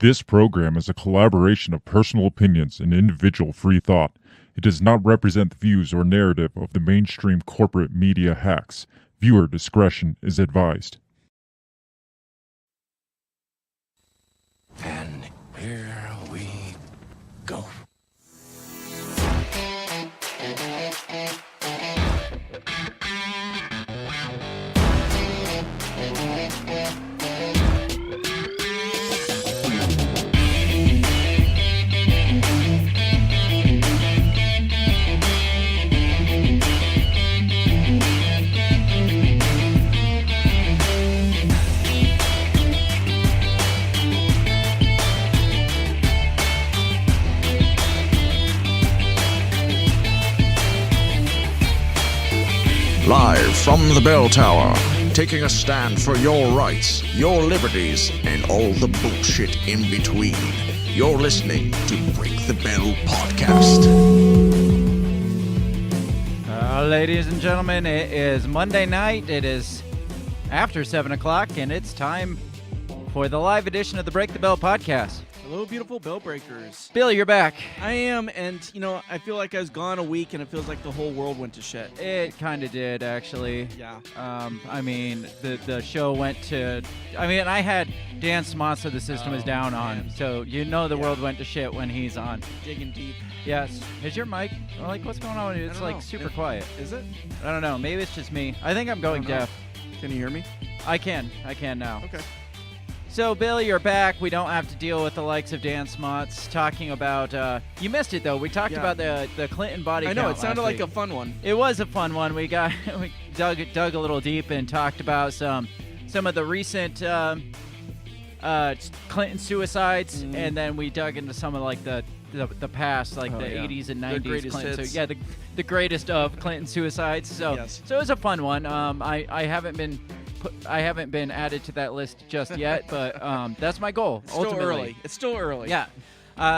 This program is a collaboration of personal opinions and individual free thought. It does not represent the views or narrative of the mainstream corporate media hacks. Viewer discretion is advised. And here we go. Live from the bell tower, taking a stand for your rights, your liberties, and all the bullshit in between. You're listening to Break the Bell Podcast. Ladies and gentlemen, it is Monday night. It is after 7 o'clock, and it's time for the live edition of the Break the Bell Podcast. Hello, beautiful bell breakers. Bill, you're back. I am, and, I feel like I was gone a week, and it feels like the whole world went to shit. It kind of did, actually. Yeah. The show went to... I had Dan Smots of The System is Down on, man. so the world went to shit when he's on. Digging deep. Yes. Is your mic... what's going on? It's, I don't know. super quiet. Is it? I don't know. Maybe it's just me. I think I'm going I don't know. deaf. Can you hear me? I can now. Okay. So, Bill, you're back. We don't have to deal with the likes of Dan Smots talking about... you missed it, though. We talked about the Clinton body count. I know, it sounded last like a week. fun one. It was a fun one. We dug a little deep and talked about some of the recent Clinton suicides, and then we dug into some of the past, the 80s and 90s greatest Clinton. hits. So, the greatest of Clinton suicides. So, Yes. so it was a fun one. I haven't been added to that list just yet, but that's my goal. It's still ultimately. early. It's still early. Yeah.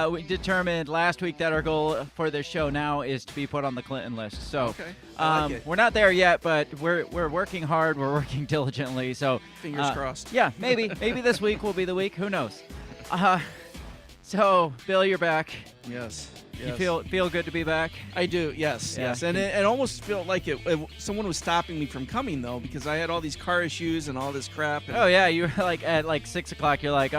We determined last week that our goal for this show now is to be put on the Clinton list. So Okay. I like it. we're not there yet, but we're working hard. We're working diligently. So Fingers crossed. Yeah, maybe this week will be the week. Who knows? So Bill, you're back. Yes. You feel good to be back? I do, yes, Yeah. yes. And it almost felt like someone was stopping me from coming, though, because I had all these car issues and all this crap. And Oh yeah, you were at 6 o'clock. You're like,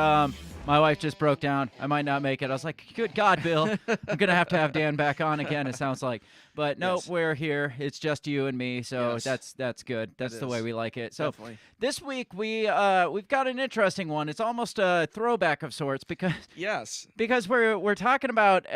my wife just broke down. I might not make it. I was like, good God, Bill. I'm going to have Dan back on again, it sounds like. But no, Yes. we're here. It's just you and me, so Yes. that's good. That's the way is. we like it. So Definitely. this week we've got an interesting one. It's almost a throwback of sorts because Yes. we're talking about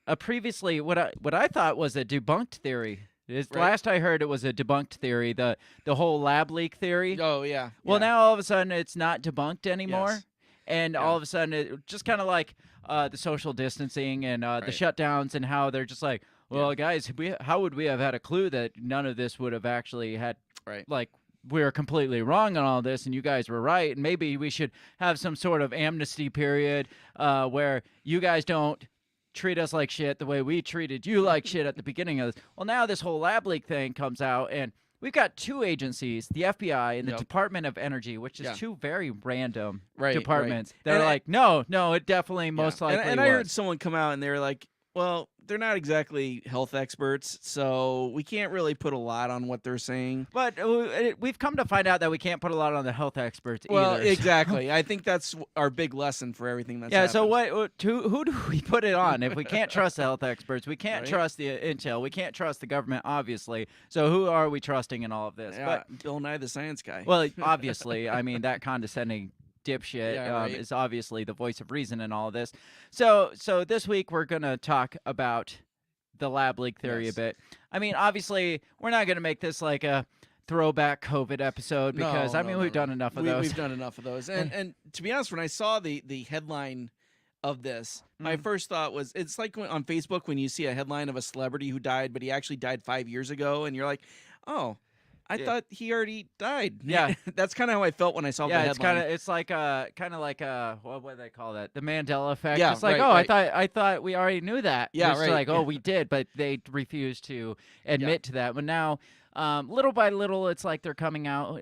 a previously what I thought was a debunked theory. Right. Last I heard, it was a debunked theory, the whole lab leak theory. Oh, yeah. Well, yeah. now all of a sudden it's not debunked anymore. Yes. And all of a sudden, it just kind of like the social distancing and the Right. shutdowns and how they're just like, well, guys, how would we have had a clue that none of this would have actually had, Right. like, we were completely wrong on all this and you guys were right. And maybe we should have some sort of amnesty period where you guys don't treat us like shit the way we treated you like shit at the beginning of this. Well, now this whole lab leak thing comes out and we've got two agencies, the FBI and the Yep. Department of Energy, which is Yeah. two very random Right, departments. right. They're And like, no, it definitely most Yeah. likely And I heard was. someone come out and they were like, well, they're not exactly health experts, so we can't really put a lot on what they're saying. But we've come to find out that we can't put a lot on the health experts Well, either. so- exactly. I think that's our big lesson for everything that's Yeah, so happened. who do we put it on? If we can't trust the health experts, we can't Right. trust the intel, we can't trust the government, obviously. So who are we trusting in all of this? Yeah, Bill Nye the Science Guy. Well, obviously, I mean, that condescending dipshit Yeah, right. is obviously the voice of reason in all of this. So this week we're going to talk about the lab leak theory Yes. a bit. I mean, obviously, we're not going to make this like a throwback COVID episode because, No, no, we've no. done enough of We- those. We've done enough of those. And to be honest, when I saw the headline of this, my Mm. first thought was, it's like on Facebook when you see a headline of a celebrity who died, but he actually died 5 years ago, and you're like, oh, I Yeah. thought he already died. Yeah. That's kind of how I felt when I saw the Yeah, headline. it's like what would they call that? The Mandela effect. Yeah, It's like, right, I thought we already knew that. Yeah, It's right, like, yeah. we did, but they refused to admit to that. But now, little by little, it's like they're coming out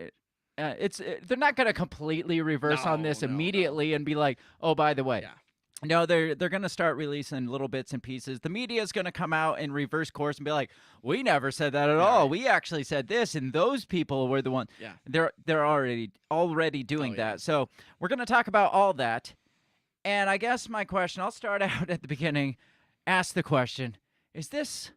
they're not going to completely reverse on this No, no. immediately and be like, oh, by the way. Yeah. No, they're going to start releasing little bits and pieces. The media is going to come out and reverse course and be like, "We never said that at all. right. We actually said this, and those people were the ones." Yeah. They're already doing yeah. that. So we're going to talk about all that. And I guess my question, I'll start out at the beginning. Ask the question: is this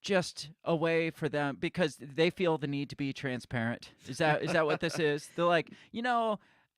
just a way for them because they feel the need to be transparent? Is that what this is? They're like,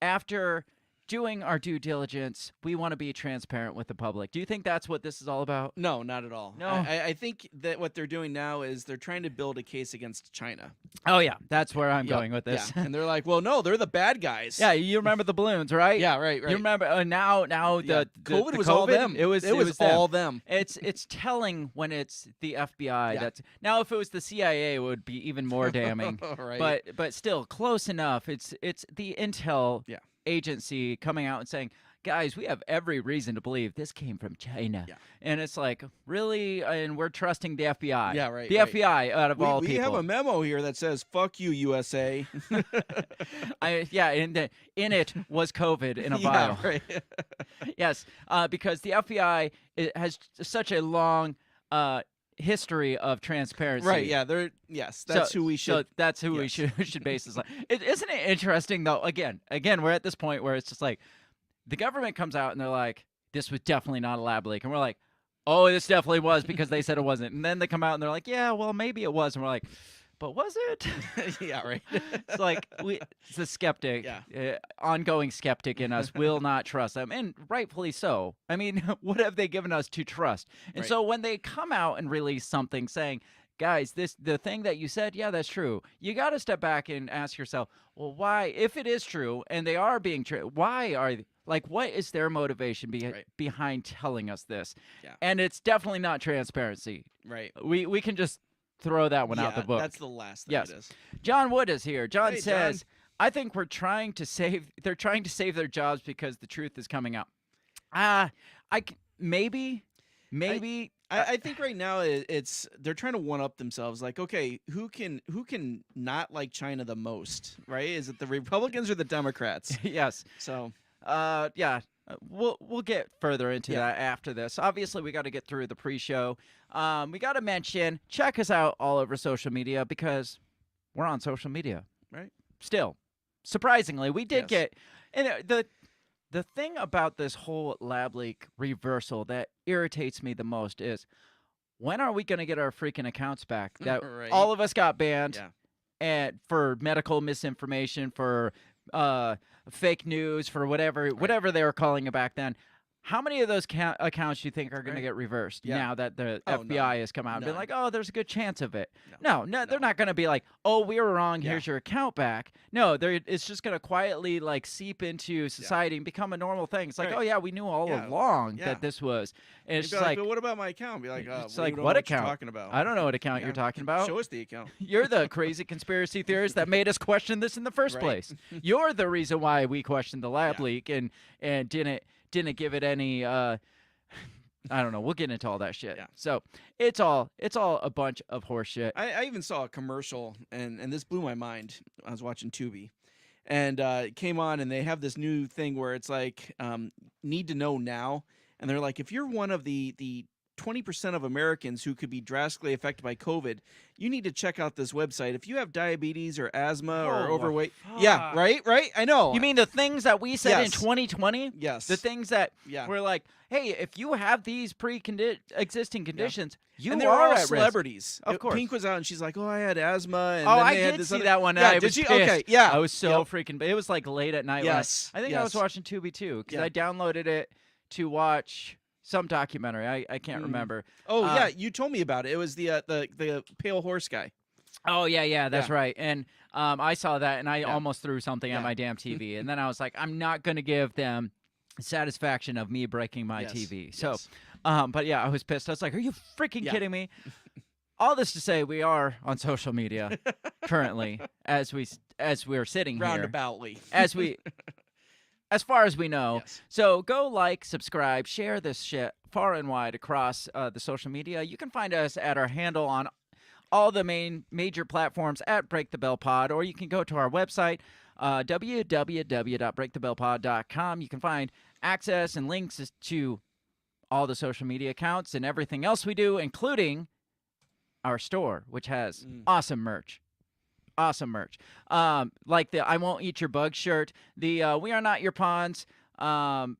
after doing our due diligence, we want to be transparent with the public. Do you think that's what this is all about? No, not at all. No? I think that what they're doing now is they're trying to build a case against China. Oh yeah, that's where I'm Yep, going with this. Yeah. And they're like, well, no, they're the bad guys. Yeah, you remember the balloons, right? Yeah, right. You remember now Yeah. the COVID the was all them. It was them. all them. It's telling when it's the FBI. Yeah. That's now if it was the CIA, it would be even more damning. Right. But still close enough. It's the intel Yeah. agency coming out and saying, guys, we have every reason to believe this came from China. Yeah. And it's like, really? And we're trusting the FBI. Yeah, right, The right. FBI out of all we people. have a memo here that says "fuck you, USA." in it was COVID in a Yeah, vial. right. Yes, because the FBI has such a long history of transparency. Right. Yeah. That's who we should. So that's who we yes. should base this on. Isn't it interesting though? Again, we're at this point where it's just like the government comes out and they're like, "This was definitely not a lab leak," and we're like, "Oh, this definitely was," because they said it wasn't. And then they come out and they're like, "Yeah, well, maybe it was," and we're like, "But was it?" Yeah. Right. It's like it's a skeptic, Yeah. ongoing skeptic in us will not trust them, and rightfully so. I mean, what have they given us to trust? And Right. so when they come out and release something saying, guys, the thing that you said, yeah, that's true. You got to step back and ask yourself, well, why? If it is true and they are being true, why are like what is their motivation Right. behind telling us this? Yeah. And it's definitely not transparency. Right. We can just throw that one out the book. That's the last thing Yes. it is. John Wood is here. John Hey, says, John. I think they're trying to save their jobs because the truth is coming out. Maybe. I think right now it's they're trying to one up themselves. Like, okay, who can not like China the most, right? Is it the Republicans or the Democrats? Yes. So Yeah. We'll get further into Yeah. that after this. Obviously, we got to get through the pre-show. We got to mention, check us out all over social media because we're on social media. Right. Still, surprisingly, we did Yes. get, and the thing about this whole lab leak reversal that irritates me the most is, when are we going to get our freaking accounts back? That Right. all of us got banned Yeah. and for medical misinformation, for fake news, for whatever they were calling it back then. How many of those accounts do you think are going to Right. get reversed Yeah. now that the Oh, FBI none. has come out and been None. like, oh, there's a good chance of it? No. No, they're not going to be like, oh, we were wrong. Yeah. Here's your account back. No, it's just going to quietly like seep into society and become a normal thing. It's like, Right. oh yeah, we knew all Yeah. along Yeah. that this was. And it's You'd be just like, but what about my account? Be like, it's we like, don't what know account? you're talking about? I don't know what account you're Yeah. talking about. Show us the account. You're the crazy conspiracy theorist that made us question this in the first Right. place. You're the reason why we questioned the lab Yeah. leak and didn't give it any I don't know. We'll get into all that shit. Yeah. So it's all a bunch of horse shit. I even saw a commercial, and this blew my mind. I was watching Tubi, and it came on, and they have this new thing where it's like, need to know now, and they're like, if you're one of the 20% of Americans who could be drastically affected by COVID, you need to check out this website. If you have diabetes or asthma or Oh, overweight, yeah, fuck. right. I know. You mean the things that we said in Yes. 2020? yes? The things that Yeah. were like, hey, if you have these existing conditions, you and they're are all at risk. celebrities. Of course. Pink was out, and she's like, "Oh, I had asthma." And Oh, then I they had did this see other- that one. Yeah, I did was you? pissed. Okay, yeah. I was so Yep. freaking. It was like late at night. Yes, I think I was yes. watching Tubi too because Yeah. I downloaded it to watch some documentary. I can't Mm. remember. Oh Uh, yeah, you told me about it. It was the pale horse guy. Oh yeah, that's Yeah. right. And I saw that and I Yeah. almost threw something at Yeah. my damn TV. And then I was like, I'm not gonna give them satisfaction of me breaking my Yes, TV. So, yes. but yeah, I was pissed. I was like, are you freaking Yeah. kidding me? All this to say, we are on social media currently as we're sitting here. Roundaboutly. As far as we know. Yes. So go like, subscribe, share this shit far and wide across the social media. You can find us at our handle on all the major platforms at Break the Bell Pod, or you can go to our website, www.breakthebellpod.com. You can find access and links to all the social media accounts and everything else we do, including our store, which has awesome merch. Awesome merch. Like the I Won't Eat Your Bug shirt, the We Are Not Your Pawns, some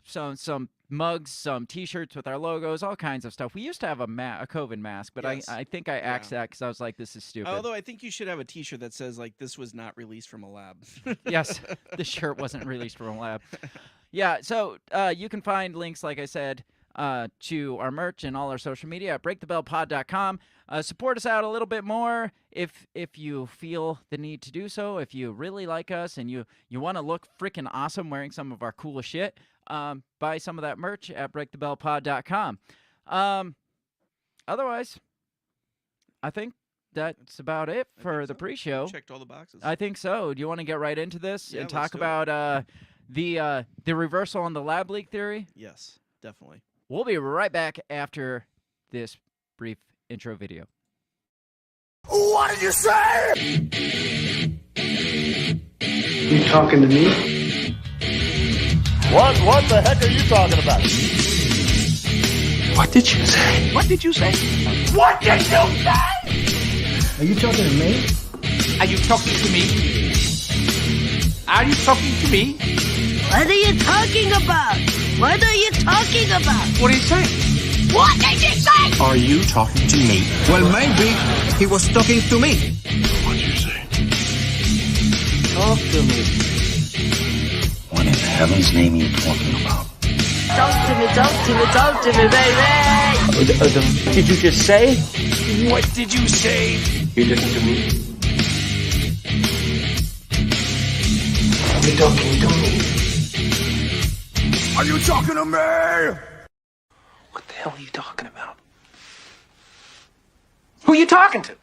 mugs, some T-shirts with our logos, all kinds of stuff. We used to have a COVID mask, but Yes. I think I axed that because I was like, this is stupid. Although I think you should have a T-shirt that says like this was not released from a lab. Yes, the shirt wasn't released from a lab. Yeah, so you can find links, like I said, to our merch and all our social media at breakthebellpod.com. Support us out a little bit more if you feel the need to do so. If you really like us and you want to look freaking awesome wearing some of our coolest shit, buy some of that merch at breakthebellpod.com. Otherwise, I think that's about it for the pre-show. Checked all the boxes. I think so. Do you want to get right into this Yeah, and let's talk do it. about the reversal on the lab leak theory? Yes, definitely. We'll be right back after this brief intro video. What did you say? You talking to me? What the heck are you talking about? What did you say? What did you say? What did you say? Are you talking to me? Are you talking to me? Are you talking to me? What are you talking about? What are you talking about? What did he say? What did you say? Are you talking to me? Well, maybe he was talking to me. What did you say? Talk to me. What in heaven's name are you talking about? Talk to me, talk to me, talk to me, baby. What did you just say? What did you say? You listen to me. Are you talking to me? Are you talking to me? What the hell are you talking about? Who are you talking to?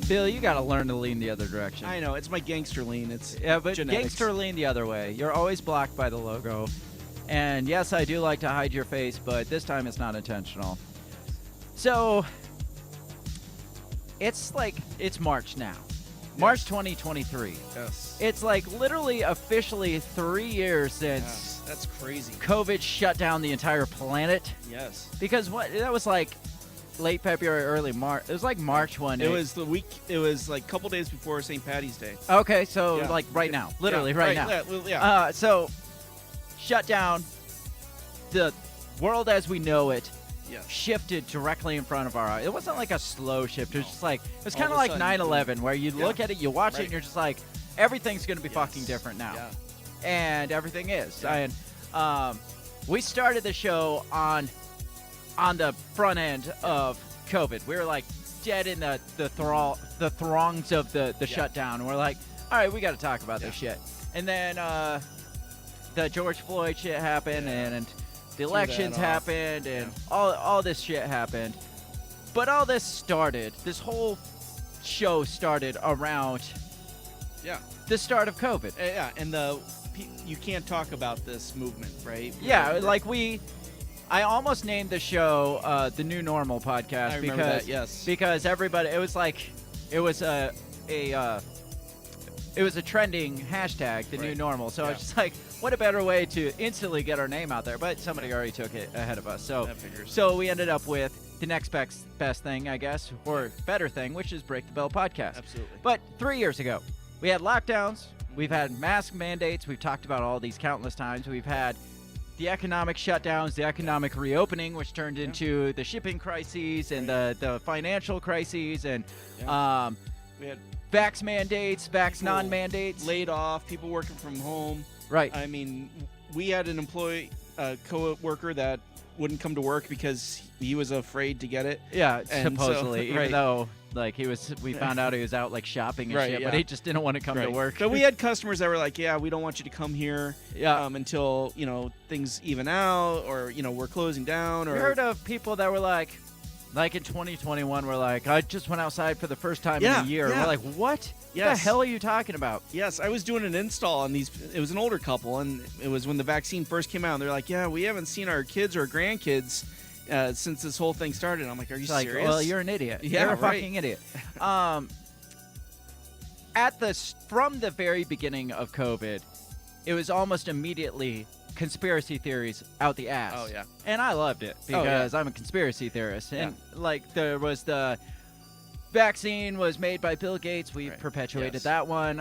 Bill, you got to learn to lean the other direction. I know it's my gangster lean. It's Yeah, but genetics. gangster lean the other way. You're always blocked by the logo. And yes, I do like to hide your face, but this time it's not intentional. So, it's March now. March 2023. Yes. It's like literally officially 3 years since Yes. That's crazy. COVID shut down the entire planet. Yes. Because that was like late February, early March. It was like March when It was the week. It was like a couple days before St. Patty's Day. Okay, so Yeah. like right now, literally Yeah, right now. Yeah. Well, yeah. So shut down. The world as we know it Yes. shifted directly in front of our eyes. It wasn't like a slow shift. It was just like it was All kind of of a like sudden, 9/11, where you yeah. look at it, you watch it, Right. and you're just like, everything's gonna be Yes. fucking different now, Yeah. and everything is. Yeah. And we started the show on the front end of COVID. We were like dead in the throngs of the shutdown. And we're like, all right, we got to talk about this shit. And then the George Floyd shit happened, and the elections off. happened, and all this shit happened. But all this started. This whole show started around Yeah. the start of COVID. Yeah. And you can't talk about this movement, right? Yeah, like I almost named the show the New Normal Podcast I remember because that, yes. because everybody it was a trending hashtag, the New Right. Normal. So I Yeah. was just like, what a better way to instantly get our name out there? But somebody already took it ahead of us. So That figures. so we ended up with the next best thing, I guess, or better thing, which is Break the Bell Podcast. Absolutely. But 3 years ago, we had lockdowns. We've had mask mandates. We've talked about all these countless times. We've had the economic shutdowns, the economic reopening, which turned into the shipping crises and the financial crises, and We had vax mandates, vax people non-mandates. laid off, people working from home. Right. I mean, we had an co-worker that wouldn't come to work because he was afraid to get it. Yeah, And so- supposedly, even right. though like we found out he was out like shopping and Right, shit, but yeah. he just didn't want to come to Right. work. So we had customers that were like, "Yeah, we don't want you to come here Yeah. until things even out, or we're closing down." Or We heard of people that were like, Like in 2021, we're like, I just went outside for the first time in Yeah, a year. yeah. We're like, what? What the Yes. hell are you talking about? Yes, I was doing an install on these. It was an older couple, and it was when the vaccine first came out. And they're like, "Yeah, we haven't seen our kids or grandkids since this whole thing started." I'm like, "Are you It's like, serious?" well, you're an idiot. Yeah, you're a right. fucking idiot. From the very beginning of COVID, it was almost immediately conspiracy theories out the ass. Oh, yeah. And I loved it Oh, yeah. because I'm a conspiracy theorist. And like there was the vaccine was made by Bill Gates. We Right. perpetuated Yes. that one.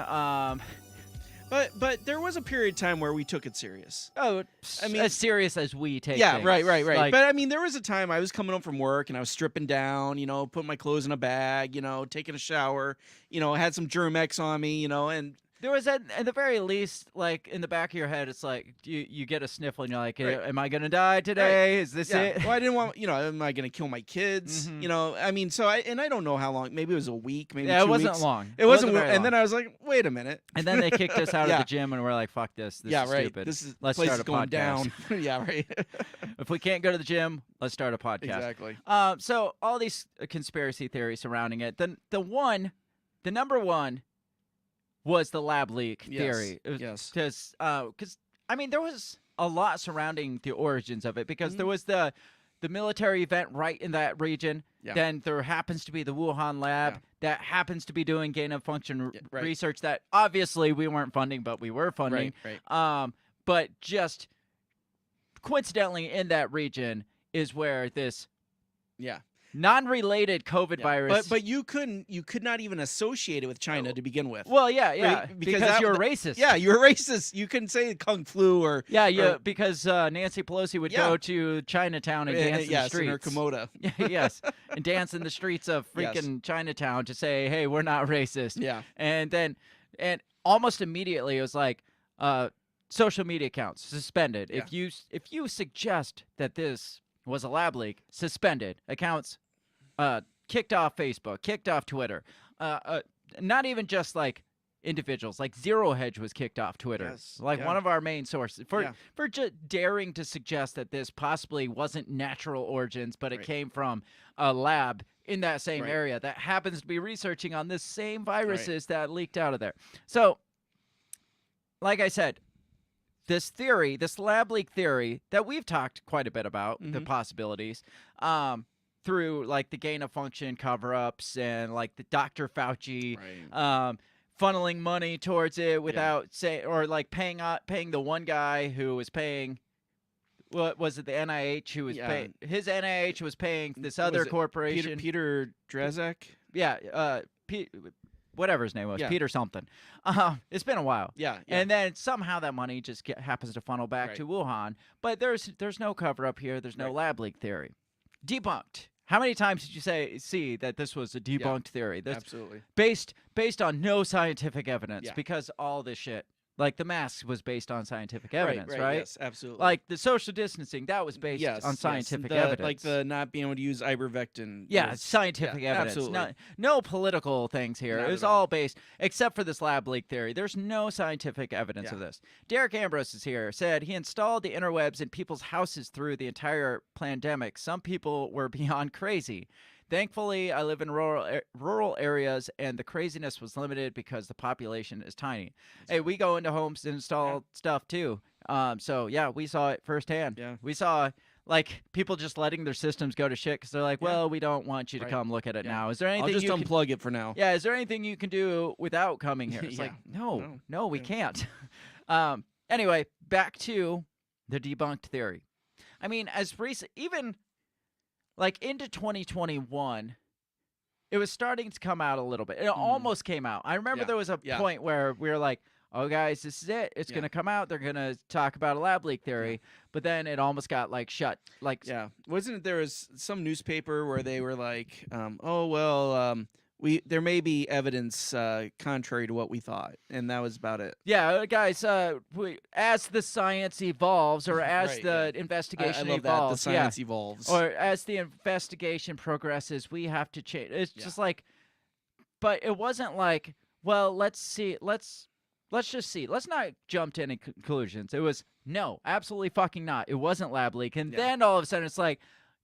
But there was a period of time where we took it serious. I I mean- as serious as we take Yeah, things. right. Like, But I mean, there was a time I was coming home from work and I was stripping down, putting my clothes in a bag, taking a shower, had some Germ-X on me, and there was at the very least, like in the back of your head, it's like you get a sniffle and you're like, Right. am I gonna die today? Is this yeah. it? Well, I didn't want, am I going to kill my kids? Mhm. I mean, so I don't know how long. Maybe it was a week, maybe Yeah, 2 it wasn't weeks. long. It wasn't, very and then long. I was like, wait a minute. And then they kicked us out of Yeah. the gym, and we're like, "Fuck this! This yeah, is right. stupid. This is Let's place start is a going podcast." down. Yeah, right. If we can't go to the gym, let's start a podcast. Exactly. So all these conspiracy theories surrounding it. The number one was the lab leak Yes, theory. yes. Because I mean there was a lot surrounding the origins of it because there Mm-hmm. was the military event right in that region. Yeah. Then there happens to be the Wuhan lab Yeah. that happens to be doing gain of function Yeah, right. research that obviously we weren't funding, but we were funding. Right. But just coincidentally in that region is where this Yeah. non-related COVID Yeah. virus. But you could not even associate it with China to begin with. well, yeah, Right, because that- you're that- racist. Yeah, you're racist. You couldn't say Kung Flu or Yeah, or- because Nancy Pelosi would Yeah. go to Chinatown and dance in the yes, streets. in her Komodo. Yes, and dance in the streets of Yes. freaking Chinatown to say, "Hey, we're not racist." Yeah. And almost immediately it was like, social media accounts suspended. Yeah. If you suggest that this was a lab leak, suspended accounts, kicked off Facebook, kicked off Twitter. Not even just like individuals, like Zero Hedge was kicked off Twitter, Yes, like yeah. one of our main sources for Yeah. just daring to suggest that this possibly wasn't natural origins, but it Right. came from a lab in that same Right. area that happens to be researching on this same viruses that leaked out of there. So, like I said, this theory, this lab leak theory that we've talked quite a bit about, the Mhm. possibilities, through like the gain of function cover-ups and like the Dr. Fauci, Right. funneling money towards it without or like paying the one guy who was paying. What was it? The NIH who was Yeah. paying his NIH was paying this Was other it corporation. Peter Drzak. Yeah, whatever his name was, Yeah. Peter something. It's been a while. Yeah. And then somehow that money just happens to funnel back Right. to Wuhan. But there's no cover up here. There's no Right. lab leak theory. Debunked. How many times did you see that this was a debunked theory? That's absolutely. based on no scientific evidence Yeah. because all this shit, like the mask was based on scientific evidence, right? right? Yes, absolutely. Like the social distancing, that was based yes, on yes. scientific The- evidence. like the not being able to use ivermectin. Yeah, was- scientific yeah, evidence. Absolutely. No political things here. Not It was at all. all based, except for this lab leak theory. There's no scientific evidence Yeah. of this. Derek Ambrose is here. Said he installed the interwebs in people's houses through the entire pandemic. Some people were beyond crazy. Thankfully, I live in rural areas, and the craziness was limited because the population is tiny. Hey, we go into homes and install stuff too. So yeah, we saw it firsthand. Yeah. We saw like people just letting their systems go to shit because they're like, Yeah. well, we don't want you to Right. come look at it Yeah. now. Is there I'll anything just you can, unplug it for now. yeah, is there anything you can do without coming here? It's Yeah. like, no, we Yeah. can't. Anyway, back to the debunked theory. I mean, as recent, even like into 2021, it was starting to come out a little bit. It almost came out. I remember Yeah. there was a Yeah. point where we were like, oh, guys, this is it. It's Yeah. going to come out. They're going to talk about a lab leak theory. But then it almost got like shut. Like, Yeah, wasn't it? There was some newspaper where they were like, there may be evidence contrary to what we thought, and that was about it. yeah, guys, as the science evolves or as Right, the I investigation love that. The evolves, science evolves. or as the investigation progresses, we have to change. It's just like, but it wasn't like, well, let's see, let's just see. Let's not jump to any conclusions. It was no, absolutely fucking not. It wasn't lab leak, and Yeah. then all of a sudden it's like,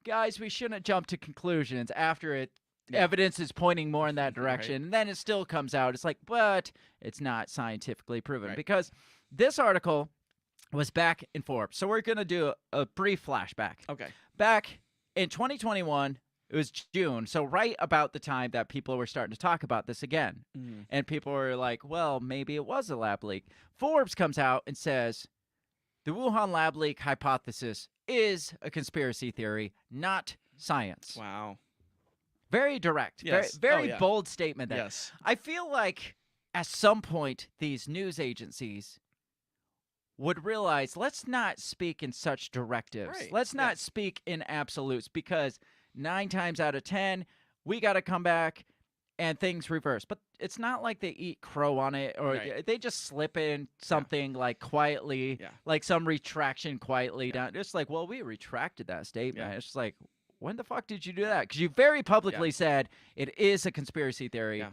guys, we shouldn't jump to conclusions after evidence is pointing more in that direction. And then it still comes out. It's like, but it's not scientifically proven. Because this article was back in Forbes. So we're going to do a brief flashback. Okay. Back in 2021, it was June, so right about the time that people were starting to talk about this again. And people were like, well, maybe it was a lab leak. Forbes comes out and says, the Wuhan lab leak hypothesis is a conspiracy theory, not science. Wow. Very direct. Yes. Very yeah. bold statement there. Yes. I feel like at some point these news agencies would realize, let's not speak in such directives. Right. Let's not speak in absolutes, because 9 times out of 10, we got to come back and things reverse. But it's not like they eat crow on it, or they just slip in something like quietly, like some retraction quietly down. It's like, well, we retracted that statement. It's just like, when the fuck did you do that? Because you very publicly said it is a conspiracy theory,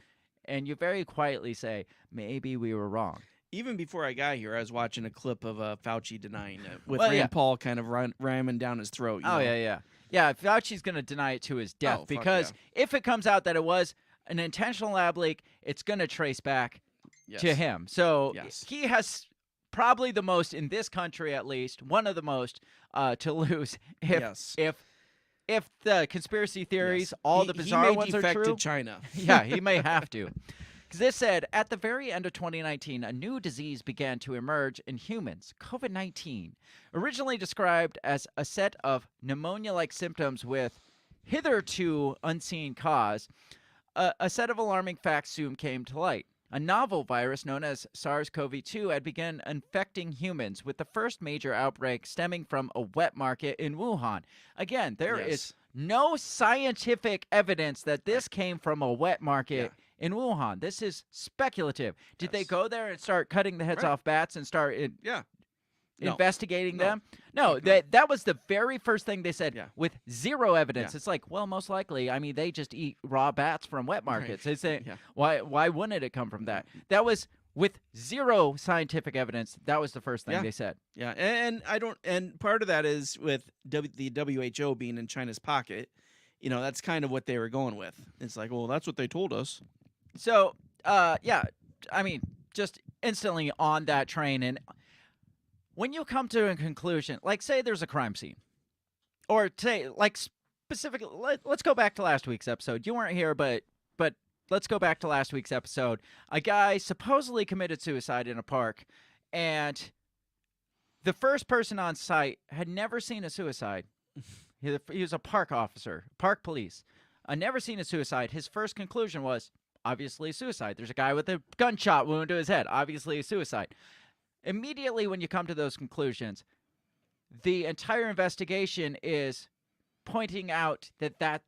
and you very quietly say, maybe we were wrong. Even before I got here, I was watching a clip of Fauci denying it, with Rand Paul kind of ramming down his throat. You know? Yeah, Fauci's going to deny it to his death, because if it comes out that it was an intentional lab leak, it's going to trace back to him. So he has probably the most, in this country at least, one of the most to lose if the conspiracy theories, all the bizarre ones are true. To China. Yeah, he may have to. Because this said, at the very end of 2019, a new disease began to emerge in humans, COVID-19. Originally described as a set of pneumonia-like symptoms with hitherto unseen cause, a set of alarming facts soon came to light. A novel virus known as SARS-CoV-2 had begun infecting humans, with the first major outbreak stemming from a wet market in Wuhan. Again, there is no scientific evidence that this came from a wet market in Wuhan. This is speculative. Did they go there and start cutting the heads off bats and start investigating them? No, that was the very first thing they said with zero evidence. It's like, well, most likely, I mean, they just eat raw bats from wet markets. Why wouldn't it come from that? That was with zero scientific evidence. That was the first thing they said. Yeah, and part of that is with the WHO being in China's pocket. You know, that's kind of what they were going with. It's like, well, that's what they told us. So, I mean, just instantly on that train. And when you come to a conclusion, like say there's a crime scene, or say like specifically, let's go back to last week's episode. You weren't here, but let's go back to last week's episode. A guy supposedly committed suicide in a park, and the first person on site had never seen a suicide. He was a park officer, park police. Never seen a suicide. His first conclusion was, obviously suicide. There's a guy with a gunshot wound to his head. Obviously a suicide. Immediately when you come to those conclusions, the entire investigation is pointing out that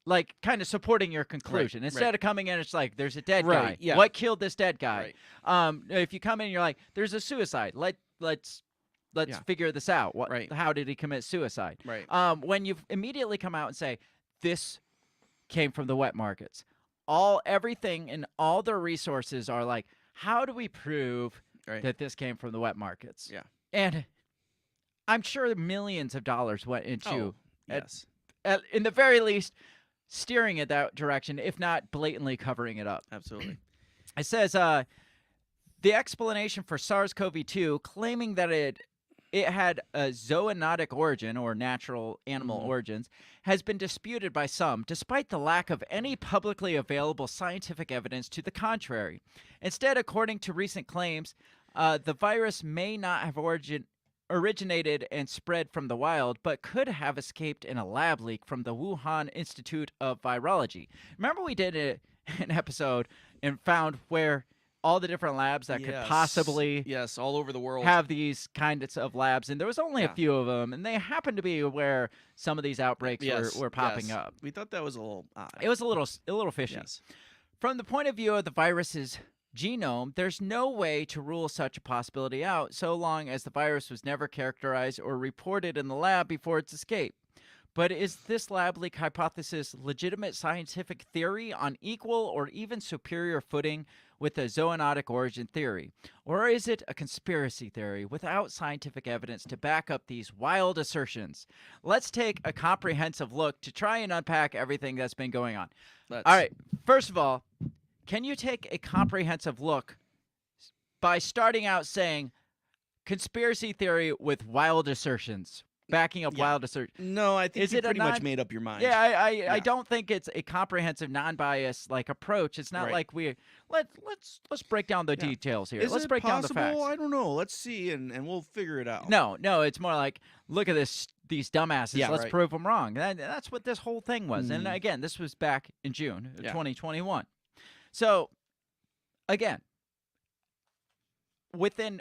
like kind of supporting your conclusion. Instead of coming in, it's like, there's a dead guy. Yeah. What killed this dead guy? If you come in, you're like, there's a suicide. Let's figure this out. How did he commit suicide? When you immediately come out and say, this came from the wet markets, everything and all their resources are like, how do we prove that this came from the wet markets? And I'm sure millions of dollars went into, in the very least, steering it that direction, if not blatantly covering it up. Absolutely. It says, the explanation for SARS-CoV-2, claiming that it had a zoonotic origin, or natural animal origins, has been disputed by some, despite the lack of any publicly available scientific evidence to the contrary. Instead, according to recent claims, the virus may not have originated and spread from the wild, but could have escaped in a lab leak from the Wuhan Institute of Virology. Remember we did an episode and found where all the different labs that could possibly all over the world have these kinds of labs, and there was only a few of them, and they happened to be where some of these outbreaks were popping up. We thought that was a little odd. It was a little fishy. From the point of view of the virus's genome, there's no way to rule such a possibility out so long as the virus was never characterized or reported in the lab before its escape. But is this lab leak hypothesis legitimate scientific theory on equal or even superior footing with a zoonotic origin theory? Or is it a conspiracy theory without scientific evidence to back up these wild assertions? Let's take a comprehensive look to try and unpack everything that's been going on. All right, first of all, can you take a comprehensive look by starting out saying conspiracy theory with wild assertions? Backing up wild assertions. No, I think you pretty much made up your mind. Yeah, I don't think it's a comprehensive, non-biased like approach. It's not like let's break down the details here. Let's break down the facts. I don't know. Let's see, and we'll figure it out. No, it's more like look at these dumbasses. Yeah, let's prove them wrong. That's what this whole thing was. And again, this was back in June of 2021. So again, within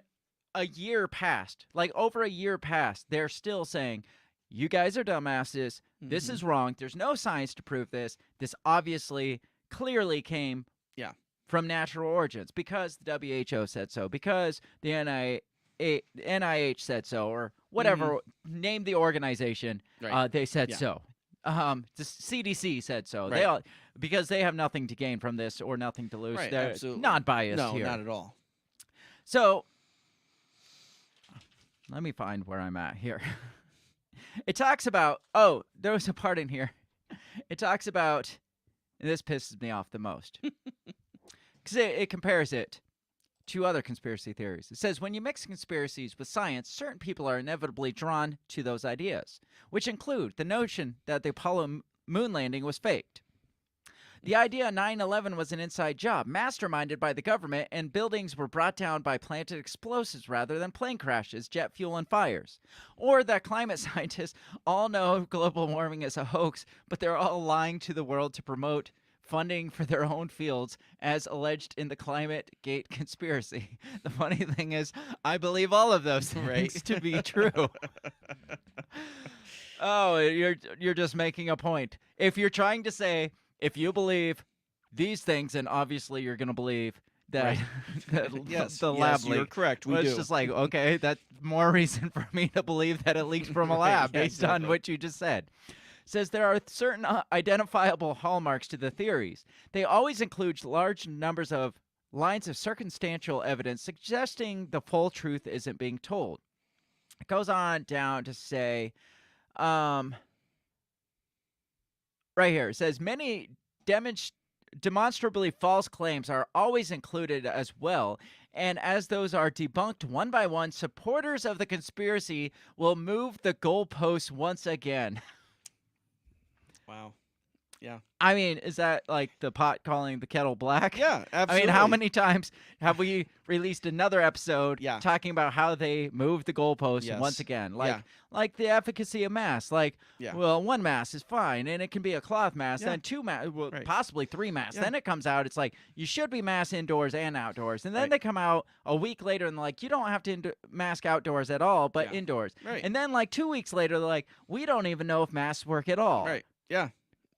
a year passed, like over a year passed, they're still saying, you guys are dumbasses. This is wrong. There's no science to prove this. This obviously, clearly came from natural origins because the WHO said so, because the NIH said so, or whatever, name the organization, they said so. The CDC said so. They all, because they have nothing to gain from this or nothing to lose. They're absolutely. non-biased here. No, not at all. So let me find where I'm at here. It talks about, there was a part in here. It talks about, and this pisses me off the most, because it compares it to other conspiracy theories. It says, when you mix conspiracies with science, certain people are inevitably drawn to those ideas, which include the notion that the Apollo moon landing was faked. The idea 9/11 was an inside job, masterminded by the government, and buildings were brought down by planted explosives rather than plane crashes, jet fuel, and fires. Or that climate scientists all know global warming is a hoax, but they're all lying to the world to promote funding for their own fields, as alleged in the Climate Gate conspiracy. The funny thing is, I believe all of those things to be true. Oh, you're just making a point. If you're trying to say, if you believe these things, and obviously you're going to believe that, the lab leak. You're correct. It's just like, okay, that's more reason for me to believe that it leaked from a lab based on what you just said. Says there are certain identifiable hallmarks to the theories. They always include large numbers of lines of circumstantial evidence suggesting the full truth isn't being told. It goes on down to say, right here, it says many demonstrably false claims are always included as well, and as those are debunked one by one, supporters of the conspiracy will move the goalposts once again. Wow. Yeah. I mean, is that like the pot calling the kettle black? Yeah, absolutely. I mean, how many times have we released another episode talking about how they moved the goalposts once again? Like the efficacy of masks. Like, well, one mask is fine, and it can be a cloth mask, then two masks, possibly three masks. Then it comes out, it's like, you should be masked indoors and outdoors. And then they come out a week later and like, you don't have to mask outdoors at all, but indoors. And then like 2 weeks later, they're like, we don't even know if masks work at all. Right. Yeah.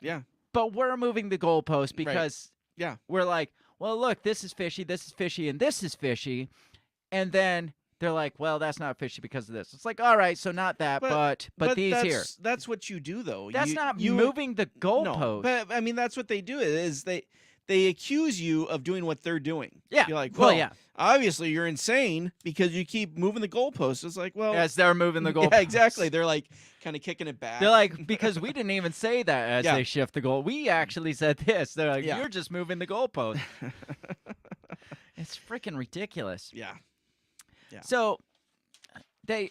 Yeah. But we're moving the goalpost because we're like, well, look, this is fishy, and this is fishy. And then they're like, well, that's not fishy because of this. It's like, all right, so not that, but these here. That's what you do, though. That's not moving the goalpost. No, but, I mean, that's what they do is they accuse you of doing what they're doing. Yeah. You're like, well, obviously you're insane because you keep moving the goalposts. It's like, well. Yes, they're moving the goalposts. Yeah, exactly. They're like kind of kicking it back. They're like, because we didn't even say that as they shift the goal. We actually said this. They're like, you're just moving the goalpost. It's freaking ridiculous. Yeah. Yeah. So they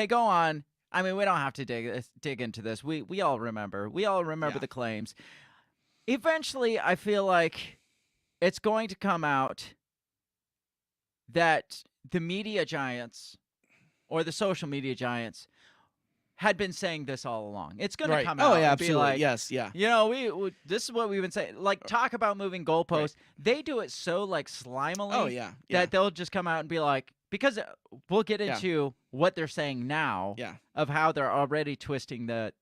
go on. I mean, we don't have to dig into this. We all remember. We all remember the claims. Eventually, I feel like it's going to come out that the media giants or the social media giants had been saying this all along. It's going to come out. Oh, yeah, and absolutely. be like, yes, yeah. You know, this is what we've been saying. Like, talk about moving goalposts. They do it so, like, slimily that they'll just come out and be like, because we'll get into what they're saying now of how they're already twisting the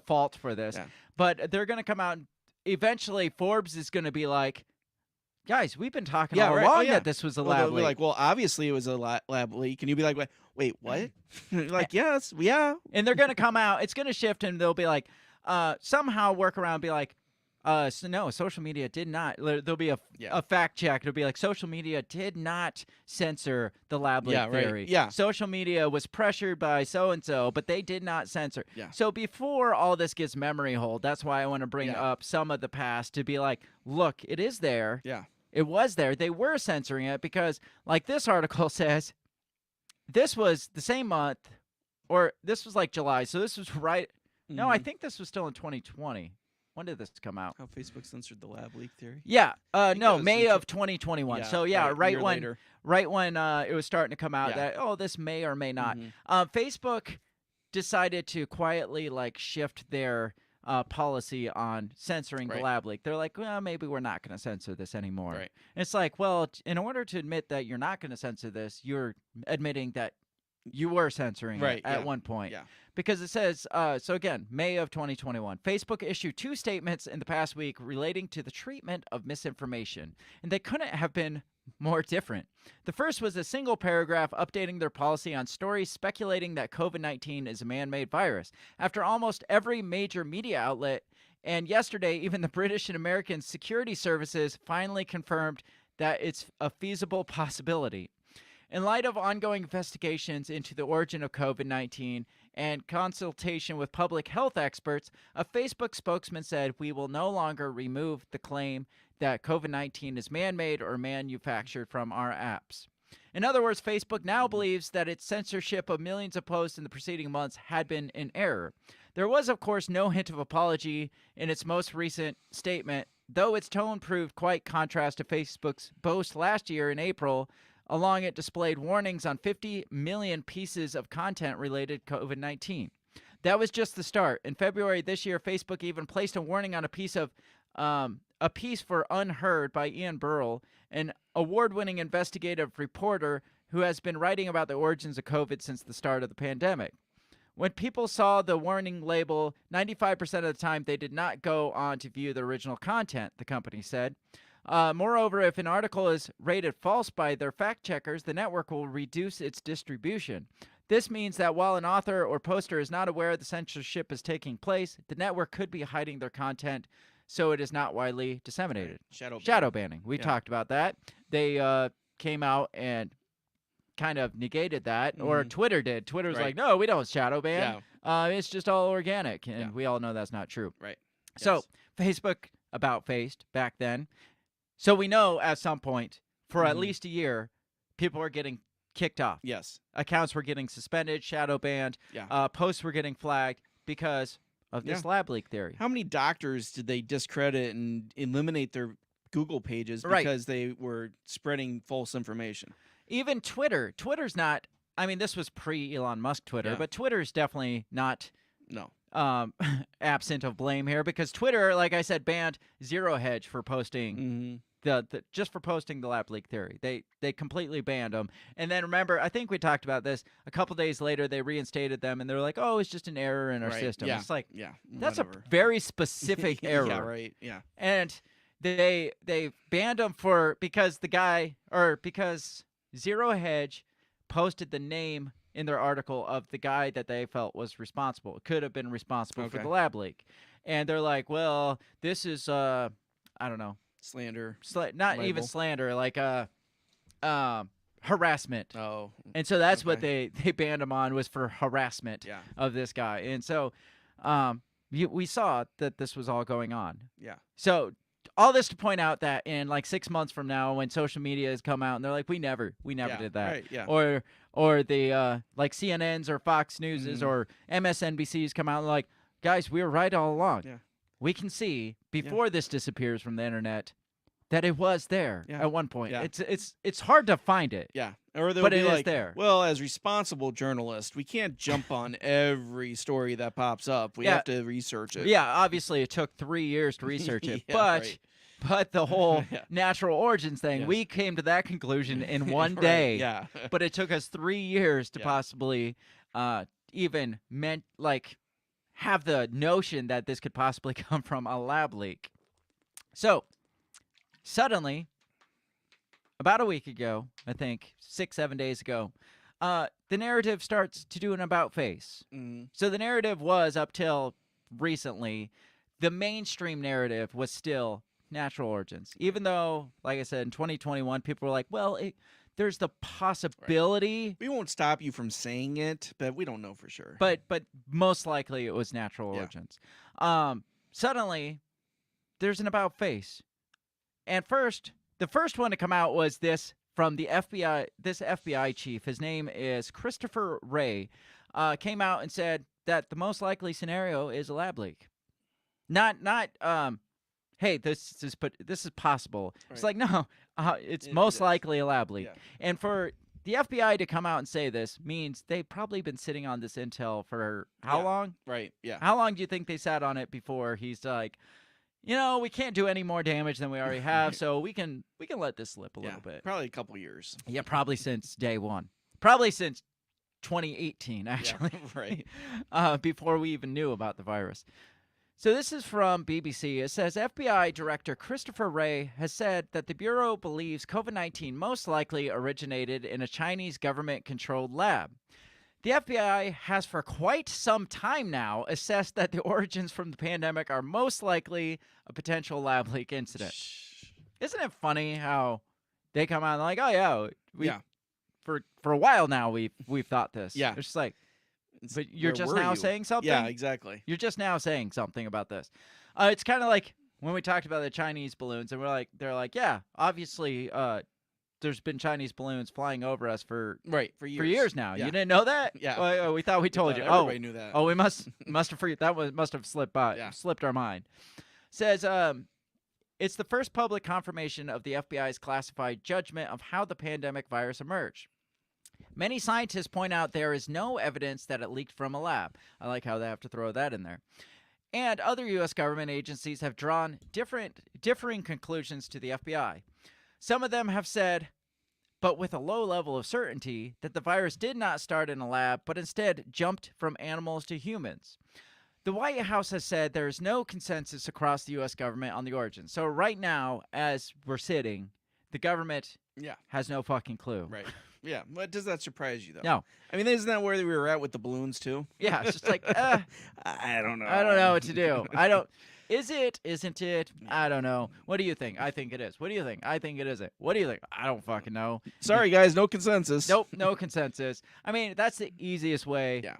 fault for this. But they're going to come out and eventually Forbes is going to be like, guys, we've been talking Yeah, all right. along Oh, yeah. that this was a Well, lab they'll be leak. like, well, obviously it was a lab leak, and you'll be like, wait, what? You're like, yes, yeah. And they're going to come out. It's going to shift, and they'll be like, somehow work around, be like, so no, social media did not. There'll be a fact check. It'll be like, social media did not censor the lab leak Yeah, right. theory. Yeah. Social media was pressured by so-and-so, but they did not censor. Yeah. So before all this gets memory hold, that's why I want to bring up some of the past to be like, look, it is there. Yeah. It was there. They were censoring it because, like this article says, this was the same month, or this was like July. So this was right. No, I think this was still in 2020. When did this come out? How Facebook censored the lab leak theory? Yeah. think No, that was May in of 2021. Yeah, So yeah, right, a right year when later. it was starting to come out Yeah. that this may or may not. Mhm. Facebook decided to quietly like shift their policy on censoring the Right. lab leak. They're like, well, maybe we're not going to censor this anymore. Right. And it's like, well, in order to admit that you're not going to censor this, you're admitting that you were censoring Right, it at yeah, one point. yeah. Because it says, so again, May of 2021, Facebook issued 2 statements in the past week relating to the treatment of misinformation, and they couldn't have been more different. The first was a single paragraph updating their policy on stories speculating that COVID-19 is a man-made virus. After almost every major media outlet, and yesterday even the British and American security services finally confirmed that it's a feasible possibility. In light of ongoing investigations into the origin of COVID-19 and consultation with public health experts, a Facebook spokesman said, "We will no longer remove the claim that COVID-19 is man-made or manufactured from our apps." In other words, Facebook now believes that its censorship of millions of posts in the preceding months had been in error. There was, of course, no hint of apology in its most recent statement, though its tone proved quite contrast to Facebook's boast last year in April. Along it displayed warnings on 50 million pieces of content related to COVID-19. That was just the start. In February this year, Facebook even placed a warning on a piece for Unheard by Ian Burrell, an award-winning investigative reporter who has been writing about the origins of COVID since the start of the pandemic. When people saw the warning label, 95% of the time they did not go on to view the original content, the company said. Moreover, if an article is rated false by their fact checkers, the network will reduce its distribution. This means that while an author or poster is not aware the censorship is taking place, the network could be hiding their content so it is not widely disseminated. Shadow banning. We talked about that. They came out and kind of negated that, or Twitter did. Twitter was like, no, we don't shadow ban. It's just all organic, and we all know that's not true. Right. So Facebook about-faced back then. So we know at some point, for at least a year, people were getting kicked off. Yes. Accounts were getting suspended, shadow banned. Yeah. Posts were getting flagged because of this lab leak theory. How many doctors did they discredit and eliminate their Google pages Right. because they were spreading false information? Even Twitter. Twitter's not, I mean, this was pre-Elon Musk Twitter, Yeah. but Twitter's definitely not No. absent of blame here because Twitter, like I said, banned Zero Hedge for posting Mm-hmm. just for posting the lab leak theory. They completely banned them. And then remember, I think we talked about this. A couple days later, they reinstated them, and they're like, "Oh, it's just an error in our Right. system." Yeah. It's like, Yeah. that's Whatever. a very specific error. Yeah. Right. Yeah. And they banned them because Zero Hedge posted the name in their article of the guy that they felt was responsible. It could have been responsible for Okay. the lab leak. And they're like, well, this is I don't know, Slander. not even Label. slander, like harassment. Oh. And so that's what Okay. they banned him on, was for harassment Yeah. of this guy. And so we saw that this was all going on. Yeah. So all this to point out that in like 6 months from now, when social media has come out and they're like, we never Yeah, did that. right, yeah. Or the like CNNs or Fox Newses Mhm. or MSNBCs come out and like, guys, we were right all along. Yeah. We can see before this disappears from the internet that it was there Yeah. at one point. Yeah. It's hard to find it. Yeah. Or they'll But be it is like, there. well, as responsible journalists, we can't jump on every story that pops up. We Yeah. have to research it. Yeah, obviously it took 3 years to research it, Yeah, but right. but the whole Yeah. natural origins thing, Yes. we came to that conclusion in one Right, day. yeah. But it took us 3 years to Yeah. possibly even have the notion that this could possibly come from a lab leak. So suddenly, about a week ago, I think 6-7 days ago, the narrative starts to do an about face. So the narrative was, up till recently, the mainstream narrative was still natural origins. Even though, like I said, in 2021, people were like, well, there's the possibility. We won't stop you from saying it, but we don't know for sure. But most likely it was natural origins. Suddenly, there's an about face. And the first one to come out was this from the FBI. This FBI chief, his name is Christopher Wray, came out and said that the most likely scenario is a lab leak. Not hey, this is possible. It's like, no, it's most likely a lab leak. Yeah. And for the FBI to come out and say this means they've probably been sitting on this intel for how long? Right, yeah. How long do you think they sat on it before he's like, we can't do any more damage than we already have, so we can let this slip a little bit. Probably a couple years. Yeah, probably since day one. Probably since 2018, actually. Yeah, right. Before we even knew about the virus. So this is from BBC. It says FBI Director Christopher Wray has said that the Bureau believes COVID-19 most likely originated in a Chinese government-controlled lab. The FBI has for quite some time now assessed that the origins from the pandemic are most likely a potential lab leak incident. Isn't it funny how they come out and like, oh yeah, for a while now we've thought this. Yeah. It's just like, but you're just now saying something? Yeah, exactly. You're just now saying something about this. It's kind of like when we talked about the Chinese balloons, and they're like, yeah, obviously, there's been Chinese balloons flying over us for years now. Yeah. You didn't know that? Yeah. Oh, we thought we told you. Everybody knew that. Oh, we must have forget that must have slipped our mind. Says it's the first public confirmation of the FBI's classified judgment of how the pandemic virus emerged. Many scientists point out there is no evidence that it leaked from a lab. I like how they have to throw that in there. And other U.S. government agencies have drawn differing conclusions to the FBI. Some of them have said, but with a low level of certainty, that the virus did not start in a lab, but instead jumped from animals to humans. The White House has said there is no consensus across the U.S. government on the origin. So right now, as we're sitting, the government has no fucking clue. Right. Yeah, but does that surprise you, though? No. I mean, isn't that where we were at with the balloons, too? Yeah, it's just like, I don't know. I don't know what to do. Is it? Isn't it? I don't know. What do you think? I think it is. What do you think? I think it isn't. What do you think? I don't fucking know. Sorry, guys, no consensus. Nope, no consensus. I mean, that's the easiest way. Yeah.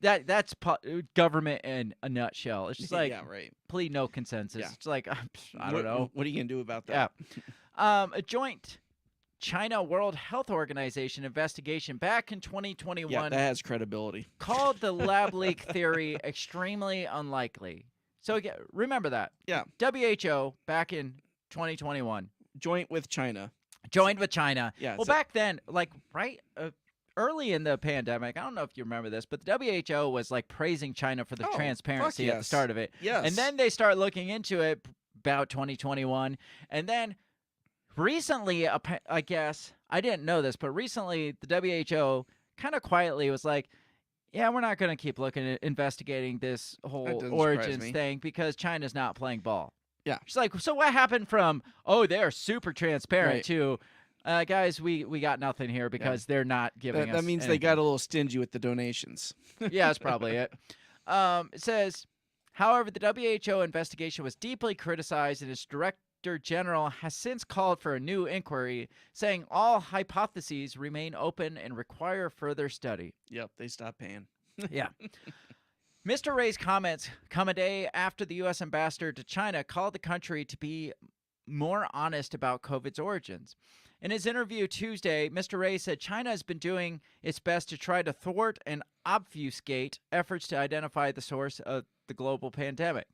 That's government in a nutshell. It's just like, please, no consensus. Yeah. It's like, I don't know. What are you going to do about that? Yeah. A joint China World Health Organization investigation back in 2021 that has credibility. Called the lab leak theory extremely unlikely. So again, remember that. Yeah. WHO back in 2021. Joint with China. Yeah. Well, back then, early in the pandemic, I don't know if you remember this, but the WHO was like praising China for the transparency at the start of it. Yes. And then they start looking into it about 2021. And then recently, I guess, I didn't know this, but recently the WHO kind of quietly was like, yeah, we're not going to keep investigating this whole origins thing because China's not playing ball. Yeah. She's like, so what happened from, they're super transparent to, guys, we got nothing here because they're not giving us That means anything. they got a little stingy with the donations. Yeah, that's probably it. It says, however, the WHO investigation was deeply criticized and its Director General has since called for a new inquiry, saying all hypotheses remain open and require further study. Yep, they stopped paying. Yeah. Mr. Wray's comments come a day after the U.S. ambassador to China called the country to be more honest about COVID's origins. In his interview Tuesday, Mr. Wray said China has been doing its best to try to thwart and obfuscate efforts to identify the source of the global pandemic.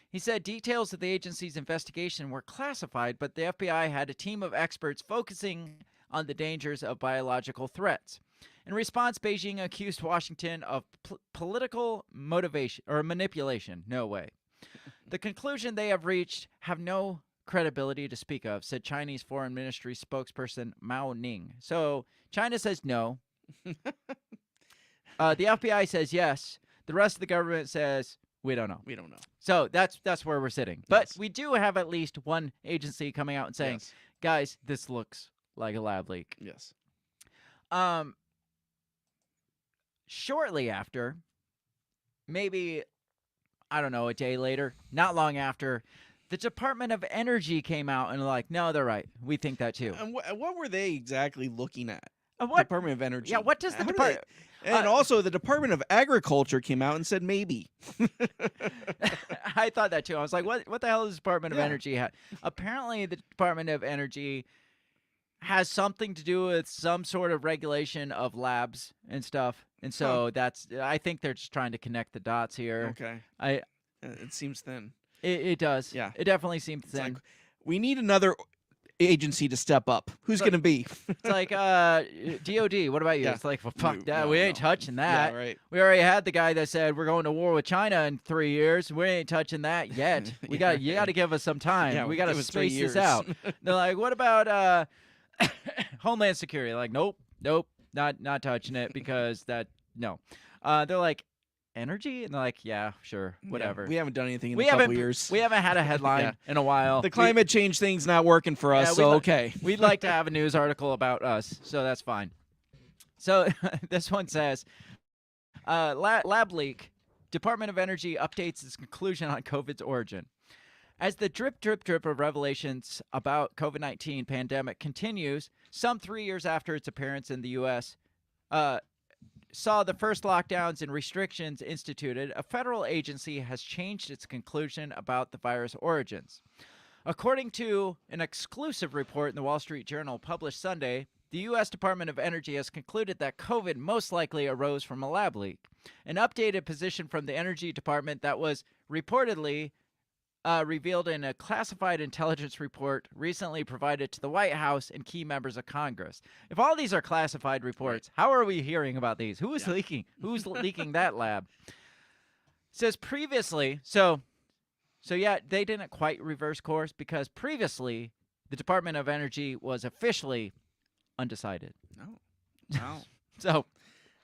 He said details of the agency's investigation were classified, but the FBI had a team of experts focusing on the dangers of biological threats. In response, Beijing accused Washington of political motivation or manipulation. No way. The conclusion they have reached have no credibility to speak of, said Chinese Foreign Ministry spokesperson Mao Ning. So China says no. The FBI says yes. The rest of the government says we don't know. We don't know. So that's where we're sitting. But we do have at least one agency coming out and saying, guys, this looks like a lab leak. Yes. Shortly after, maybe, I don't know, a day later, not long after, the Department of Energy came out and like, no, they're right. We think that too. And what were they exactly looking at? What? Department of Energy. Yeah, what does the How do Department... they- And also, the Department of Agriculture came out and said maybe. I thought that too. I was like, what the hell does the Department of Yeah. Energy have? Apparently, the Department of Energy has something to do with some sort of regulation of labs and stuff. And so I think they're just trying to connect the dots here. Okay. It seems thin. It does. Yeah. It definitely seems It's thin. like, we need another agency to step up. Who's going to be? It's like, DOD, what about you? Yeah. It's like, well, fuck No, that. no, We ain't no. touching that. Yeah, right. We already had the guy that said we're going to war with China in 3 years. We ain't touching that yet. You got to give us some time. Yeah, we got to give us 3 space years. this out. They're like, what about Homeland Security? Like, nope, not touching it because no. They're like, energy, and they're like, yeah, sure, whatever. Yeah, we haven't done anything in a couple years. We haven't had a headline Yeah. in a while. The climate change thing's not working for us, Yeah, so okay. We'd like to have a news article about us, so that's fine. So this one says, lab leak, Department of Energy updates its conclusion on COVID's origin. As the drip of revelations about COVID-19 pandemic continues, some 3 years after its appearance in the U.S., saw the first lockdowns and restrictions instituted, a federal agency has changed its conclusion about the virus origins. According to an exclusive report in the Wall Street Journal published Sunday, the U.S. Department of Energy has concluded that COVID most likely arose from a lab leak. An updated position from the Energy Department that was reportedly revealed in a classified intelligence report recently provided to the White House and key members of Congress. If all these are classified reports, how are we hearing about these? Who is leaking? Who's leaking that lab? It says previously, so yeah, they didn't quite reverse course because previously the Department of Energy was officially undecided. No. Wow. So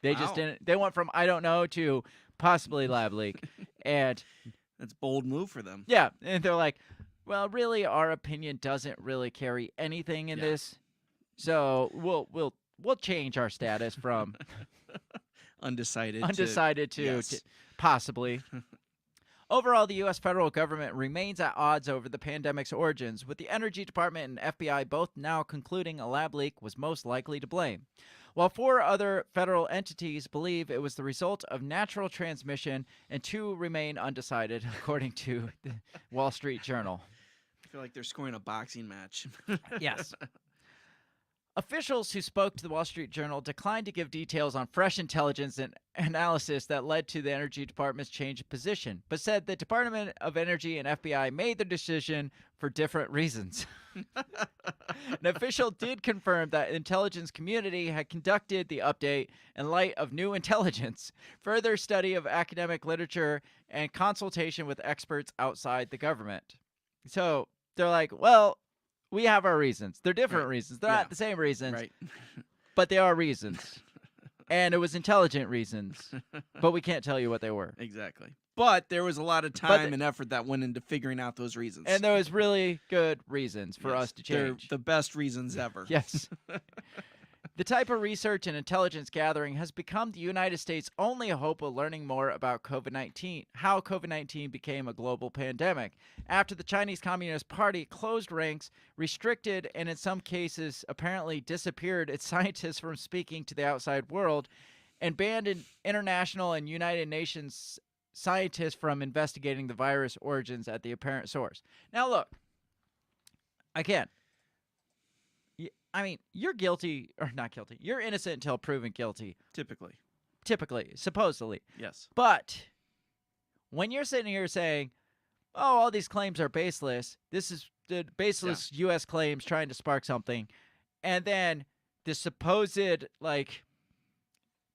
they just didn't. They went from I don't know to possibly lab leak, and That's a bold move for them. yeah, and they're like, well, really, our opinion doesn't really carry anything in this, so we'll change our status from Undecided. to yes. possibly. Overall, the U.S. federal government remains at odds over the pandemic's origins, with the Energy Department and FBI both now concluding a lab leak was most likely to blame. While 4 other federal entities believe it was the result of natural transmission, and 2 remain undecided, according to the Wall Street Journal. I feel like they're scoring a boxing match. Yes. Officials who spoke to the Wall Street Journal declined to give details on fresh intelligence and analysis that led to the Energy Department's change of position, but said the Department of Energy and FBI made their decision for different reasons. An official did confirm that the intelligence community had conducted the update in light of new intelligence, further study of academic literature, and consultation with experts outside the government. So they're like, well, we have our reasons. They're different reasons. They're not the same reasons, Right. but they are reasons. And it was intelligent reasons, but we can't tell you what they were. Exactly. But there was a lot of time and effort that went into figuring out those reasons. And there was really good reasons for us to They're change. the best reasons ever. Yes. The type of research and intelligence gathering has become the United States' only hope of learning more about COVID-19, how COVID-19 became a global pandemic. After the Chinese Communist Party closed ranks, restricted, and in some cases apparently disappeared its scientists from speaking to the outside world, and banned international and United Nations scientists from investigating the virus origins at the apparent source. Now look, again, I mean, you're guilty, or not guilty. You're innocent until proven guilty. Typically, supposedly. Yes. But when you're sitting here saying, oh, all these claims are baseless, this is the baseless U.S. claims trying to spark something, and then the supposed, like,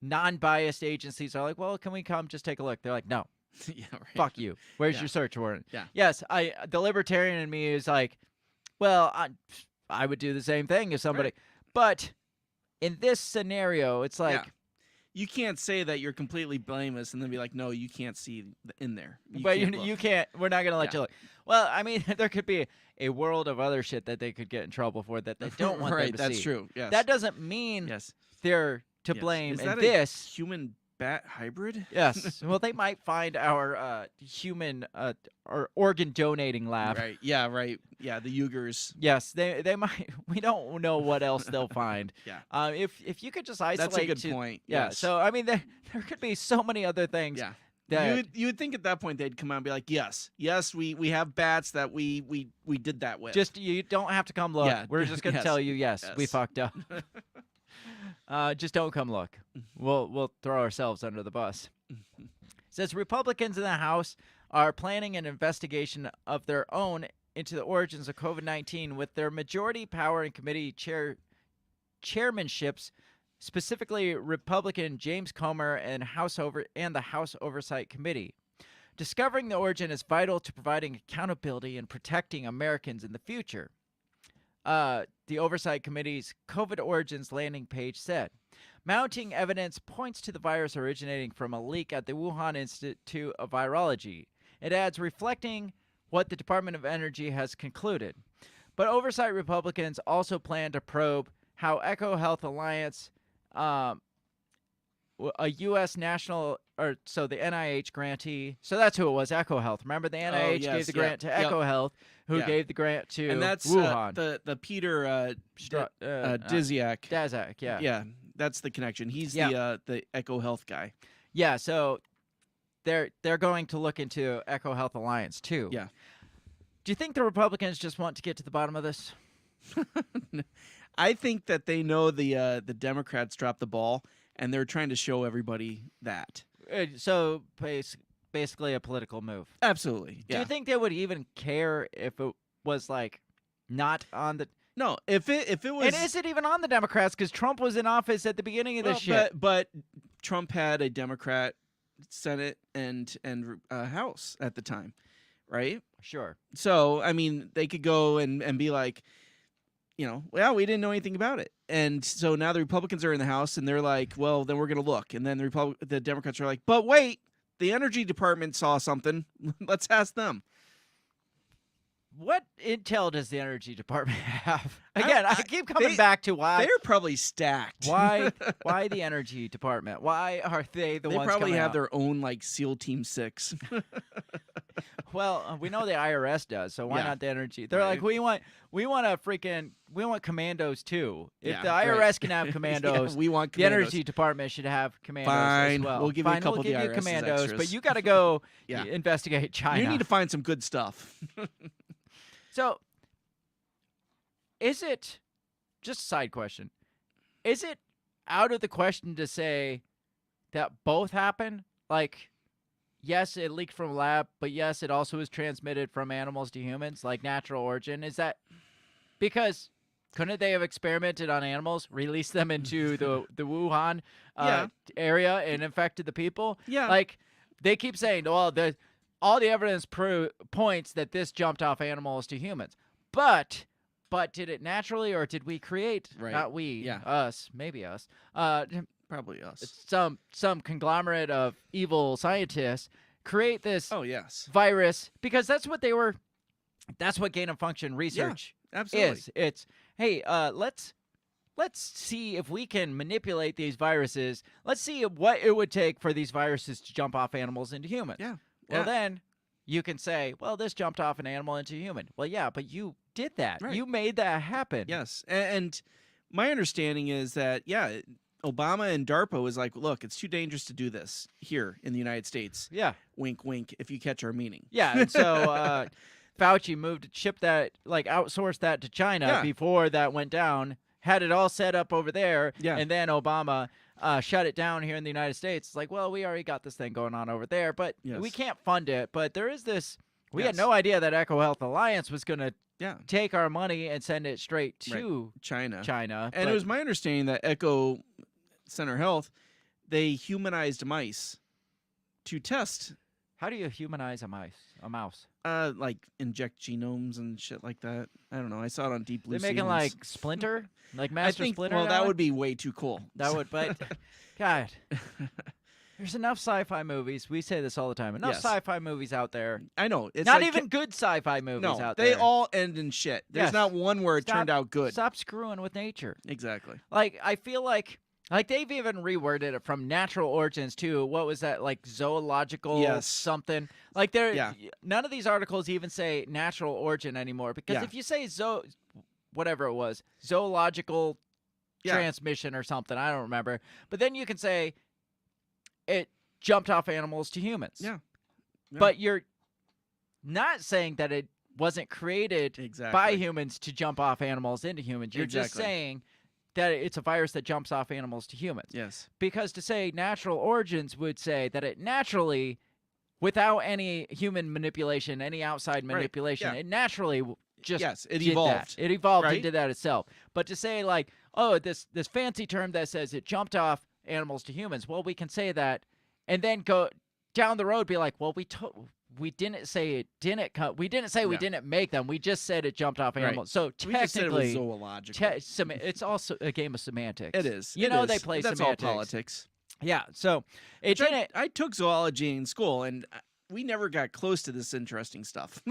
non-biased agencies are like, well, can we come just take a look? They're like, no. Yeah, right. Fuck you. Where's your search warrant? Yeah. Yes, the libertarian in me is like, well, I would do the same thing if somebody. But in this scenario, it's like, You can't say that you're completely blameless and then be like, no, you can't see in there. But can't you look. can't. We're not gonna let Yeah. you look. Well, I mean, there could be a world of other shit that they could get in trouble for that they don't want right, them to that's see. true. Yes. That doesn't mean yes. they're to Yes. blame. Is And that a this, human bat hybrid? yes. Well, they might find our human or organ donating lab. Right. Yeah. Right. Yeah. The Uyghurs. Yes, they might. We don't know what else they'll find. Yeah. If you could just isolate. That's a good to- point. Yeah. Yes. So I mean, there could be so many other things. Yeah. That You would think at that point they'd come out and be like, yes, we have bats that we did that with. just you don't have to come look. Yeah, We're just gonna yes, tell you yes, we yes. fucked up. Just don't come look. We'll throw ourselves under the bus. Says Republicans in the House are planning an investigation of their own into the origins of COVID-19 with their majority power in committee chairmanships, specifically Republican James Comer and the House Oversight Committee. Discovering the origin is vital to providing accountability and protecting Americans in the future. The Oversight Committee's COVID Origins landing page said, mounting evidence points to the virus originating from a leak at the Wuhan Institute of Virology. It adds, reflecting what the Department of Energy has concluded. But Oversight Republicans also plan to probe how EcoHealth Alliance, a U.S. national, so the NIH grantee, so that's who it was, EcoHealth. Remember the NIH yes, gave the yeah, grant to yep. EcoHealth, who Yeah. gave the grant to and that's Wuhan. the Peter Dizyak. Daszak, yeah. Yeah, that's the connection. He's Yeah. the Echo Health guy. Yeah, so they're going to look into EcoHealth Alliance too. Yeah. Do you think the Republicans just want to get to the bottom of this? I think that they know the Democrats dropped the ball, and they're trying to show everybody that. So basically a political move. Absolutely. Do Yeah. you think they would even care if it was like not on the? No, if it was, And is it even on the Democrats? Because Trump was in office at the beginning of this shit. But Trump had a Democrat Senate and House at the time, right? Sure. So I mean, they could go and be like, well, we didn't know anything about it, and so now the Republicans are in the House, and they're like, well, then we're gonna look, and then the Democrats are like, but wait, the Energy Department saw something. Let's ask them. What intel does the Energy Department have? I- Again, I I- keep coming they- back to why. They're probably stacked. Why the Energy Department? Why are they the They ones probably coming have out? their own like SEAL Team 6. Well, we know the IRS does, so why Yeah. not the Energy? They're Right. like, we want commandos too. If Yeah, the right. IRS can have Yeah, commandos, we want the commandos. Energy Department should have commandos Fine, as well. we'll give you a Fine, couple we'll of the give you IRS's commandos, but extras. you got to go Yeah. investigate China. You need to find some good stuff. So, is it, just a side question, is it out of the question to say that both happen? Like, yes, it leaked from a lab, but yes, it also was transmitted from animals to humans, like natural origin. Is that because couldn't they have experimented on animals, released them into the Wuhan Yeah. area, and infected the people? Yeah. Like, they keep saying, well, all the evidence points that this jumped off animals to humans. But did it naturally, or did we create? Right. Not we. Yeah. Us. Maybe us. Probably us. Some conglomerate of evil scientists create this Oh, yes. virus because that's what gain of function research Absolutely. is. It's hey, let's see if we can manipulate these viruses. Let's see what it would take for these viruses to jump off animals into humans. Yeah. Well, Yeah. then you can say, well, this jumped off an animal into human. Well, yeah, but you did that. Right. You made that happen. Yes. And my understanding is that, Obama and DARPA was like, look, it's too dangerous to do this here in the United States. Yeah. Wink, wink, if you catch our meaning. Yeah. And so Fauci outsourced that to China Yeah. before that went down, had it all set up over there. Yeah. And then Obama shut it down here in the United States. It's like, well, we already got this thing going on over there, but Yes. we can't fund it. But there is this. We had Yes. no idea that EcoHealth Alliance was going to Yeah. take our money and send it straight to China. China. And but- it was my understanding that Echo Center Health, they humanized mice to test. How do you humanize a mouse? a mouse? Like inject genomes and shit like that. I don't know. I saw it on Deep Blue They're Sea making once. like Splinter, like I Master think. Splinter. Well, now that on? would be way too cool. That would, but God, there's enough sci-fi movies. We say this all the time. Enough Yes. sci-fi movies out there. I know. It's Not like, even good sci-fi movies no. out They there. all end in shit. There's Yes. not one where it Stop- turned out good. Stop screwing with nature. Exactly. Like I feel like they've even reworded it from natural origins to what was that, like zoological Yes. something. Like there, Yeah. none of these articles even say natural origin anymore, because Yeah. if you say whatever it was, zoological Yeah. transmission or something, I don't remember. But then you can say it jumped off animals to humans. Yeah. Yeah. But you're not saying that it wasn't created Exactly. by humans to jump off animals into humans. You're just Exactly. saying that it's a virus that jumps off animals to humans. Yes. Because to say natural origins would say that it naturally, without any human manipulation, any outside Right, manipulation, yeah. it naturally just Yes, it did evolved, that. It evolved right? and did that itself. But to say like, oh, this fancy term that says it jumped off animals to humans, well, we can say that, and then go down the road, be like, well, we didn't say it didn't come. We didn't say we Yeah. didn't make them. We just said it jumped off Right. animals. So We just said it was technically, zoological. it's also a game of semantics. It is. You It know is. they play That's semantics. all politics. Yeah. So it Which didn't. I took zoology in school, and we never got close to this interesting stuff.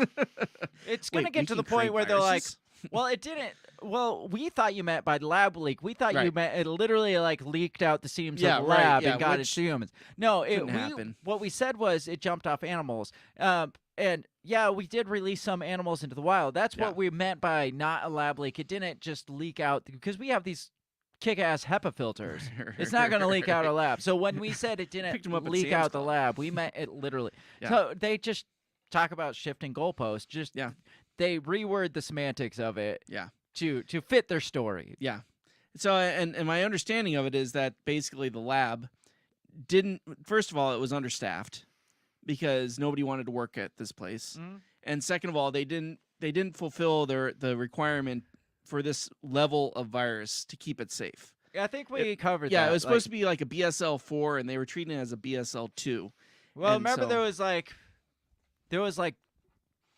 It's going to Wait, get we to the can create point where they're like, viruses? well, it didn't. Well, we thought you meant by lab leak. We thought you Right. meant it literally like leaked out the seams Yeah, of the right, lab yeah, and got it which to humans. No, couldn't happen. what we said was it jumped off animals. And yeah, we did release some animals into the wild. That's Yeah. what we meant by not a lab leak. It didn't just leak out because we have these kick-ass HEPA filters. It's not going to leak out our lab. So when we said it Picked 'em didn't up at leak Sam's out the Club. lab, we meant it literally. Yeah. So they just talk about shifting goalposts. Just Yeah. they reword the semantics of it Yeah. to fit their story. Yeah. So, and my understanding of it is that basically the lab didn't. First of all, it was understaffed because nobody wanted to work at this place, Mhm. and second of all, they didn't fulfill the requirement for this level of virus to keep it safe. Yeah, I think we covered that. Yeah, it was supposed to be like a BSL 4, and they were treating it as a BSL 2. Well, and remember so- there was like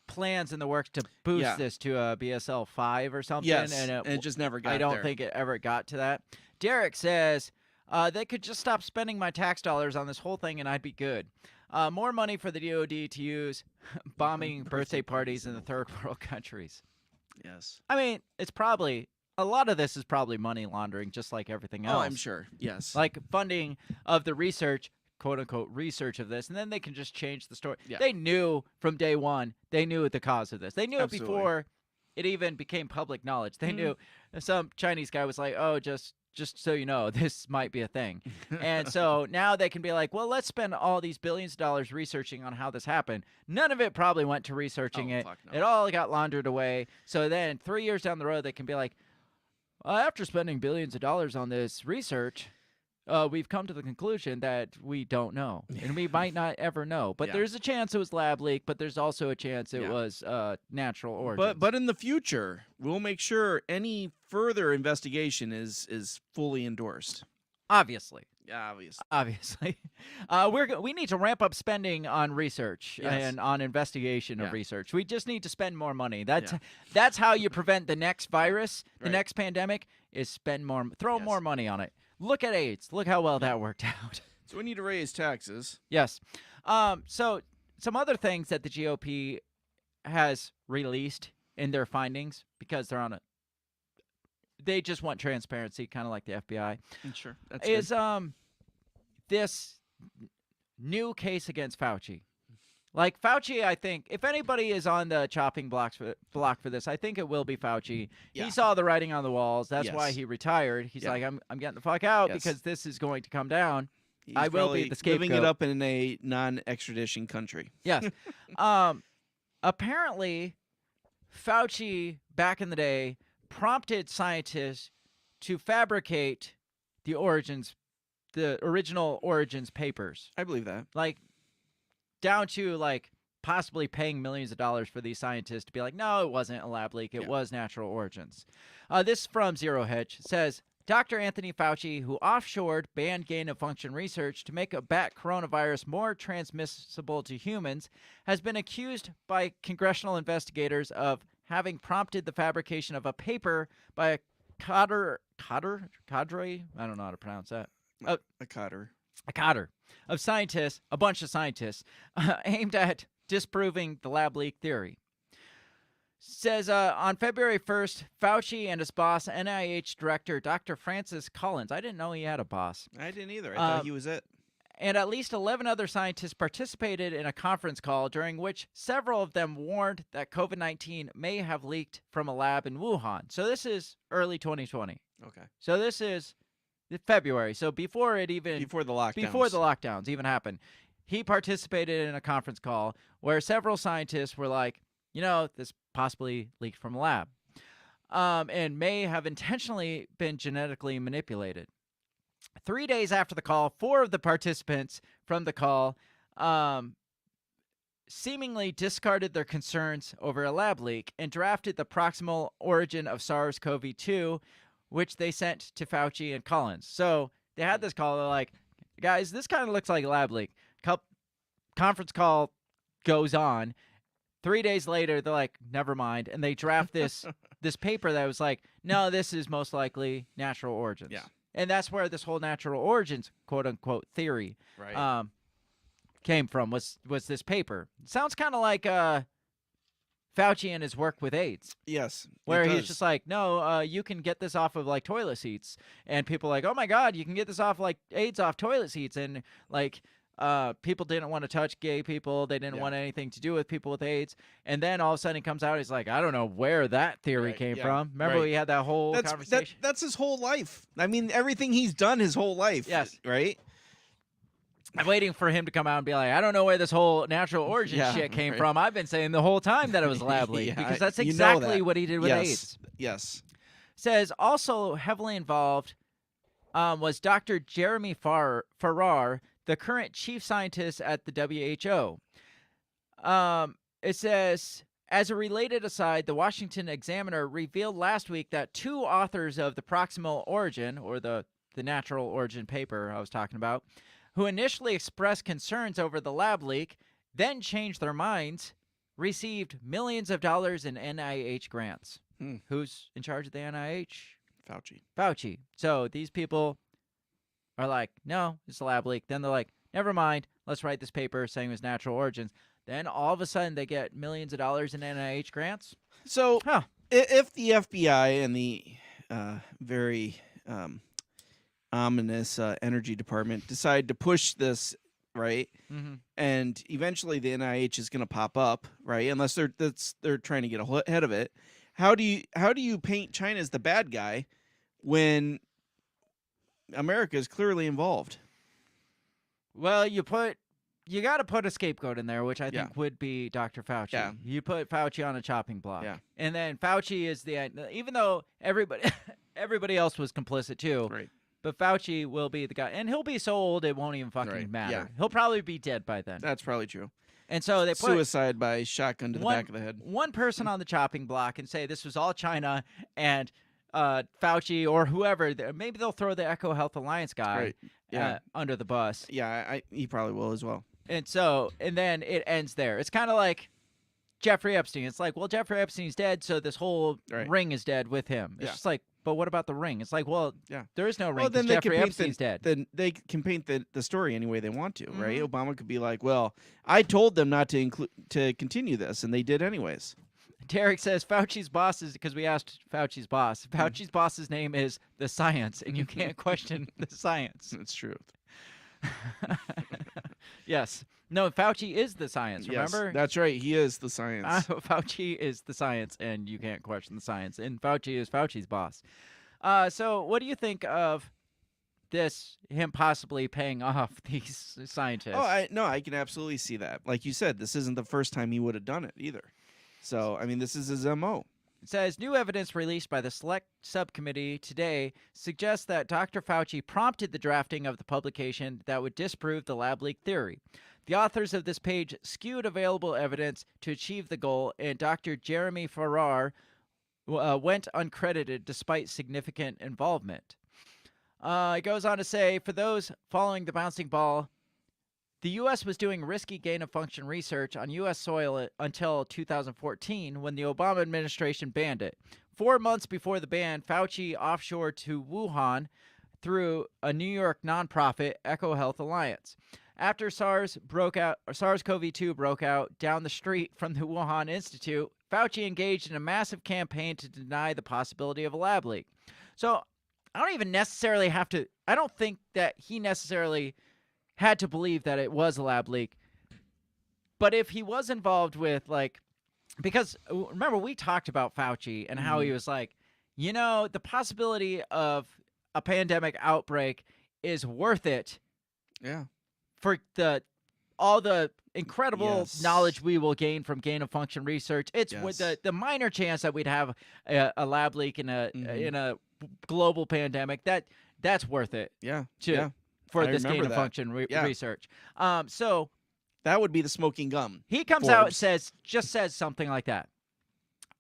plans in the works to boost Yeah. this to a BSL 5 or something. Yes, and it just never got I don't there. think it ever got to that. Derek says, they could just stop spending my tax dollars on this whole thing and I'd be good. More money for the DOD to use bombing birthday parties in the third world countries. Yes. I mean, it's probably, a lot of this is probably money laundering, just like everything else. Oh, I'm sure. Yes. Like funding of the research, quote unquote, research of this, and then they can just change the story. Yeah. They knew from day one, they knew the cause of this. They knew Absolutely. it before it even became public knowledge. They Mhm. knew. Some Chinese guy was like, oh, just so you know, this might be a thing. And so now they can be like, well, let's spend all these billions of dollars researching on how this happened. None of it probably went to researching Oh, it. fuck no. It all got laundered away. So then 3 years down the road, they can be like, after spending billions of dollars on this research, we've come to the conclusion that we don't know, and we might not ever know. But Yeah. there's a chance it was lab leak, but there's also a chance it Yeah. was natural origins. But in the future, we'll make sure any further investigation is fully endorsed. obviously, Obviously. we need to ramp up spending on research Yes. and on investigation of Yeah. research. We just need to spend more money. That's Yeah. that's how you prevent the next virus, the Right. next pandemic. Is spend more, throw Yes. more money on it. Look at AIDS. Look how well that worked out. So we need to raise taxes. Yes. So some other things that the GOP has released in their findings, because they're on they just want transparency, kind of like the FBI, Sure. That's is this new case against Fauci. Like Fauci, I think if anybody is on the chopping block for this, I think it will be Fauci. Yeah. He saw the writing on the walls. That's why Yes. he retired. He's Yeah. like, I'm getting the fuck out Yes. because this is going to come down. He's I will be probably the living it scapegoat. up in a non-extradition country. Yes. Apparently, Fauci back in the day prompted scientists to fabricate the original origins papers, I believe that. like down to like possibly paying millions of dollars for these scientists to be like, no, it wasn't a lab leak. It Yeah. was natural origins. This from Zero Hedge says Dr. Anthony Fauci, who offshored banned gain-of-function research to make a bat coronavirus more transmissible to humans, has been accused by congressional investigators of having prompted the fabrication of a paper by a cadre? I don't know how to pronounce that. A cadre. A cadre of scientists, a bunch of scientists, aimed at disproving the lab leak theory. Says on February 1st, Fauci and his boss, NIH director Dr. Francis Collins. I didn't know he had a boss. I didn't either. I thought he was it. And at least 11 other scientists participated in a conference call during which several of them warned that COVID-19 may have leaked from a lab in Wuhan. So this is early 2020. Okay. So this is February. So before the lockdowns even happened, he participated in a conference call where several scientists were like, this possibly leaked from a lab, and may have intentionally been genetically manipulated. 3 days after the call, 4 of the participants from the call seemingly discarded their concerns over a lab leak and drafted the proximal origin of SARS-CoV-2, which they sent to Fauci and Collins. So they had this call. They're like, guys, this kind of looks like a lab leak. Conference call goes on. 3 days later, they're like, never mind. And they draft this paper that was like, no, this is most likely natural origins. Yeah. And that's where this whole natural origins, quote unquote, theory came from, was this paper. It sounds kind of like Fauci and his work with AIDS. Yes. Where he's just like, no, you can get this off of like toilet seats. And people are like, oh my God, you can get this off like AIDS off toilet seats. And like, people didn't want to touch gay people. They didn't want anything to do with people with AIDS. And then all of a sudden he comes out, he's like, I don't know where that theory came from. Remember we had that whole conversation? That's his whole life. I mean, everything he's done his whole life. Yes. Right? I'm waiting for him to come out and be like, I don't know where this whole natural origin shit came from. I've been saying the whole time that it was a lab leak. Because that's exactly what he did with AIDS. Yes. Says also heavily involved was Dr. Jeremy Farrar, the current chief scientist at the WHO. It says, as a related aside, the Washington Examiner revealed last week that 2 authors of the proximal origin, or the natural origin paper I was talking about, who initially expressed concerns over the lab leak, then changed their minds, received millions of dollars in NIH grants. Who's in charge of the NIH? Fauci. So these people are like, no, it's a lab leak. Then they're like, never mind, let's write this paper saying it was natural origins. Then all of a sudden they get millions of dollars in NIH grants. So if the FBI and the very ominous energy department decide to push this, right, and eventually the NIH is going to pop up, right, unless they're trying to get ahead of it, how do you paint China as the bad guy when America is clearly involved? Well, you got to put a scapegoat in there, which I think would be Dr. Fauci. Yeah. You put Fauci on a chopping block. Yeah. And then Fauci is even though everybody else was complicit too. Right. But Fauci will be the guy, and he'll be so old it won't even fucking matter. Yeah. He'll probably be dead by then. That's probably true. And so they put suicide by shotgun to the back of the head. One person on the chopping block and say this was all China, and Fauci or whoever, maybe they'll throw the Echo Health Alliance guy under the bus. Yeah, he probably will as well. And then it ends there. It's kind of like Jeffrey Epstein. It's like, well, Jeffrey Epstein's dead, so this whole ring is dead with him. It's just like, but what about the ring? It's like, well, there is no ring because Jeffrey Epstein's dead. Then they can paint the story any way they want to, right? Obama could be like, well, I told them not to continue this, and they did anyways. Derek says Fauci's boss is, because we asked Fauci's boss. Fauci's boss's name is the science, and you can't question the science. That's true. Yes. No, Fauci is the science, remember? Yes, that's right. He is the science. Fauci is the science, and you can't question the science. And Fauci is Fauci's boss. So what do you think of this, him possibly paying off these scientists? Oh, I can absolutely see that. Like you said, this isn't the first time he would have done it either. So, I mean, this is his MO. It says, new evidence released by the Select Subcommittee today suggests that Dr. Fauci prompted the drafting of the publication that would disprove the lab leak theory. The authors of this page skewed available evidence to achieve the goal, and Dr. Jeremy Farrar went uncredited despite significant involvement. It goes on to say, for those following the bouncing ball, the U.S. was doing risky gain-of-function research on U.S. soil until 2014 when the Obama administration banned it. 4 months before the ban, Fauci offshored to Wuhan through a New York nonprofit, EcoHealth Alliance. After SARS-CoV-2 broke out down the street from the Wuhan Institute, Fauci engaged in a massive campaign to deny the possibility of a lab leak. So I don't even necessarily have to, I don't think that he necessarily had to believe that it was a lab leak. But if he was involved with, like, because remember we talked about Fauci and how he was like, you know, the possibility of a pandemic outbreak is worth it. Yeah. For all the incredible knowledge we will gain from gain-of-function research. It's with the minor chance that we'd have a lab leak in a global pandemic. That's worth it. Yeah. For this gain-of-function research. So that would be the smoking gun. He comes out and says something like that.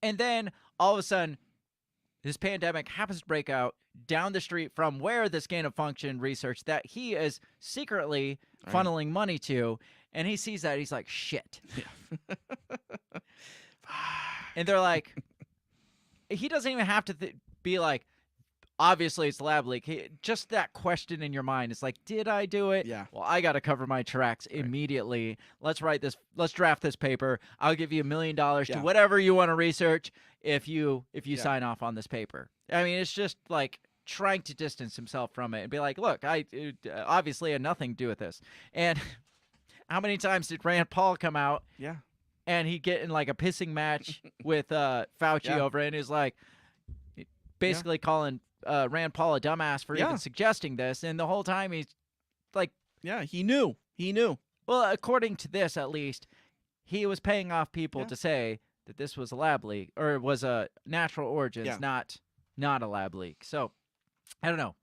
And then all of a sudden, this pandemic happens to break out down the street from where this gain-of-function research that he is secretly funneling money to, and he sees that, he's like, shit. Yeah. And they're like, he doesn't even have to be like, obviously it's lab leak. Just that question in your mind is like, did I do it? Yeah. Well, I got to cover my tracks immediately. Let's draft this paper. I'll give you $1 million to whatever you want to research if you sign off on this paper. I mean, it's just like trying to distance himself from it and be like, look, I obviously had nothing to do with this. And how many times did Rand Paul come out? Yeah. And he'd get in like a pissing match with Fauci over it, and he's like basically calling Rand Paul a dumbass for even suggesting this, and the whole time he's like, yeah, he knew. Well, according to this, at least, he was paying off people to say that this was a lab leak, or it was a natural origins, not a lab leak. So, I don't know.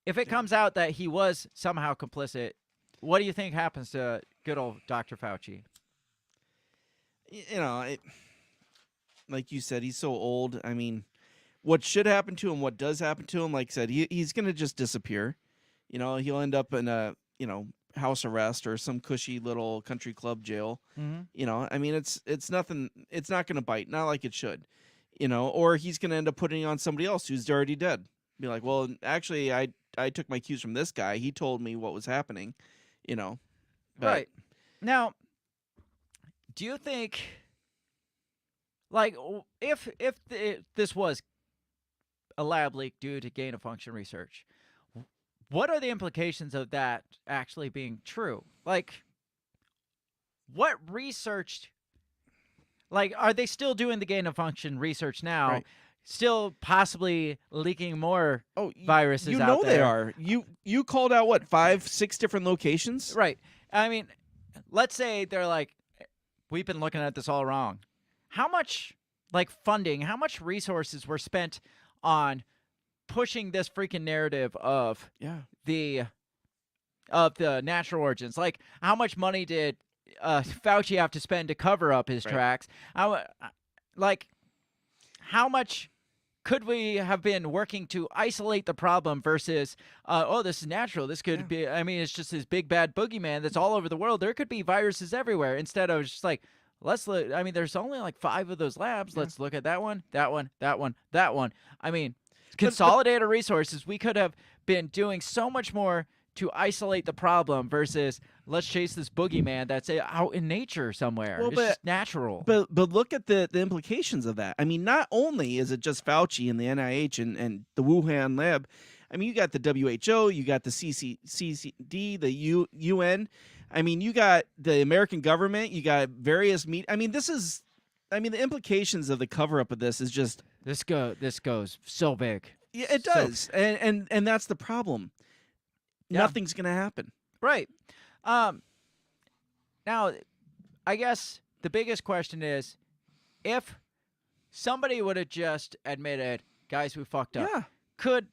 If it comes out that he was somehow complicit, what do you think happens to good old Dr. Fauci? You know, like you said, he's so old. I mean, what should happen to him, what does happen to him, like I said, he's going to just disappear. You know, he'll end up in a, house arrest or some cushy little country club jail. You know, I mean, it's nothing, it's not going to bite, not like it should, or he's going to end up putting on somebody else who's already dead. Be like, well, actually, I took my cues from this guy. He told me what was happening, But, right. Now, do you think, like, if this was a lab leak due to gain-of-function research, what are the implications of that actually being true? Like, what research, like, are they still doing the gain-of-function research now? Right. Still possibly leaking more viruses out there? They are. You called out, what, 5-6 different locations? Right. I mean, let's say they're like, we've been looking at this all wrong. How much, like, funding, how much resources were spent on pushing this freaking narrative of the natural origins? Like, how much money did Fauci have to spend to cover up his tracks? How much could we have been working to isolate the problem versus, this is natural. This could be, I mean, it's just this big bad boogeyman that's all over the world. There could be viruses everywhere. Instead of just like, let's look, I mean, there's only like 5 of those labs. Let's look at that one, that one, that one, that one. I mean, consolidate our resources. We could have been doing so much more to isolate the problem versus let's chase this boogeyman that's out in nature somewhere. Well, it's just natural. But look at the implications of that. I mean, not only is it just Fauci and the NIH and the Wuhan lab. I mean, you got the WHO, you got the CCD, the UN. I mean, you got the American government, you got various media. I mean, the implications of the cover-up of this is just... This goes so big. Yeah, it does. And that's the problem. Yeah. Nothing's going to happen. Right. Now, I guess the biggest question is, if somebody would have just admitted, guys, we fucked up, could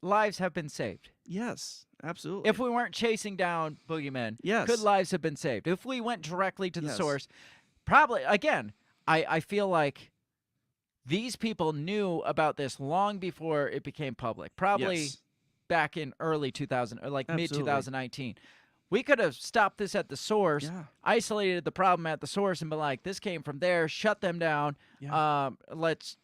lives have been saved? Yes, absolutely. If we weren't chasing down boogeymen, could lives have been saved? If we went directly to the source, probably, again, I feel like these people knew about this long before it became public. Probably back in early 2000 or like mid Absolutely. 2019. We could have stopped this at the source, Yeah. isolated the problem at the source, and been like, "This came from there. Shut them down. Yeah. Let's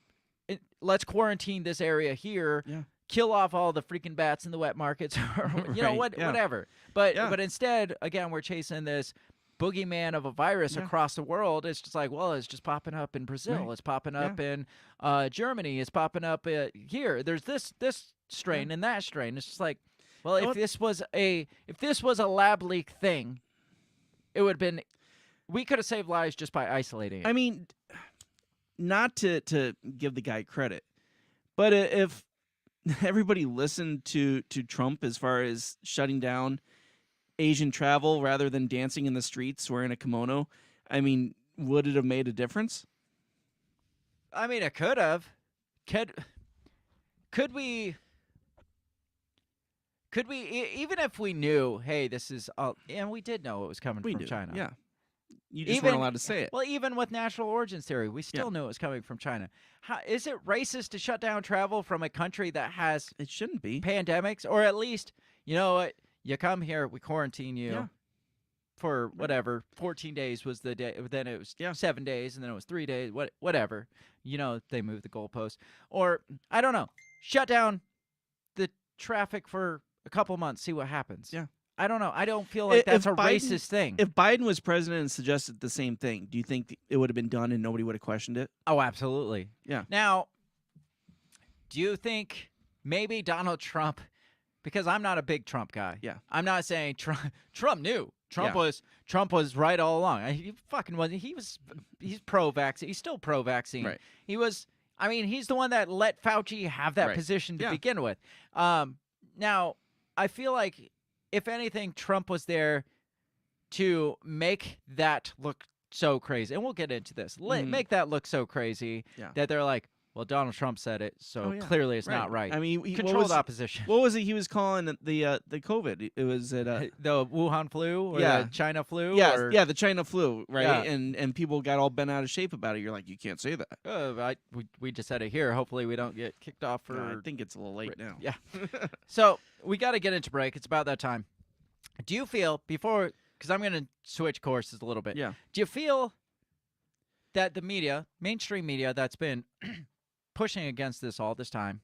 quarantine this area here. Yeah. Kill off all the freaking bats in the wet markets, or Right, yeah. whatever." But Yeah. but instead, again, we're chasing this boogeyman of a virus Yeah. across the world. It's just like, well, it's just popping up in Brazil. Right. It's popping up in Germany. It's popping up here. There's this strain and that strain. It's just like, well, if this was a lab leak thing, it would have been. We could have saved lives just by isolating it. I mean, not to give the guy credit, but if everybody listened to Trump as far as shutting down Asian travel rather than dancing in the streets wearing a kimono, I mean, would it have made a difference? I mean, it could have. Could we? Even if we knew, hey, this is, and we did know it was coming from China. Yeah. You just weren't allowed to say it. Well, even with natural origins theory, we still knew it was coming from China. Is it racist to shut down travel from a country that has It shouldn't be. pandemics? Or at least, you know what? You come here, we quarantine you Yeah. for whatever. 14 days was the day. Then it was 7 days, and then it was 3 days. Whatever. You know, they moved the goalpost. Or, I don't know, shut down the traffic for a couple months, see what happens. Yeah. I don't know. I don't feel like that's a racist thing. If Biden was president and suggested the same thing, do you think it would have been done and nobody would have questioned it? Oh, absolutely. Yeah. Now, do you think maybe Donald Trump, because I'm not a big Trump guy. Yeah. I'm not saying Trump knew. Trump Yeah. was right all along. He fucking wasn't. He's pro-vaccine. He's still pro-vaccine. Right. He's the one that let Fauci have that Right. position to Yeah. begin with. Now, I feel like if anything, Trump was there to make that look so crazy. And we'll get into this. Make that look so crazy Yeah. that they're like, well, Donald Trump said it, so Oh, yeah. clearly it's not right. I mean, Controlled opposition. What was it he was calling the COVID? It was The Wuhan flu or Yeah. the China flu? yeah, or, yeah, the China flu, right? Yeah. And people got all bent out of shape about it. You're like, you can't say that. we just said it here. Hopefully we don't get kicked off for... I think it's a little late now. Yeah. So we got to get into break. It's about that time. Do you feel, because I'm going to switch courses a little bit. Yeah. Do you feel that the media, mainstream media that's been pushing against this all this time,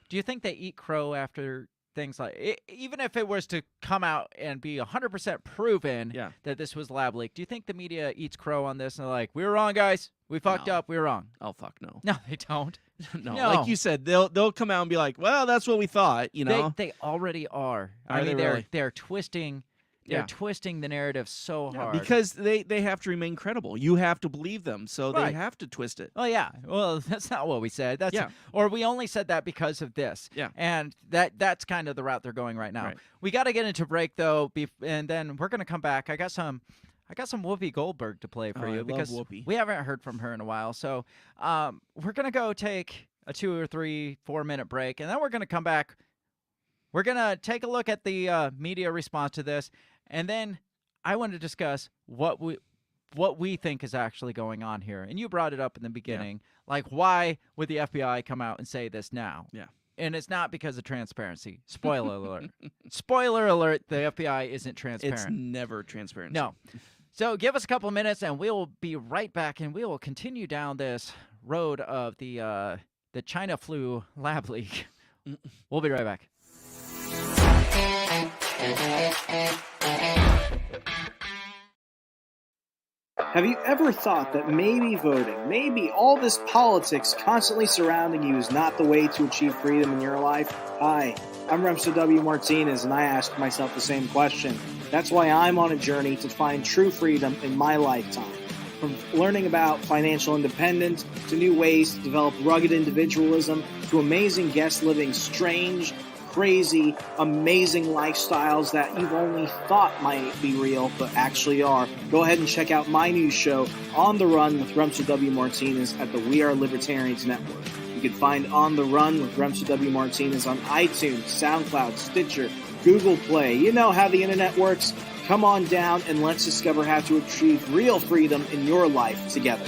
do you think they eat crow after things like, even if it was to come out and be 100% proven that this was lab leak, do you think the media eats crow on this and they're like, we were wrong, guys. We fucked up. We were wrong. Oh, fuck no. No, they don't. No, like you said, they'll come out and be like, well, that's what we thought, you know? They already are. Are they really? They're twisting. They're twisting the narrative so hard. Because they have to remain credible. You have to believe them, so they Right. have to twist it. Oh yeah. Well, that's not what we said. Or we only said that because of this. Yeah. And that's kind of the route they're going right now. Right. We got to get into break though, and then we're gonna come back. I got some Whoopi Goldberg to play for Oh, I you love because Whoopi. we haven't heard from her in a while. So we're gonna go take a 2 or 3, 4 minute break, and then we're gonna come back. We're gonna take a look at the media response to this, and then I want to discuss what we think is actually going on here. And you brought it up in the beginning. Like, why would the FBI come out and say this now? Yeah. And it's not because of transparency. Spoiler alert. Spoiler alert, the FBI isn't transparent. It's never transparent. No. So give us a couple minutes and we'll be right back, and we will continue down this road of the China flu lab leak. We'll be right back. Have you ever thought that maybe voting, maybe all this politics constantly surrounding you is not the way to achieve freedom in your life? Hi, I'm Remso W. Martinez, and I ask myself the same question. That's why I'm on a journey to find true freedom in my lifetime. From learning about financial independence, to new ways to develop rugged individualism, to amazing guests living strange, crazy, amazing lifestyles that you've only thought might be real, but actually are. Go ahead and check out my new show, On the Run with Remso W. Martinez at the We Are Libertarians Network. You can find On the Run with Remso W. Martinez on iTunes, SoundCloud, Stitcher, Google Play. You know how the internet works. Come on down and let's discover how to achieve real freedom in your life together.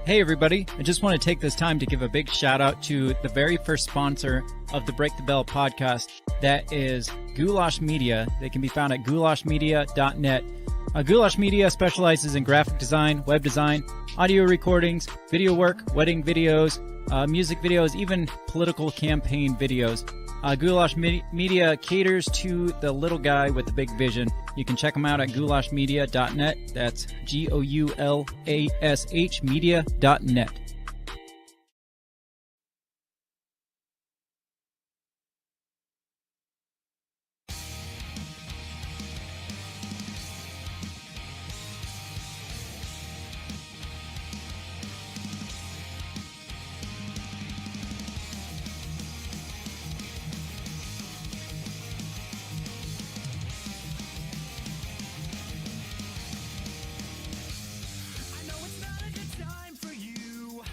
Hey everybody, I just want to take this time to give a big shout out to the very first sponsor of the Break the Bell podcast. That is Goulash Media. They can be found at goulashmedia.net. Goulash Media specializes in graphic design, web design, audio recordings, video work, wedding videos, music videos, even political campaign videos. Goulash Media caters to the little guy with the big vision. You can check them out at goulashmedia.net. That's GOULASH media.net. I know it's not a good time for you.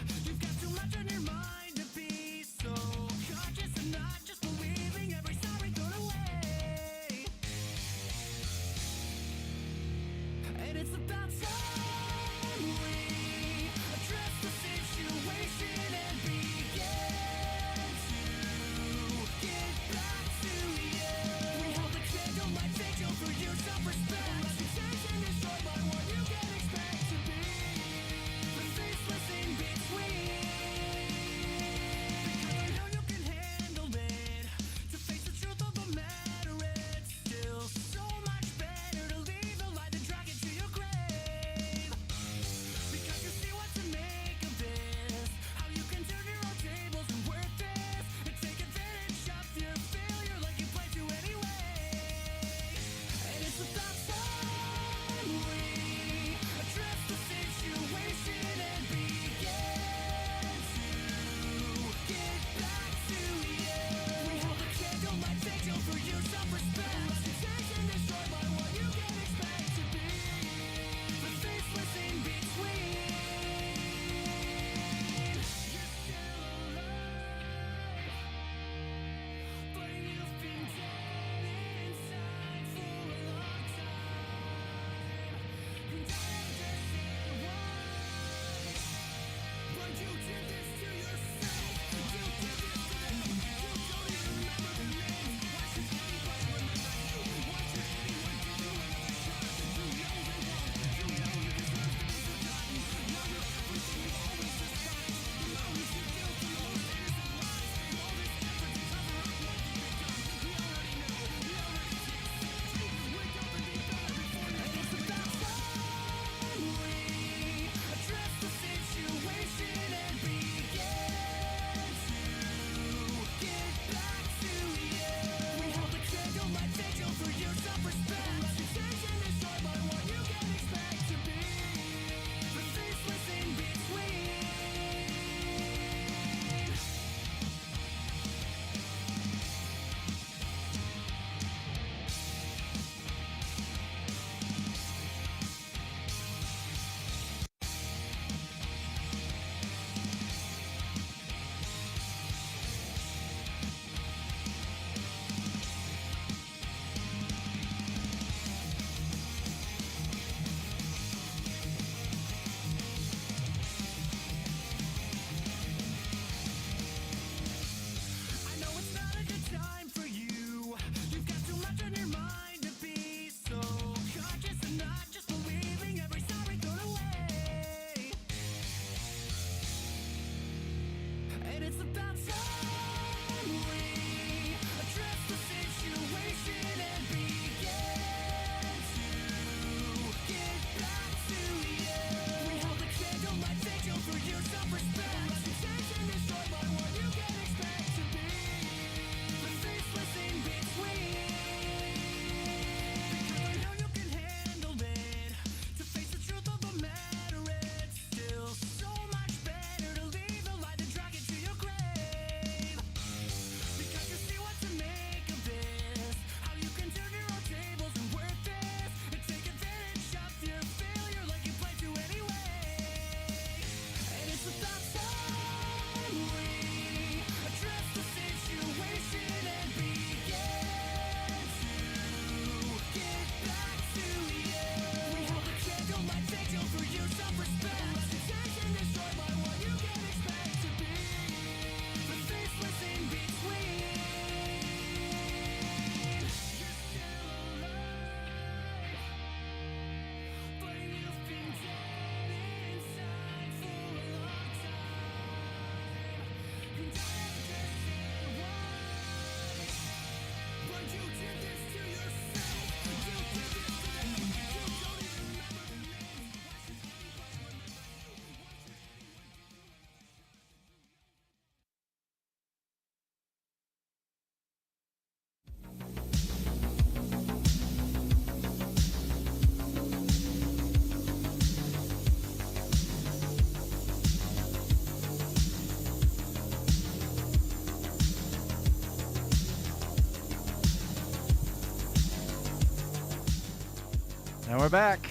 And we're back.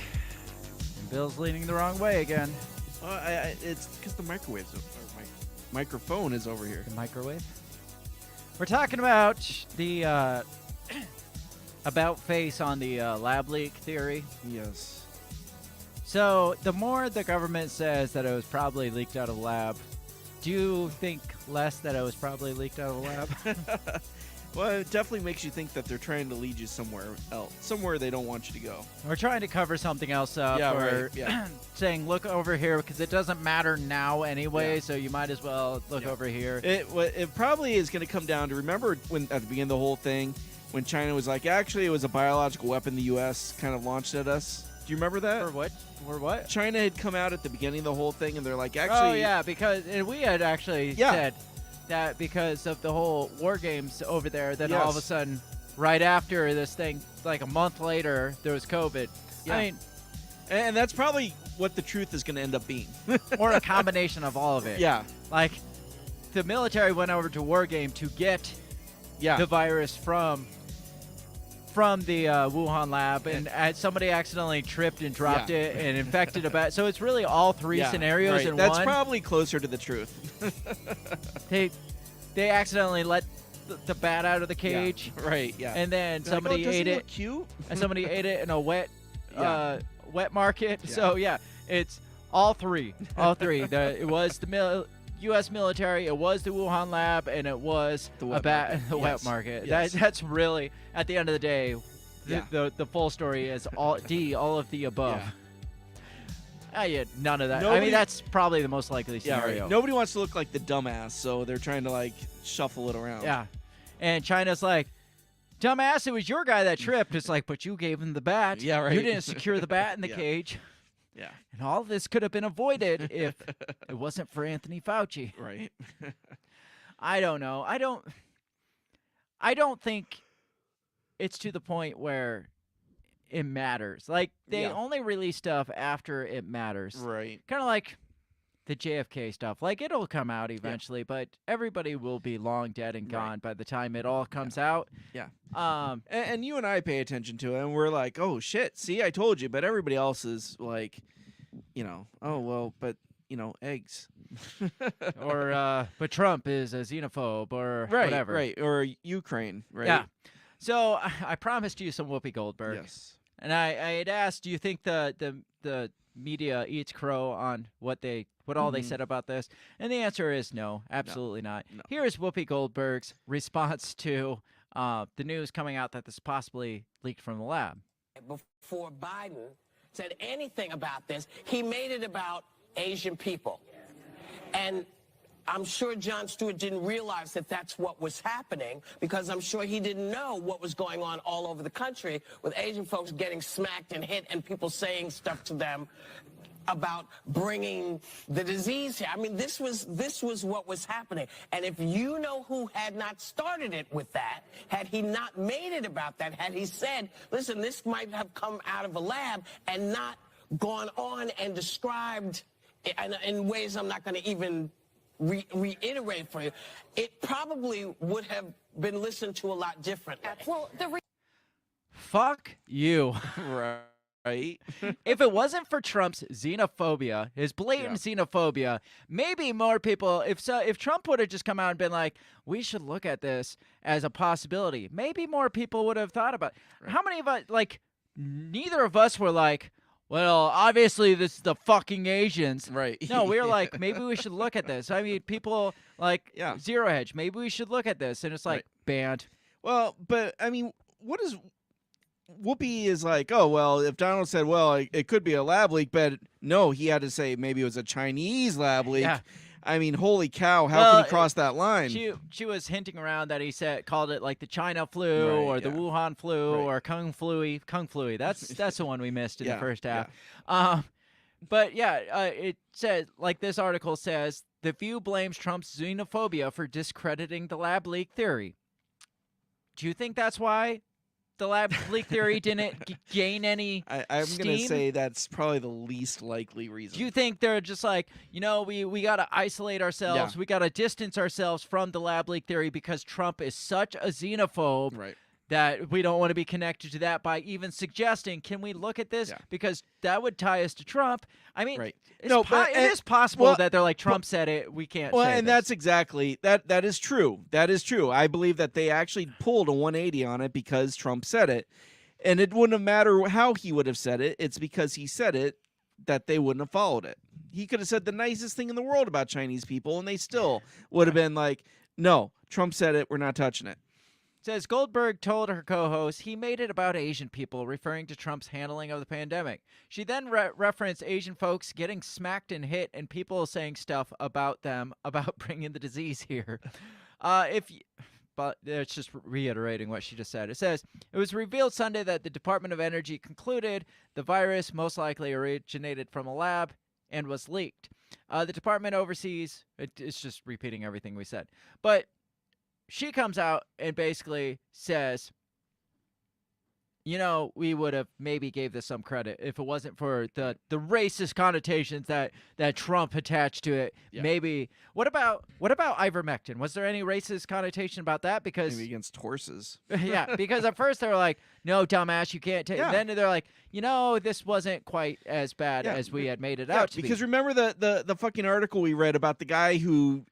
And Bill's leaning the wrong way again. It's because the microphone is over here. The microwave? We're talking about the about face on the lab leak theory. Yes. So the more the government says that it was probably leaked out of a lab, do you think less that it was probably leaked out of a lab? Well, it definitely makes you think that they're trying to lead you somewhere else, somewhere they don't want you to go. We're trying to cover something else up. Yeah, or right. Yeah. saying, look over here, because it doesn't matter now anyway, so you might as well look over here. It probably is going to come down to, remember when at the beginning of the whole thing, when China was like, actually, it was a biological weapon the U.S. kind of launched at us? Do you remember that? For what? For what? China had come out at the beginning of the whole thing, and they're like, actually... Oh, yeah, because we had actually said that because of the whole war games over there, then all of a sudden, right after this thing, like a month later, there was COVID. Yeah. I mean, and that's probably what the truth is going to end up being. or a combination of all of it. Yeah. Like, the military went over to war game to get the virus from the Wuhan lab, and somebody accidentally tripped and dropped it and infected a bat. So it's really all three scenarios in That's one. probably closer to the truth. They accidentally let the bat out of the cage. Yeah. Right, yeah. And then They're somebody like, ate look it. cute? And somebody ate it in a wet market. Yeah. So, it's all three. All three. It was the U.S. military, it was the Wuhan lab, and it was the wet market. Yes. That's really, at the end of the day, the full story is all of the above. None of that. I mean, that's probably the most likely scenario. Right. Nobody wants to look like the dumbass, so they're trying to like shuffle it around. Yeah. And China's like, dumbass, it was your guy that tripped. It's like, but you gave him the bat. Yeah, right. You didn't secure the bat in the cage. Yeah. And all of this could have been avoided if it wasn't for Anthony Fauci. Right. I don't know. I don't think it's to the point where it matters. Like, they only release stuff after it matters. Right. Kind of like the JFK stuff. Like, it'll come out eventually, but everybody will be long dead and gone by the time it all comes out. Yeah. And you and I pay attention to it, and we're like, oh, shit, see, I told you. But everybody else is like, oh, well, but, eggs. Or, but Trump is a xenophobe or whatever. Right, or Ukraine, right? Yeah. So I promised you some Whoopi Goldberg. Yes. And I had asked, do you think the media eats crow on what all they said about this? And the answer is no, absolutely not. No. Here is Whoopi Goldberg's response to the news coming out that this is possibly leaked from the lab. Before Biden said anything about this, he made it about Asian people. And I'm sure Jon Stewart didn't realize that that's what was happening, because I'm sure he didn't know what was going on all over the country with Asian folks getting smacked and hit and people saying stuff to them about bringing the disease here. I mean, this was what was happening. And if you know who had not started it with that, had he not made it about that, had he said, listen, this might have come out of a lab, and not gone on and described in ways I'm not going to even reiterate for you, it probably would have been listened to a lot differently. Well, Fuck you. Right. If it wasn't for Trump's xenophobia, his blatant xenophobia, maybe more people, if Trump would have just come out and been like, we should look at this as a possibility, maybe more people would have thought about it. Right. How many of us, like, neither of us were like, well, obviously this is the fucking Asians. Right. No, we were like, maybe we should look at this. I mean, people like Zero Hedge, maybe we should look at this. And it's like, banned. Well, but, I mean, what is... Whoopi is like, oh, well, if Donald said, well, it could be a lab leak, but no, he had to say maybe it was a Chinese lab leak. Yeah. I mean, holy cow, how can he cross that line? She was hinting around that he called it like the China flu or the Wuhan flu or Kung Flu. That's the one we missed in the first half. Yeah. But it says, like this article says, The View blames Trump's xenophobia for discrediting the lab leak theory. Do you think that's why the lab leak theory didn't gain any I'm steam? going to say that's probably the least likely reason. Do you think they're just like, we got to isolate ourselves. Yeah. We got to distance ourselves from the lab leak theory because Trump is such a xenophobe that we don't want to be connected to that by even suggesting, can we look at this? Because that would tie us to Trump. I mean, it is possible that they're like, Trump said it, we can't say and this. that's exactly, that is true. That is true. I believe that they actually pulled a 180 on it because Trump said it. And it wouldn't have mattered how he would have said it. It's because he said it that they wouldn't have followed it. He could have said the nicest thing in the world about Chinese people, and they still would have been like, no, Trump said it, we're not touching it. Says Goldberg told her co-host he made it about Asian people, referring to Trump's handling of the pandemic. She then referenced Asian folks getting smacked and hit and people saying stuff about them, about bringing the disease here. But it's just reiterating what she just said. It says, it was revealed Sunday that the Department of Energy concluded the virus most likely originated from a lab and was leaked. The department oversees, it's just repeating everything we said. But she comes out and basically says, you know, we would have maybe gave this some credit if it wasn't for the racist connotations that Trump attached to it. Yeah. Maybe. What about ivermectin? Was there any racist connotation about that? Because maybe against horses. Yeah, because at first they were like, no, dumbass, you can't take it. Then they're like, you know, this wasn't quite as bad as we had made it out to be. Because remember the fucking article we read about the guy who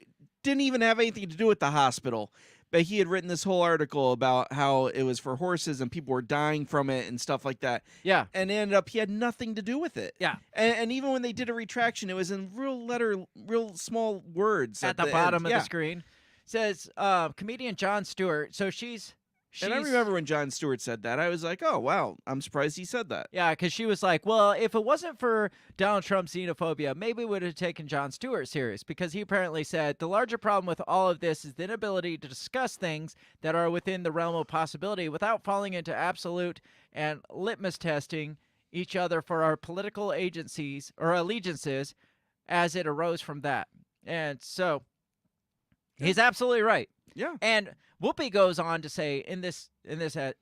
didn't even have anything to do with the hospital, but he had written this whole article about how it was for horses and people were dying from it and stuff like that. Yeah. And it ended up he had nothing to do with it. Yeah. And even when they did a retraction, it was in real small words. At the bottom of the screen. It says comedian Jon Stewart. So she's and I remember when Jon Stewart said that, I was like, oh, wow, I'm surprised he said that. Yeah, because she was like, well, if it wasn't for Donald Trump's xenophobia, maybe we would have taken Jon Stewart serious, because he apparently said the larger problem with all of this is the inability to discuss things that are within the realm of possibility without falling into absolute and litmus testing each other for our political agencies or allegiances as it arose from that. And so he's absolutely right. Yeah. And Whoopi goes on to say in this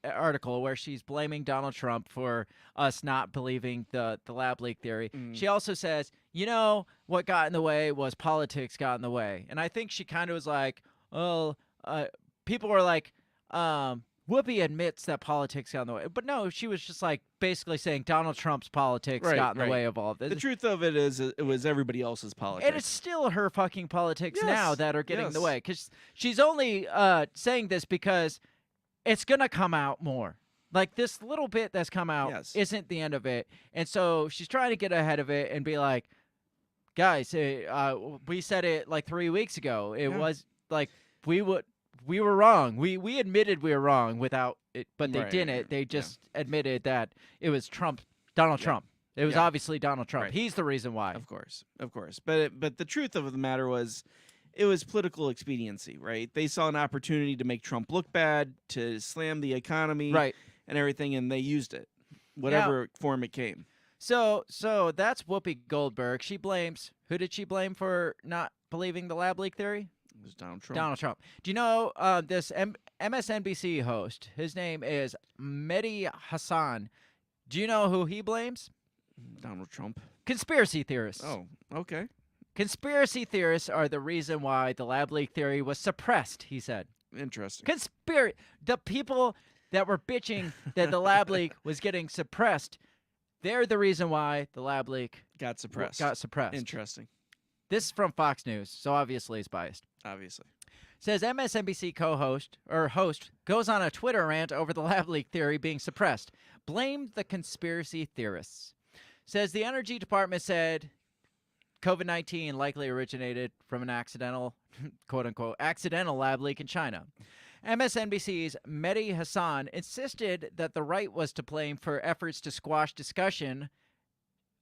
article where she's blaming Donald Trump for us not believing the lab leak theory, she also says, you know, what got in the way was politics got in the way. And I think she kind of was like, oh, people were like, Whoopi admits that politics got in the way. But no, she was just like basically saying Donald Trump's politics got in the way of all of this. The truth of it is it was everybody else's politics. And it's still her fucking politics now that are getting in the way. Because she's only saying this because it's going to come out more. Like this little bit that's come out isn't the end of it. And so she's trying to get ahead of it and be like, guys, we said it like 3 weeks ago. It was like we were wrong. We admitted we were wrong without it, but they didn't. They just admitted that it was Donald Trump. It was obviously Donald Trump. Right. He's the reason why. Of course. But the truth of the matter was, it was political expediency, right? They saw an opportunity to make Trump look bad, to slam the economy, and everything, and they used it, whatever form it came. So that's Whoopi Goldberg. She blames, who did she blame for not believing the lab leak theory? It was Donald Trump. Donald Trump. Do you know this MSNBC host? His name is Mehdi Hassan. Do you know who he blames? Donald Trump. Conspiracy theorists. Oh, okay. Conspiracy theorists are the reason why the lab leak theory was suppressed, he said. Interesting. The people that were bitching that the lab leak was getting suppressed, they're the reason why the lab leak got suppressed. Interesting. This is from Fox News, so obviously it's biased. Obviously. Says MSNBC host goes on a Twitter rant over the lab leak theory being suppressed. Blamed the conspiracy theorists. Says the Energy Department said COVID-19 likely originated from an accidental, quote-unquote, accidental lab leak in China. MSNBC's Mehdi Hassan insisted that the right was to blame for efforts to squash discussion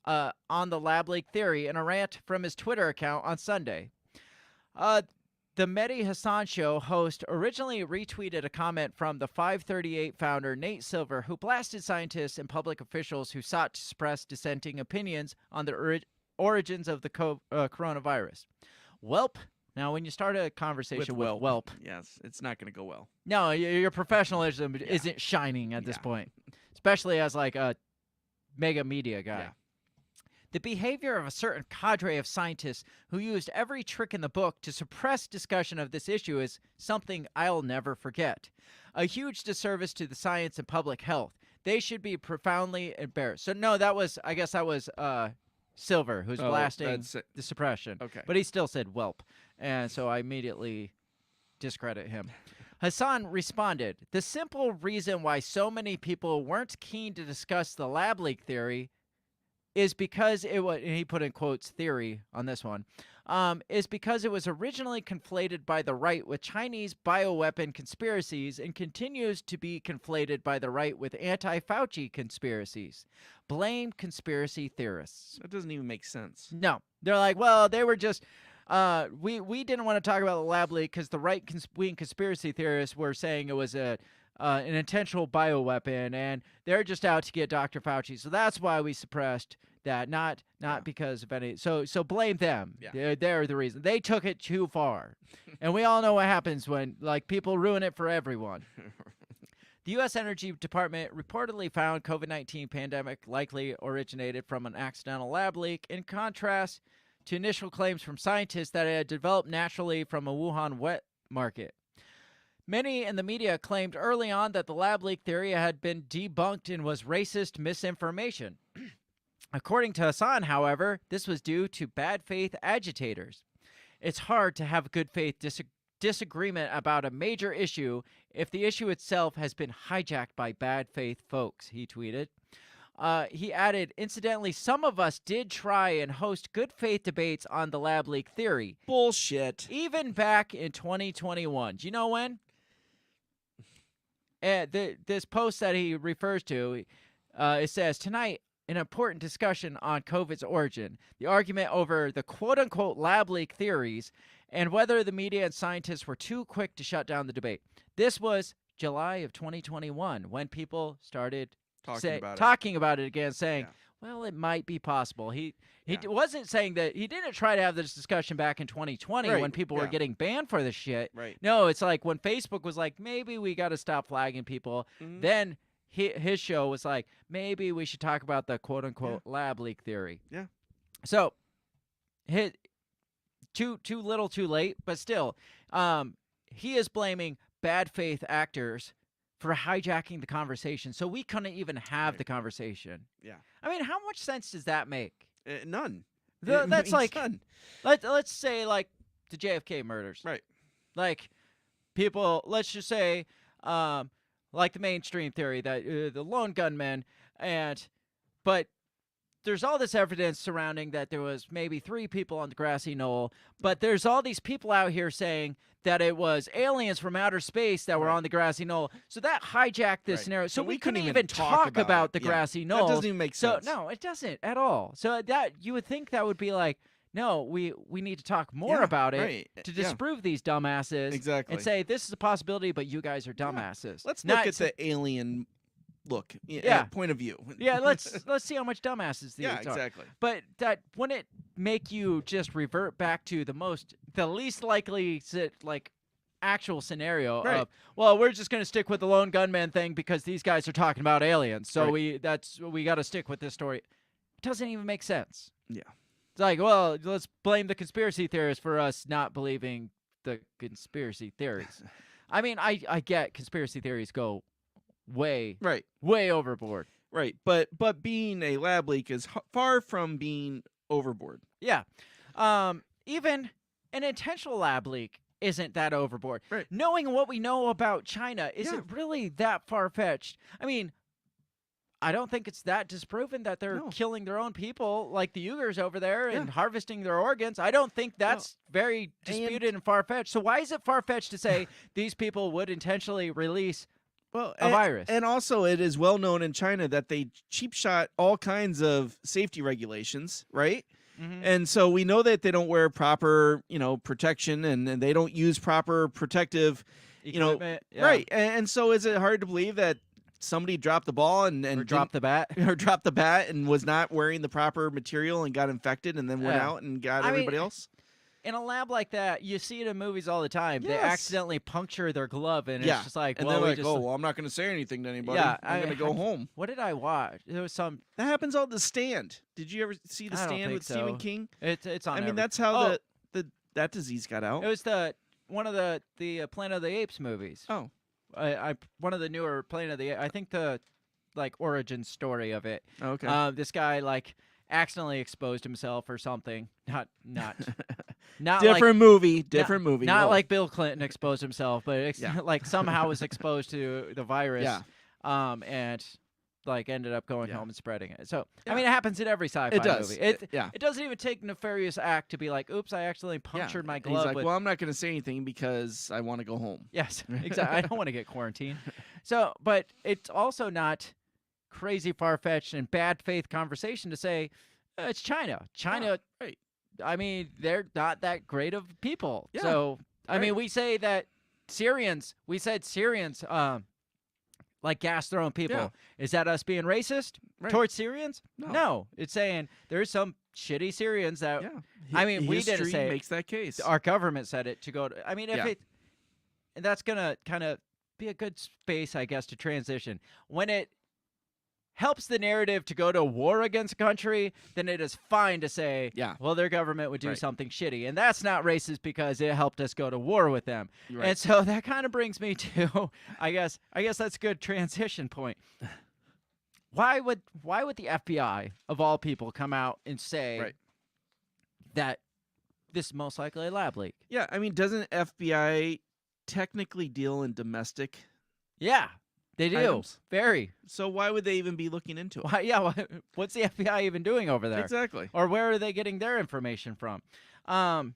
on the lab leak theory in a rant from his Twitter account on Sunday. The Mehdi Hassan show host originally retweeted a comment from the 538 founder Nate Silver, who blasted scientists and public officials who sought to suppress dissenting opinions on the origins of the coronavirus. Welp. Now, when you start a conversation with Welp. Yes, it's not going to go well. No, your professionalism isn't shining at this point, especially as like a mega media guy. Yeah. The behavior of a certain cadre of scientists who used every trick in the book to suppress discussion of this issue is something I'll never forget. A huge disservice to the science and public health. They should be profoundly embarrassed. So no, I guess that was Silver, who's blasting the suppression. Okay. But he still said whelp. And so I immediately discredit him. Hassan responded, the simple reason why so many people weren't keen to discuss the lab leak theory is because it was, and he put in quotes theory on this one, is because it was originally conflated by the right with Chinese bioweapon conspiracies and continues to be conflated by the right with anti-Fauci conspiracies. Blame conspiracy theorists. That doesn't even make sense. No. They're like, well, they were just... we didn't want to talk about the lab leak because the right-wing conspiracy theorists were saying it was an intentional bioweapon, and they're just out to get Dr. Fauci. So that's why we suppressed that, not because of any. So blame them. Yeah. They're the reason. They took it too far, and we all know what happens when people ruin it for everyone. The U.S. Energy Department reportedly found COVID-19 pandemic likely originated from an accidental lab leak. In contrast to initial claims from scientists that it had developed naturally from a Wuhan wet market. Many in the media claimed early on that the lab leak theory had been debunked and was racist misinformation. According to Hassan, however, this was due to bad faith agitators. It's hard to have good faith disagreement about a major issue if the issue itself has been hijacked by bad faith folks, he tweeted. He added, incidentally, some of us did try and host good faith debates on the lab leak theory. Bullshit. Even back in 2021. Do you know when? This post that he refers to, it says, tonight, an important discussion on COVID's origin, the argument over the quote-unquote lab leak theories, and whether the media and scientists were too quick to shut down the debate. This was July of 2021 when people started talking about it again, saying, well, it might be possible. He wasn't saying that. He didn't try to have this discussion back in 2020 when people were getting banned for this shit. Right. No, it's like when Facebook was like, maybe we got to stop flagging people. Mm-hmm. Then his show was like, maybe we should talk about the quote-unquote lab leak theory. Yeah. So, too little too late, but still, he is blaming bad faith actors for hijacking the conversation, so we couldn't even have the conversation. Yeah. I mean, how much sense does that make? None. That's like, none. Let's say, like, the JFK murders. Right. Like, people, let's just say, like the mainstream theory that the lone gunmen, but there's all this evidence surrounding that there was maybe 3 people on the grassy knoll, but there's all these people out here saying that it was aliens from outer space that were on the grassy knoll. So that hijacked this scenario. So we couldn't even talk about the grassy knoll. That doesn't even make sense. So no, it doesn't at all. So that you would think that would be like, no, we need to talk more about it to disprove these dumbasses. Exactly. And say this is a possibility, but you guys are dumbasses. Let's look at the alien point of view. Yeah, let's see how much dumbasses these are. Exactly. But that wouldn't make you just revert back to the least likely actual scenario of, well, we're just going to stick with the lone gunman thing because these guys are talking about aliens. So we got to stick with this story. It doesn't even make sense. Yeah. It's like, well, let's blame the conspiracy theorists for us not believing the conspiracy theories. I mean, I get conspiracy theories go way overboard. Right. But being a lab leak is far from being overboard. Yeah. Even an intentional lab leak isn't that overboard. Right. Knowing what we know about China, is it really that far-fetched? I mean, I don't think it's that disproven that they're killing their own people, like the Uyghurs over there, and harvesting their organs. I don't think that's very disputed and far-fetched. So why is it far-fetched to say these people would intentionally release a virus? And also, it is well known in China that they cheap shot all kinds of safety regulations, right? Mm-hmm. And so we know that they don't wear proper, protection, and they don't use proper protective, equipment. Right. And so is it hard to believe that somebody dropped the ball and dropped the bat or dropped the bat and was not wearing the proper material and got infected and then went out and got everybody else? in a lab like that, you see it in movies all the time. They Yes. accidentally puncture their glove, and Yeah. it's just like, And well, they're we like, just, oh, well, I'm not going to say anything to anybody. yeah, I'm going to go home. What did I watch? There was some. That happens on The Stand. Did you ever see The I don't Stand think with so. Stephen King? It's on. I mean, every- that's how Oh, that disease got out. It was one of the Planet of the Apes movies. Oh. I one of the newer Planet of the Apes. I think the origin story of it. Okay. This guy accidentally exposed himself or something. Not different movie. Different movie. Not Whoa. like Bill Clinton exposed himself, but Yeah. somehow was exposed to the virus. Yeah. And ended up going home and spreading it. So I Yeah. mean, it happens in every sci-fi It does. movie. It It doesn't even take nefarious act to be like, oops, I accidentally punctured my And glove. He's like, with well, I'm not going to say anything because I want to go home. Yes, exactly. I don't want to get quarantined. So, but it's also not crazy far-fetched and bad faith conversation to say it's China. China, right. I mean, they're not that great of people. Yeah, So, I mean, right. we say that Syrians, like gas-throwing people. Yeah. Is that us being racist Right. towards Syrians? No. It's saying there's some shitty Syrians that, Yeah. I mean, we didn't History say it. makes that case. Our government said it to go to. I mean, if Yeah. and that's gonna kind of be a good space, I guess, to transition. When it helps the narrative to go to war against a country, then it is fine to say, well, their government would do Right. something shitty, and that's not racist because it helped us go to war with them. Right. And so that kind of brings me to, I guess that's a good transition point. Why would the FBI of all people come out and say that this is most likely a lab leak? Yeah, I mean, doesn't FBI technically deal in domestic? Yeah, they do. items? Very. So why would they even be looking into it? Why, yeah, what's the FBI even doing over there? Exactly. Or where are they getting their information from? I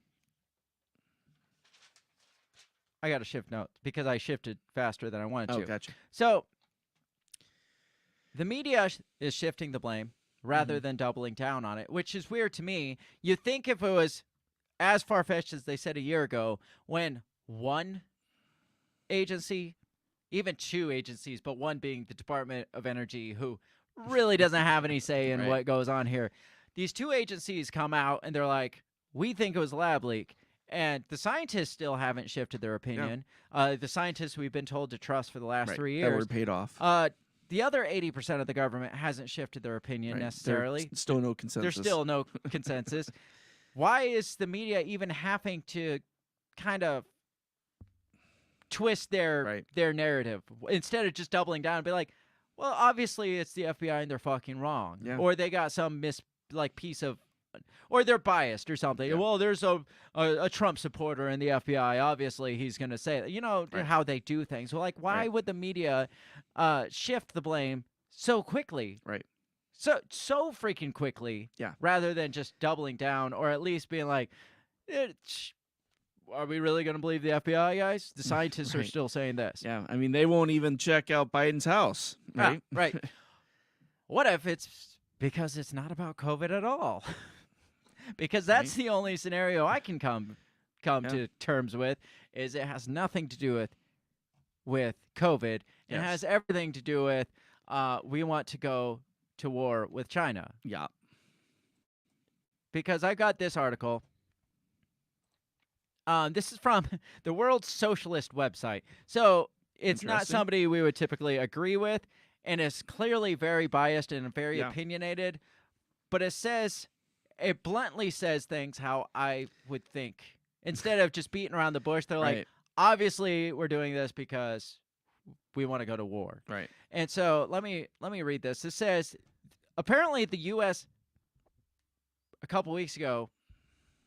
got to shift notes because I shifted faster than I wanted to. Oh, gotcha. So the media is shifting the blame rather than doubling down on it, which is weird to me. You'd think if it was as far-fetched as they said a year ago, when one agency, even two agencies, but one being the Department of Energy, who really doesn't have any say in Right. what goes on here. These two agencies come out and they're like, we think it was a lab leak. And the scientists still haven't shifted their opinion. The scientists we've been told to trust for the last Right. 3 That years. were paid off. The other 80% of the government hasn't shifted their opinion Right. necessarily. There's still no consensus. There's still no consensus. Why is the media even having to kind of twist their narrative instead of just doubling down and be like, well, obviously it's the FBI and they're fucking wrong. Yeah. Or they got some piece of, or they're biased or something. Well, there's a Trump supporter in the FBI. Obviously he's going to say that. You know how they do things. Well, like, why would the media shift the blame so quickly? Right. So freaking quickly. Yeah. Rather than just doubling down or at least being like, are we really going to believe the FBI, guys? The scientists are Right. still saying this. Yeah, I mean, they won't even check out Biden's house, right? Right. What if it's because it's not about COVID at all? Because that's the only scenario I can come to terms with, is it has nothing to do with COVID. It Yes. has everything to do with we want to go to war with China. Yeah. Because I got this article. This is from the World Socialist website. So it's not Interesting. somebody we would typically agree with, and it's clearly very biased and very opinionated. But it bluntly says things how I would think. Instead of just beating around the bush, they're like, Right. obviously we're doing this because we want to go to war. Right. And so let me read this. It says, apparently the U.S. a couple weeks ago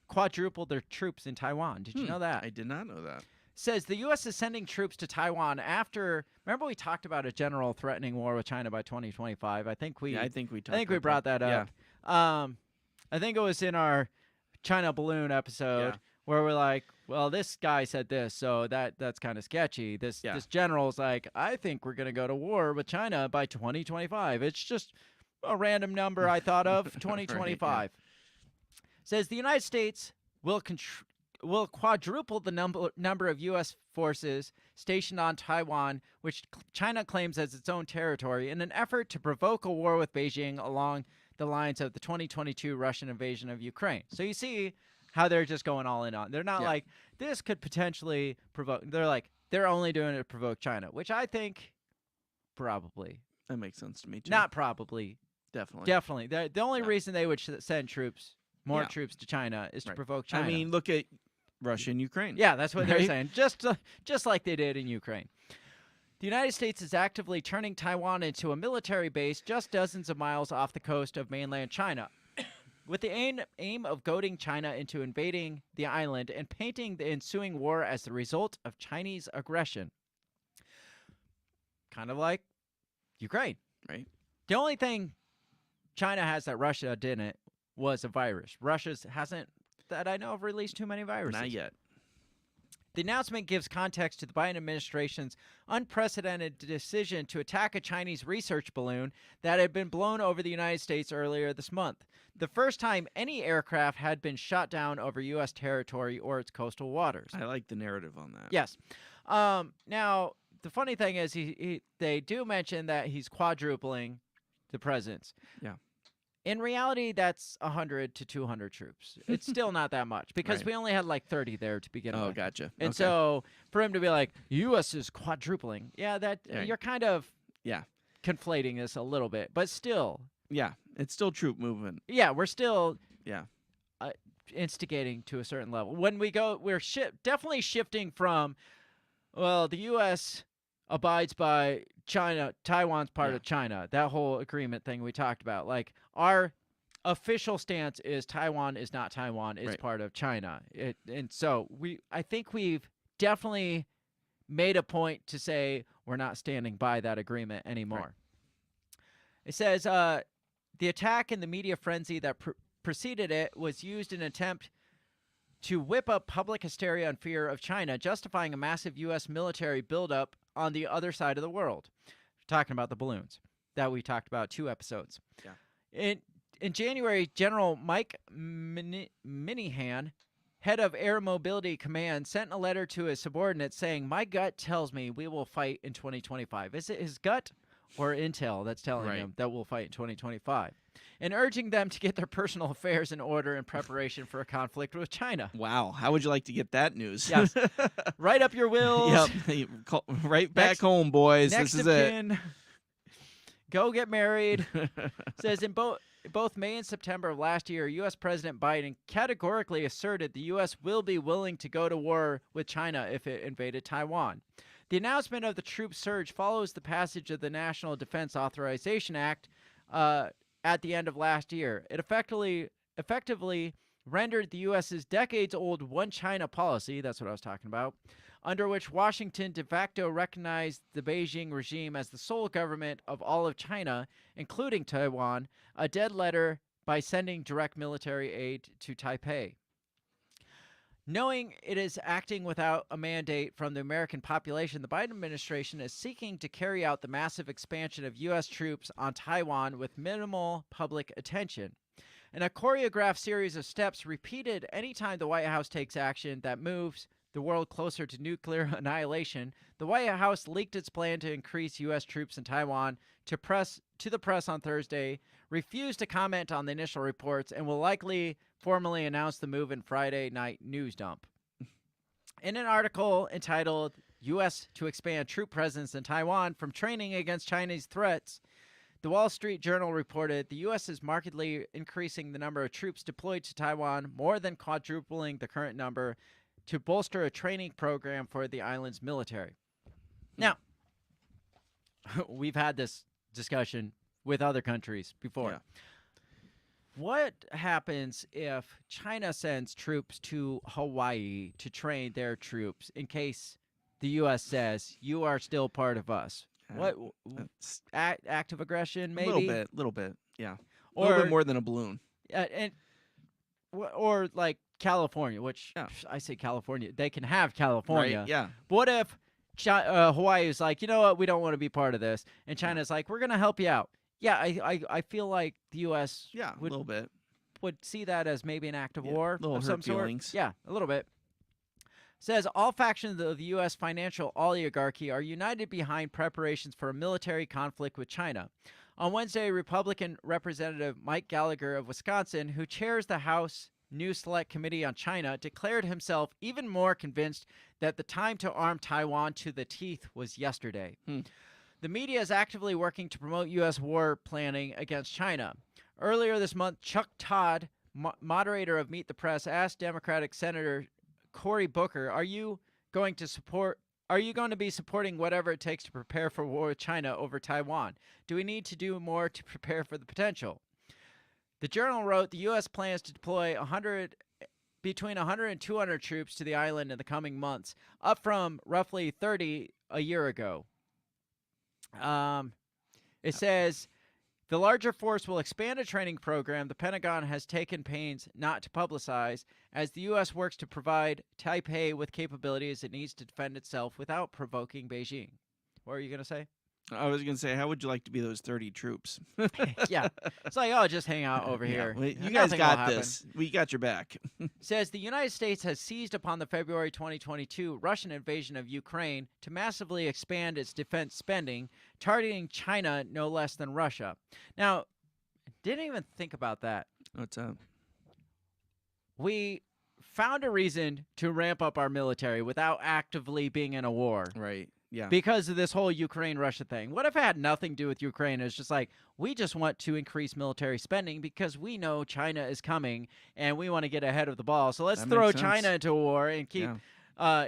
quadrupled their troops in Taiwan. Did you know that? I did not know that. Says the U.S. is sending troops to Taiwan after. Remember, we talked about a general threatening war with China by 2025. I think we brought that up. I think it was in our China balloon episode where we're like, well, this guy said this, so that's kind of sketchy. This general's like, I think we're gonna go to war with China by 2025. It's just a random number I thought of. 2025. Says the United States will quadruple the number of U.S. forces stationed on Taiwan, which China claims as its own territory, in an effort to provoke a war with Beijing along the lines of the 2022 Russian invasion of Ukraine. So you see how they're just going all in on. They're not like, this could potentially provoke. They're like, they're only doing it to provoke China, which I think probably. That makes sense to me, too. Not probably. Definitely. Definitely. The only reason they would send more troops to China is to provoke China. I mean, look at Russia and Ukraine. Yeah, that's what they're saying. Just like they did in Ukraine. The United States is actively turning Taiwan into a military base just dozens of miles off the coast of mainland China, with the aim of goading China into invading the island and painting the ensuing war as the result of Chinese aggression. Kind of like Ukraine. Right. The only thing China has that Russia didn't was a virus. Russia hasn't, that I know of, released too many viruses. Not yet. The announcement gives context to the Biden administration's unprecedented decision to attack a Chinese research balloon that had been blown over the United States earlier this month, the first time any aircraft had been shot down over U.S. territory or its coastal waters. I like the narrative on that. Yes. Now, the funny thing is they do mention that he's quadrupling the presence. Yeah. In reality, that's 100 to 200 troops. It's still not that much because we only had like 30 there to begin with. Oh, gotcha. And so for him to be like, U.S. is quadrupling, you're kind of conflating this a little bit. But still. Yeah, it's still troop movement. Yeah, we're still instigating to a certain level. When we go, we're definitely shifting from, well, the U.S. abides by Taiwan's part of China. That whole agreement thing we talked about. Like, our official stance is Taiwan is not Taiwan, it's part of China. And so I think we've definitely made a point to say we're not standing by that agreement anymore. Right. It says the attack and the media frenzy that preceded it was used in an attempt to whip up public hysteria and fear of China, justifying a massive U.S. military buildup on the other side of the world. We're talking about the balloons that we talked about 2 episodes. Yeah. In January, General Mike Minihan, head of Air Mobility Command, sent a letter to his subordinates saying, "My gut tells me we will fight in 2025." Is it his gut or intel that's telling him that we'll fight in 2025? And urging them to get their personal affairs in order in preparation for a conflict with China. Wow. How would you like to get that news? Yes. Write up your wills. Yep. Right back home, boys. Next this is of it. kin. Go get married. Says in both May and September of last year, U.S. President Biden categorically asserted the U.S. will be willing to go to war with China if it invaded Taiwan. The announcement of the troop surge follows the passage of the National Defense Authorization Act at the end of last year. It effectively rendered the U.S.'s decades-old one China policy, that's what I was talking about, under which Washington de facto recognized the Beijing regime as the sole government of all of China, including Taiwan, a dead letter by sending direct military aid to Taipei. Knowing it is acting without a mandate from the American population, the Biden administration is seeking to carry out the massive expansion of U.S. troops on Taiwan with minimal public attention. In a choreographed series of steps repeated anytime the White House takes action that moves the world closer to nuclear annihilation, the White House leaked its plan to increase U.S. troops in Taiwan to the press on Thursday, refused to comment on the initial reports, and will likely formally announce the move in Friday night news dump. In an article entitled U.S. to Expand Troop Presence in Taiwan from Training Against Chinese Threats, the Wall Street Journal reported the U.S. is markedly increasing the number of troops deployed to Taiwan, more than quadrupling the current number, to bolster a training program for the island's military. Now, we've had this discussion with other countries before. Yeah. What happens if China sends troops to Hawaii to train their troops in case the U.S. says, you are still part of us? What act of aggression, maybe? A little bit, yeah. A little bit more than a balloon. Or like California, which I say California, they can have California. Right, yeah. But what if Hawaii is like, you know what, we don't want to be part of this, and China's like, we're going to help you out. Yeah, I feel like the U.S. a little bit would see that as maybe an act of war little of hurt some feelings. sort. Yeah, a little bit. Says all factions of the U.S. financial oligarchy are united behind preparations for a military conflict with China. On Wednesday, Republican Representative Mike Gallagher of Wisconsin, who chairs the House new select committee on China declared himself even more convinced that the time to arm Taiwan to the teeth was yesterday. The media is actively working to promote U.S. war planning against China. Earlier this month, Chuck Todd, moderator of Meet the Press, asked Democratic Senator Cory Booker, are you going to be supporting whatever it takes to prepare for war with China over Taiwan? Do we need to do more to prepare for the potential? The Journal wrote the U.S. plans to deploy between 100 and 200 troops to the island in the coming months, up from roughly 30 a year ago. It says the larger force will expand a training program the Pentagon has taken pains not to publicize as the U.S. works to provide Taipei with capabilities it needs to defend itself without provoking Beijing. What are you going to say? I was going to say, how would you like to be those 30 troops? Yeah. It's like, oh, just hang out over here. Well, you guys Nothing will got happen. this. We got your back. Says the United States has seized upon the February 2022 Russian invasion of Ukraine to massively expand its defense spending, targeting China no less than Russia. Now, didn't even think about that. What's up? We found a reason to ramp up our military without actively being in a war. Right. Yeah. Because of this whole Ukraine-Russia thing. What if it had nothing to do with Ukraine? It's just like, we just want to increase military spending because we know China is coming and we want to get ahead of the ball. So let's throw China into a war and keep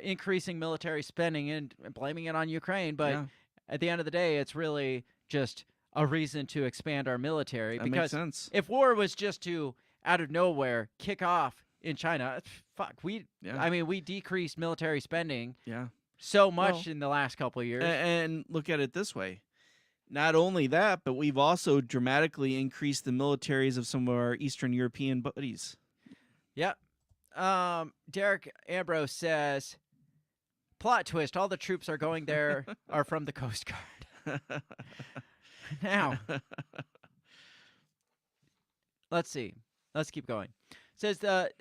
increasing military spending and blaming it on Ukraine. But at the end of the day, it's really just a reason to expand our military. That because makes sense. if war was just to, out of nowhere, kick off in China, fuck, I mean, we decreased military spending. Yeah. So much in the last couple of years. And look at it this way. Not only that, but we've also dramatically increased the militaries of some of our Eastern European buddies. Yep. Derek Ambrose says, plot twist, all the troops are going there are from the Coast Guard. Now, let's see. Let's keep going. It says the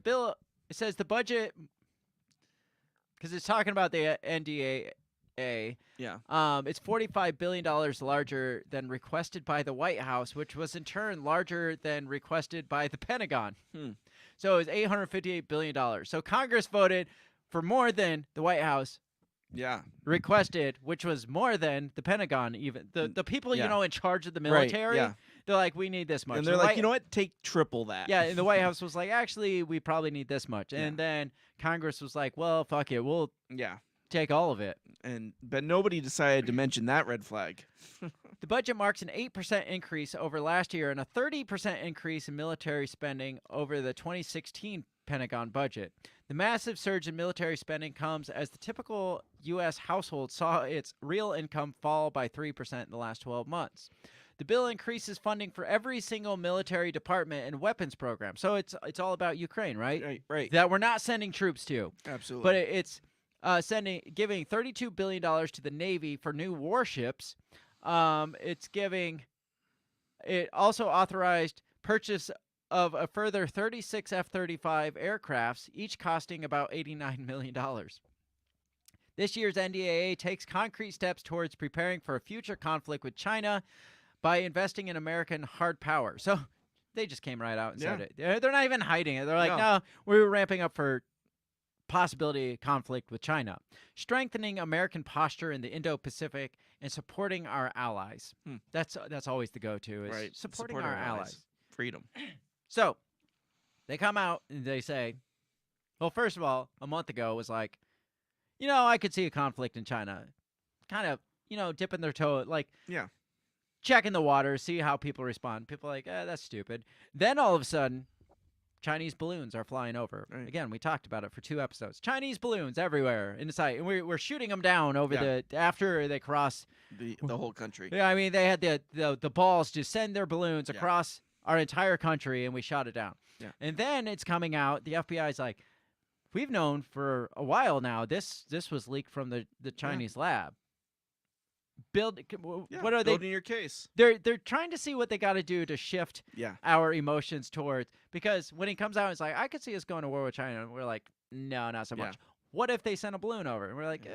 bill, it says the budget, because it's talking about the NDAA. Yeah. It's $45 billion larger than requested by the White House, which was in turn larger than requested by the Pentagon. So it was $858 billion. So Congress voted for more than the White House requested, which was more than the Pentagon even. The people, you know, in charge of the military, they're like, we need this much. And they're like, you know what? Take triple that. Yeah, and the White House was like, actually, we probably need this much. And then Congress was like, well, fuck it. We'll take all of it. But nobody decided to mention that red flag. The budget marks an 8% increase over last year and a 30% increase in military spending over the 2016 Pentagon budget. The massive surge in military spending comes as the typical U.S. household saw its real income fall by 3% in the last 12 months. The bill increases funding for every single military department and weapons program. So it's all about Ukraine, right? Right. That we're not sending troops to. Absolutely. But it's giving $32 billion to the Navy for new warships. It also authorized purchase of a further 36 F-35 aircrafts, each costing about $89 million. This year's NDAA takes concrete steps towards preparing for a future conflict with China by investing in American hard power. So they just came right out and said it. They're not even hiding it. They're like, no, we were ramping up for possibility conflict with China, strengthening American posture in the Indo-Pacific and supporting our allies. That's always the go-to, is supporting our allies. Freedom. So they come out and they say, well, first of all, a month ago was like, you know, I could see a conflict in China. Kind of, you know, dipping their toe, like checking the water, see how people respond. People are like, that's stupid. Then all of a sudden, Chinese balloons are flying over. Again, we talked about it for 2 episodes. Chinese balloons everywhere in the sight, and we're shooting them down over after they cross the whole country. Yeah, I mean, they had the balls to send their balloons across our entire country, and we shot it down. And then it's coming out. The FBI's like, we've known for a while now. This was leaked from the Chinese lab. What are they building your case? They're trying to see what they got to do to shift our emotions towards, because when he comes out, it's like, I could see us going to war with China, and we're like, no, not so much. What if they sent a balloon over? And we're like,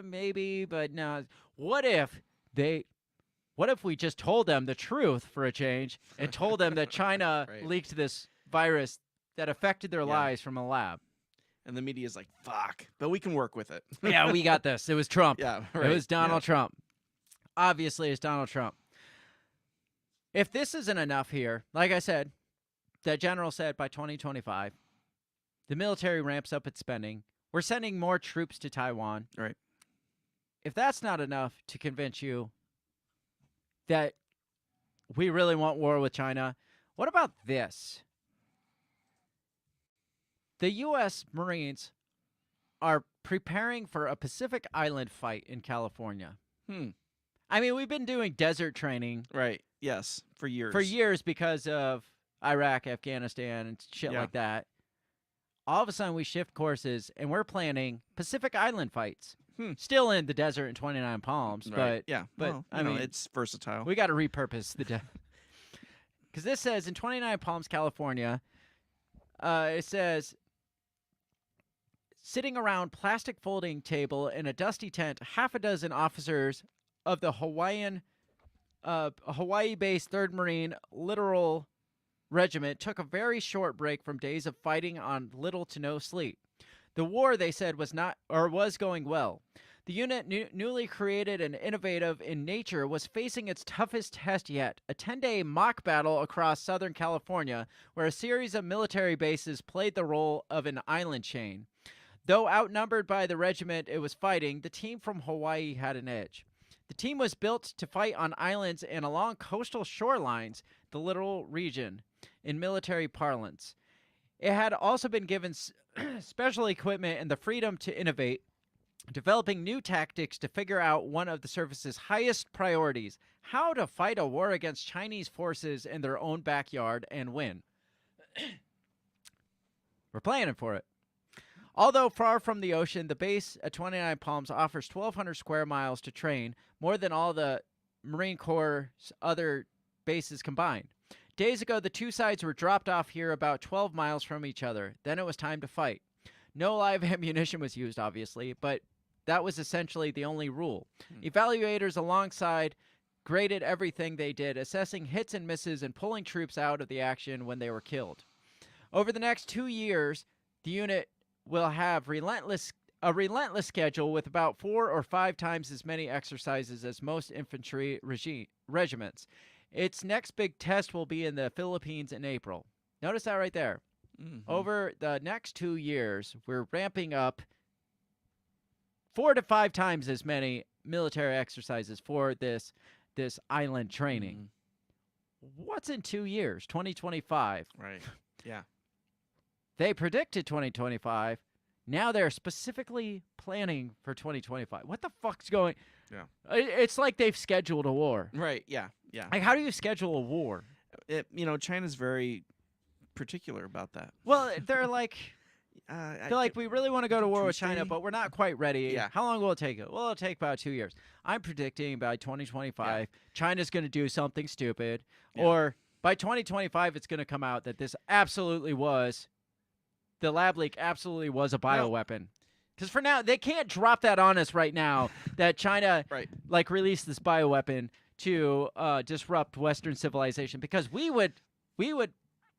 maybe, but no. What if we just told them the truth for a change and told them that China leaked this virus that affected their lives from a lab. And the media is like, fuck, but we can work with it. Yeah, we got this. It was Trump. Yeah, It right. was Donald Trump. Obviously, it's Donald Trump. If this isn't enough here, like I said, the general said by 2025, the military ramps up its spending. We're sending more troops to Taiwan. Right. If that's not enough to convince you that we really want war with China, what about this? The U.S. Marines are preparing for a Pacific Island fight in California. I mean, we've been doing desert training. Right. Yes. For years. For years because of Iraq, Afghanistan, and shit like that. All of a sudden, we shift courses, and we're planning Pacific Island fights. Still in the desert in 29 Palms, Right. but Yeah. but Well, I mean, it's versatile. we got to repurpose the because this says in 29 Palms, California, it says sitting around plastic folding table in a dusty tent, half a dozen officers of the Hawaii-based 3rd Marine Littoral Regiment took a very short break from days of fighting on little to no sleep. The war, they said, was going well. The unit, newly created and innovative in nature, was facing its toughest test yet, a 10-day mock battle across Southern California, where a series of military bases played the role of an island chain. Though outnumbered by the regiment it was fighting, the team from Hawaii had an edge. The team was built to fight on islands and along coastal shorelines, the littoral region, in military parlance. It had also been given special equipment and the freedom to innovate, developing new tactics to figure out one of the service's highest priorities, how to fight a war against Chinese forces in their own backyard and win. We're planning for it. Although far from the ocean, the base at 29 Palms offers 1,200 square miles to train, more than all the Marine Corps' other bases combined. Days ago, the two sides were dropped off here about 12 miles from each other. Then it was time to fight. No live ammunition was used, obviously, but that was essentially the only rule. Evaluators alongside graded everything they did, assessing hits and misses and pulling troops out of the action when they were killed. Over the next 2 years, the unit will have a relentless schedule with about 4 or 5 times as many exercises as most infantry regiments. Its next big test will be in the Philippines in April. Notice that right there. Over the next 2 years, we're ramping up 4 to 5 times as many military exercises for this island training. What's in 2 years? 2025. Right. Yeah. They predicted 2025. Now they're specifically planning for 2025. What the fuck's going? Yeah. It's like they've scheduled a war. Right. Yeah. Yeah. Like, how do you schedule a war? China's very particular about that. Well, they're like, we really want to go to war with China, but we're not quite ready. Yeah. How long will it take? Well, it'll take about 2 years. I'm predicting by 2025, China's going to do something stupid, or by 2025, it's going to come out that this absolutely was, the lab leak absolutely was a bioweapon. Because for now, they can't drop that on us right now that China released this bioweapon to disrupt Western civilization, because we would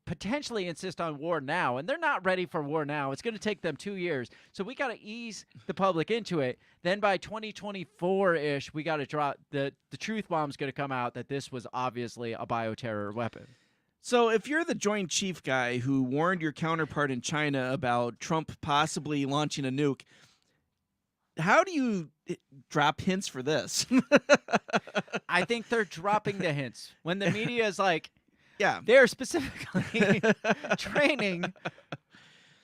potentially insist on war now, and they're not ready for war now. It's going to take them 2 years. So we got to ease the public into it. Then by 2024-ish, we got to drop the truth bomb's going to come out that this was obviously a bioterror weapon. So if you're the Joint Chief guy who warned your counterpart in China about Trump possibly launching a nuke, how do you drop hints for this? I think they're dropping the hints. When the media is like, yeah, they're specifically training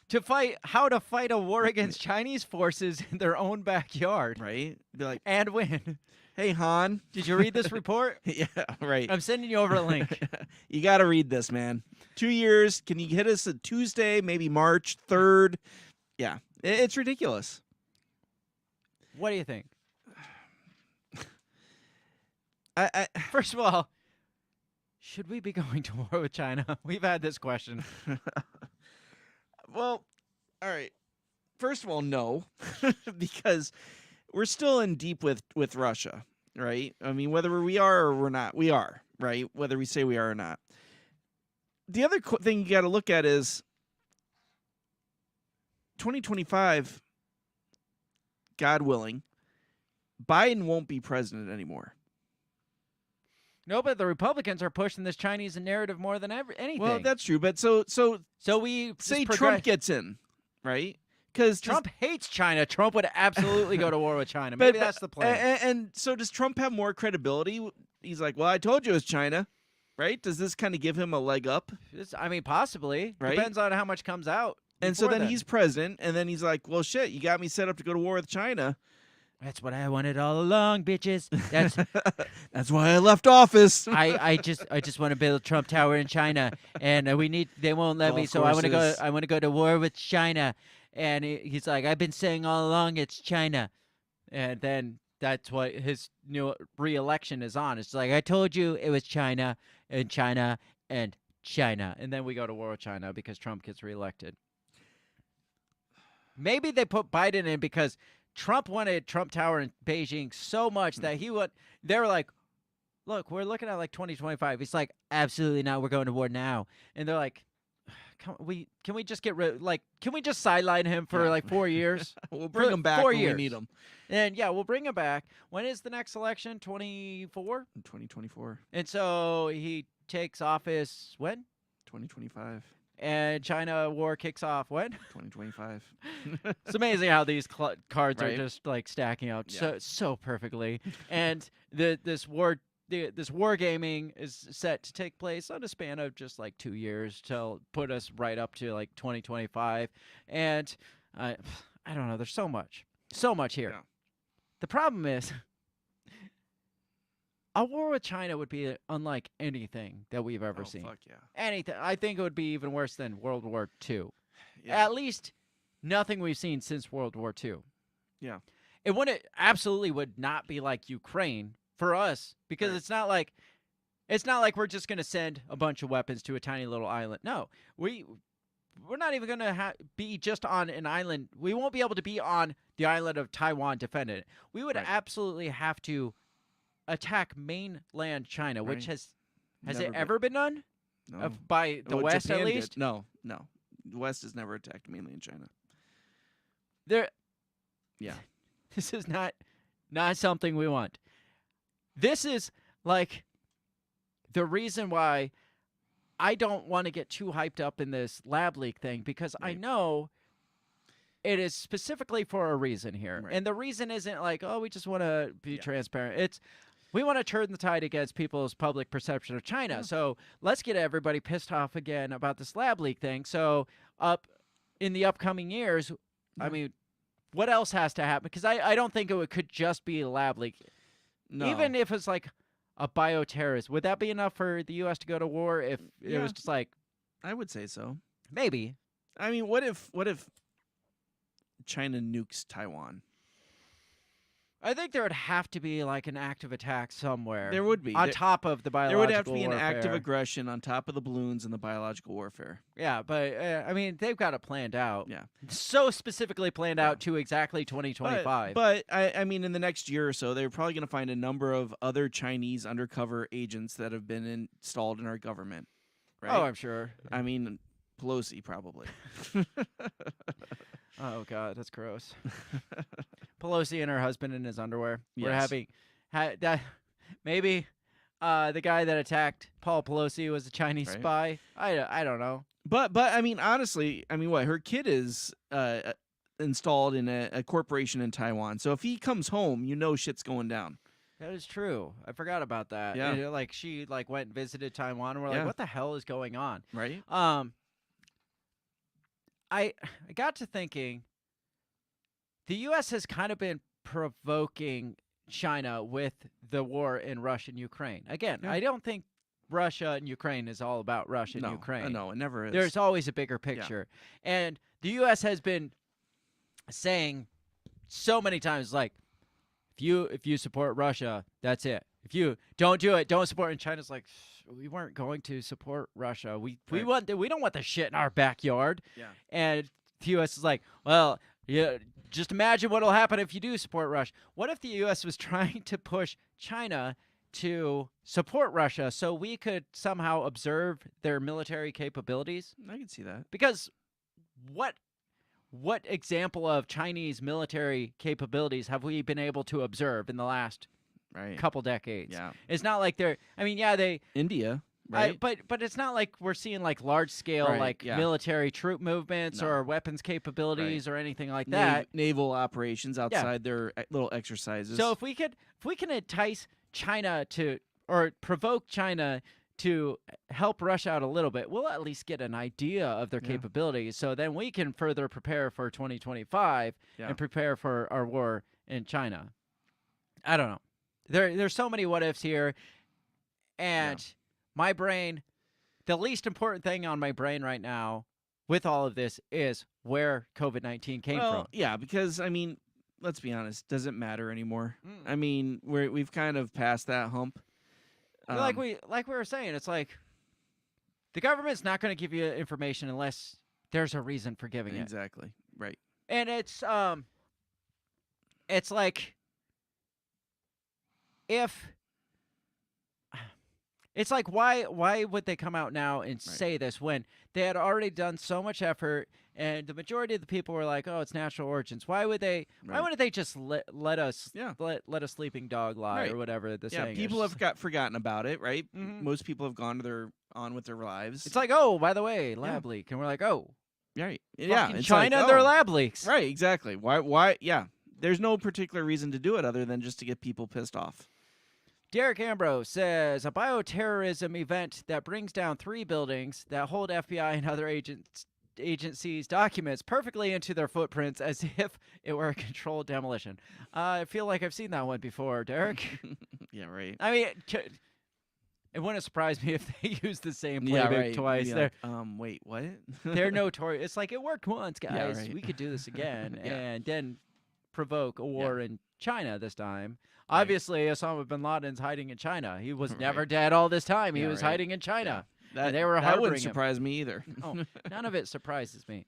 to fight how to fight a war against Chinese forces in their own backyard. Right? Be like, and win. Hey, Han. Did you read this report? Yeah, right. I'm sending you over a link. You got to read this, man. 2 years. Can you hit us a Tuesday, maybe March 3rd? Yeah, it's ridiculous. What do you think? First of all, should we be going to war with China? We've had this question. Well, all right. First of all, no, because we're still in deep with Russia, right? I mean, whether we are or we're not, we are, right? Whether we say we are or not. the other thing you got to look at is 2025, God willing, Biden won't be president anymore. No, but the Republicans are pushing this Chinese narrative more than anything. Well, that's true, but so we say Trump gets in, right? Because Trump hates China. Trump would absolutely go to war with China. Maybe that's the plan. And so does Trump have more credibility? He's like, well, I told you it was China, right? Does this kind of give him a leg up? I mean, possibly. Right? Depends on how much comes out. And so then he's president, and then he's like, well, shit, you got me set up to go to war with China. That's what I wanted all along, bitches. That's why I left office. I just want to build a Trump Tower in China, and they won't let me. So I want to go to war with China. And he's like, I've been saying all along it's China, and then that's what his new re-election is on. It's like, I told you it was China and China and China, and then we go to war with China because Trump gets reelected. Maybe they put Biden in because Trump wanted Trump Tower in Beijing so much that they were like, look, we're looking at like 2025. He's like, absolutely not. We're going to war now. And they're like, can we just get rid? Like, can we just sideline him for like 4 years? We'll bring him back when we need him. And yeah, we'll bring him back. When is the next election? 24? 2024. And so he takes office when? 2025. And China war kicks off when? 2025. It's amazing how these cards Right? are just like stacking out Yeah. so perfectly. And this wargaming is set to take place on a span of just like 2 years to put us right up to like 2025. And I don't know. There's so much here. Yeah. The problem is, a war with China would be unlike anything that we've ever seen. Fuck yeah. Anything. I think it would be even worse than World War II. Yeah. At least nothing we've seen since World War II. Yeah. It absolutely would not be like Ukraine for us, because Right. it's not like we're just going to send a bunch of weapons to a tiny little island. No, we're not even going to be just on an island. We won't be able to be on the island of Taiwan defending it. We would Right. absolutely have to attack mainland China, which Right. has Never it been- ever been done? No. By the Well, West, Japan at did. least? No. The West has never attacked mainland China. Yeah. This is not something we want. This is like the reason why I don't want to get too hyped up in this lab leak thing, because I Right. know it is specifically for a reason here. Right. And the reason isn't like, oh, we just want to be Yeah. transparent. It's we want to turn the tide against people's public perception of China. Yeah. So let's get everybody pissed off again about this lab leak thing. So up in the upcoming years, I Yeah. mean, what else has to happen? Because I don't think could just be a lab leak. No. Even if it's like a bioterrorist, would that be enough for the U.S. to go to war if it Yeah. was just like, I would say so. maybe? I mean, what if China nukes Taiwan? I think there would have to be like an active attack somewhere. There would be. On There- top of the biological There would have to be an active warfare. aggression on top of the balloons and the biological warfare. Yeah, but I mean, they've got it planned out. Yeah. So specifically planned out to exactly 2025. But I mean, in the next year or so, they're probably going to find a number of other Chinese undercover agents that have been installed in our government. Right? Oh, I'm sure. I mean, Pelosi probably. Oh God, that's gross. Pelosi and her husband in his underwear. We're Yes. having that. Maybe the guy that attacked Paul Pelosi was a Chinese Right. spy. I don't know. But I mean, honestly, I mean, what her kid is installed in a corporation in Taiwan. So if he comes home, you know shit's going down. That is true. I forgot about that. Yeah. And, like she went and visited Taiwan, and we're Yeah. like, what the hell is going on? Right? I got to thinking, the U.S. has kind of been provoking China with the war in Russia and Ukraine. Again, Yeah. I don't think Russia and Ukraine is all about Russia and Ukraine. No, it never is. There's always a bigger picture. And the U.S. has been saying so many times, like, if you support Russia, that's it. If you don't do it, don't support. And China's like, we weren't going to support Russia. We don't want the shit in our backyard. Yeah. And the U.S. is like, well, yeah, just imagine what'll happen if you do support Russia. What if the U.S. was trying to push China to support Russia so we could somehow observe their military capabilities? I can see that. Because what example of Chinese military capabilities have we been able to observe in the last couple decades? Yeah. It's not like they're, I mean, yeah, they... India, right? But it's not like we're seeing like large scale military troop movements or weapons capabilities or anything like that. Naval operations outside their little exercises. So if we can entice China to, or provoke China to help Russia out a little bit, we'll at least get an idea of their capabilities. So then we can further prepare for 2025 and prepare for our war in China. I don't know. There's so many what ifs here, and my brain, the least important thing on my brain right now with all of this is where COVID-19 came from. Yeah, because I mean, let's be honest, doesn't matter anymore. I mean, we've kind of passed that hump. Like we were saying, it's like the government's not going to give you information unless there's a reason for giving it. Exactly. Right. And it's like it's like why would they come out now and say this when they had already done so much effort and the majority of the people were like, oh, it's natural origins. Why would they why wouldn't they just let us let a sleeping dog lie or whatever the saying is? People have forgotten about it, right? Most people have gone on with their lives. It's like, oh, by the way, lab leak, and we're like, oh, right, in China, like, their lab leaks, right? Exactly. Why? Yeah, there's no particular reason to do it other than just to get people pissed off. Derek Ambrose says a bioterrorism event that brings down 3 buildings that hold FBI and other agencies' documents perfectly into their footprints as if it were a controlled demolition. I feel like I've seen that one before, Derek. Yeah, right. I mean, it wouldn't surprise me if they used the same playbook twice. Like, wait, what? They're notorious. It's like, it worked once, guys. We could do this again. And then provoke a war in China this time. Obviously, Osama bin Laden's hiding in China. He was never dead all this time. He was hiding in China. That, and they were that wouldn't him. surprise me either. No, none of it surprises me.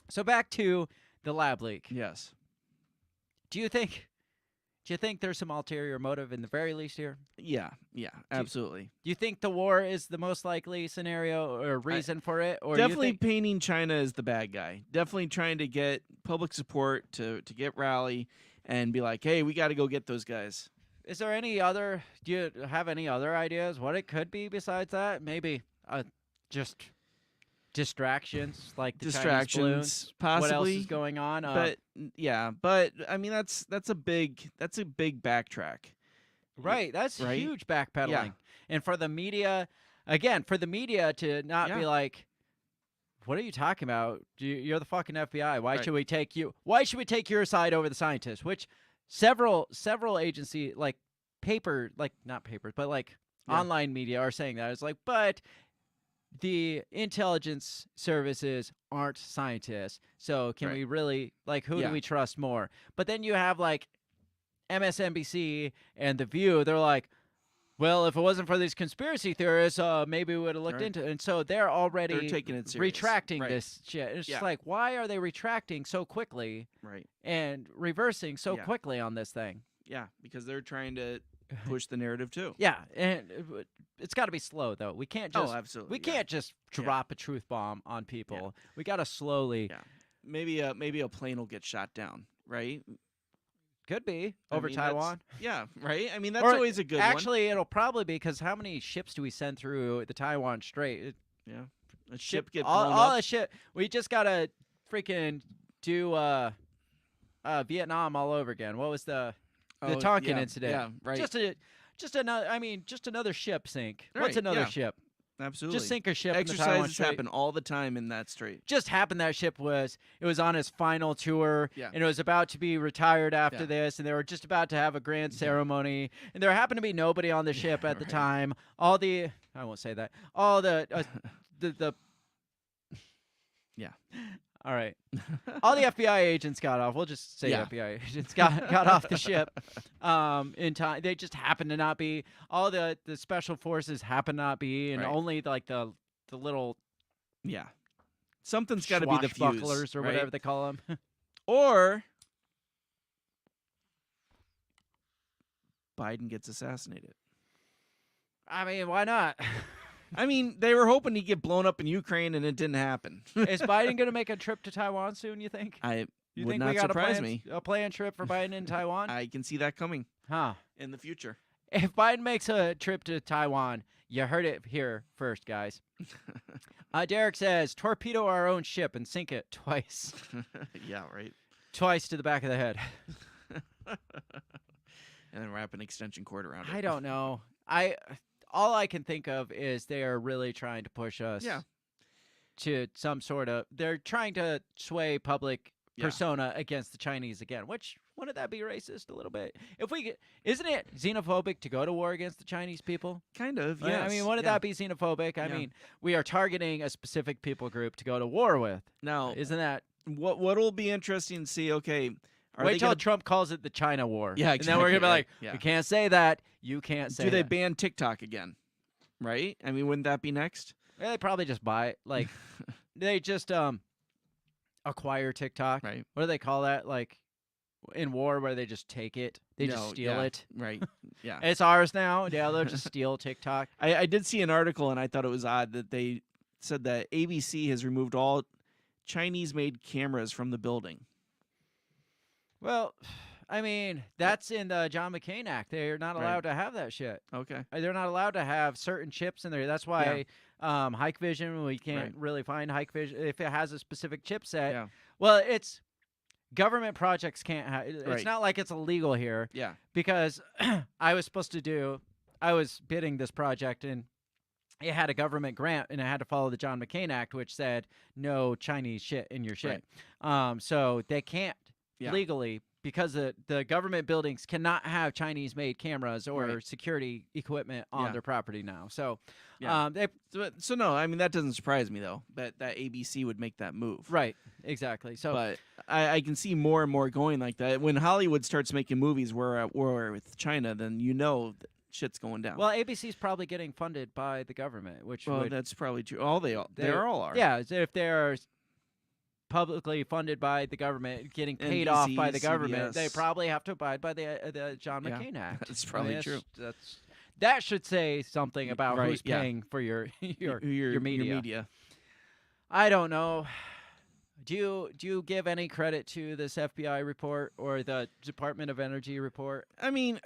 So back to the lab leak. Yes. Do you think there's some ulterior motive in the very least here? Yeah, absolutely. Do you think the war is the most likely scenario or reason for it? Or definitely painting China as the bad guy. Definitely trying to get public support to get rally and be like, hey, we got to go get those guys. Is there any other, do you have any other ideas what it could be besides that? Maybe just distractions, like the Chinese balloons, possibly. What else is going on? But I mean that's a big backtrack. Right, that's huge backpedaling. Yeah. And for the media, again, to not be like, what are you talking about? You're the fucking FBI. Why should we take you? Why should we take your side over the scientists? Which several agency online media are saying that. It's like, but the intelligence services aren't scientists. So can we really, like, who do we trust more? But then you have like MSNBC and The View. They're like, well, if it wasn't for these conspiracy theorists, maybe we would have looked into it. And so they're already taking it serious. Retracting this shit. It's just like, why are they retracting so quickly? Right. And reversing so quickly on this thing? Yeah, because they're trying to push the narrative too. Yeah, and it's got to be slow though. We can't just absolutely. We can't just drop a truth bomb on people. We got to slowly. Yeah. Maybe a plane will get shot down, right? Could be over Taiwan. Yeah, right. I mean, that's always a good one. Actually, it'll probably be because how many ships do we send through the Taiwan Strait? A ship get blown all up. the shit. We just gotta freaking do Vietnam all over again. What was the Tonkin incident? Yeah, right. Just another ship sink. What's another ship? Absolutely. Just sink a ship. Exercises happen all the time in that strait. Just happened that ship was on his final tour, and it was about to be retired after this, and they were just about to have a grand ceremony, and there happened to be nobody on the ship at the time. I won't say that. All the all right. All the FBI agents got off. We'll just say FBI agents got off the ship in time. They just happened to not be. All the special forces happened to not be, and only like the little something's got to be the fuse, bucklers or whatever they call them. Or Biden gets assassinated. I mean, why not? I mean, they were hoping he'd get blown up in Ukraine, and it didn't happen. Is Biden going to make a trip to Taiwan soon, you think? You would think not we got surprise me. A planned trip for Biden in Taiwan? I can see that coming Huh. in the future. If Biden makes a trip to Taiwan, you heard it here first, guys. Derek says, torpedo our own ship and sink it twice. Yeah, right. Twice to the back of the head. And then wrap an extension cord around it. I don't know. All I can think of is they are really trying to push us to some sort of... They're trying to sway public persona against the Chinese again, which... Wouldn't that be racist a little bit? Isn't it xenophobic to go to war against the Chinese people? Kind of, yes. I mean, wouldn't that be xenophobic? I mean, we are targeting a specific people group to go to war with. Now, isn't that what will be interesting to see? Okay, wait till Trump calls it the China War. Yeah, exactly. And then we're gonna be like, we can't say that. You can't say. Do they that. ban TikTok again? Right? I mean, wouldn't that be next? Yeah, they probably just buy it. Like, they just acquire TikTok. Right. What do they call that? Like. In war, where they just take it, they just steal it. Right. Yeah. It's ours now. Yeah, they'll just steal TikTok. I did see an article, and I thought it was odd that they said that ABC has removed all Chinese-made cameras from the building. Well, I mean, that's in the John McCain Act. They're not allowed to have that shit. Okay. They're not allowed to have certain chips in there. That's why Hikvision, we can't really find Hikvision if it has a specific chipset. Yeah. Well, it's... Government projects can't have... It's not like it's illegal here. Yeah. Because I was bidding this project, and it had a government grant, and it had to follow the John McCain Act, which said no Chinese shit in your shit. So they can't legally, because the government buildings cannot have Chinese-made cameras or security equipment on their property now. So, so no, I mean, that doesn't surprise me, though, that ABC would make that move. Right, exactly. So, but I can see more and more going like that. When Hollywood starts making movies where we're at war with China, then that shit's going down. Well, ABC's probably getting funded by the government, which that's probably true. They all are. Yeah, if they're publicly funded by the government, getting paid off by the government, they probably have to abide by the John McCain Act. That's probably true. That should say something about who's paying for your media. I don't know. Do you give any credit to this FBI report or the Department of Energy report? I mean,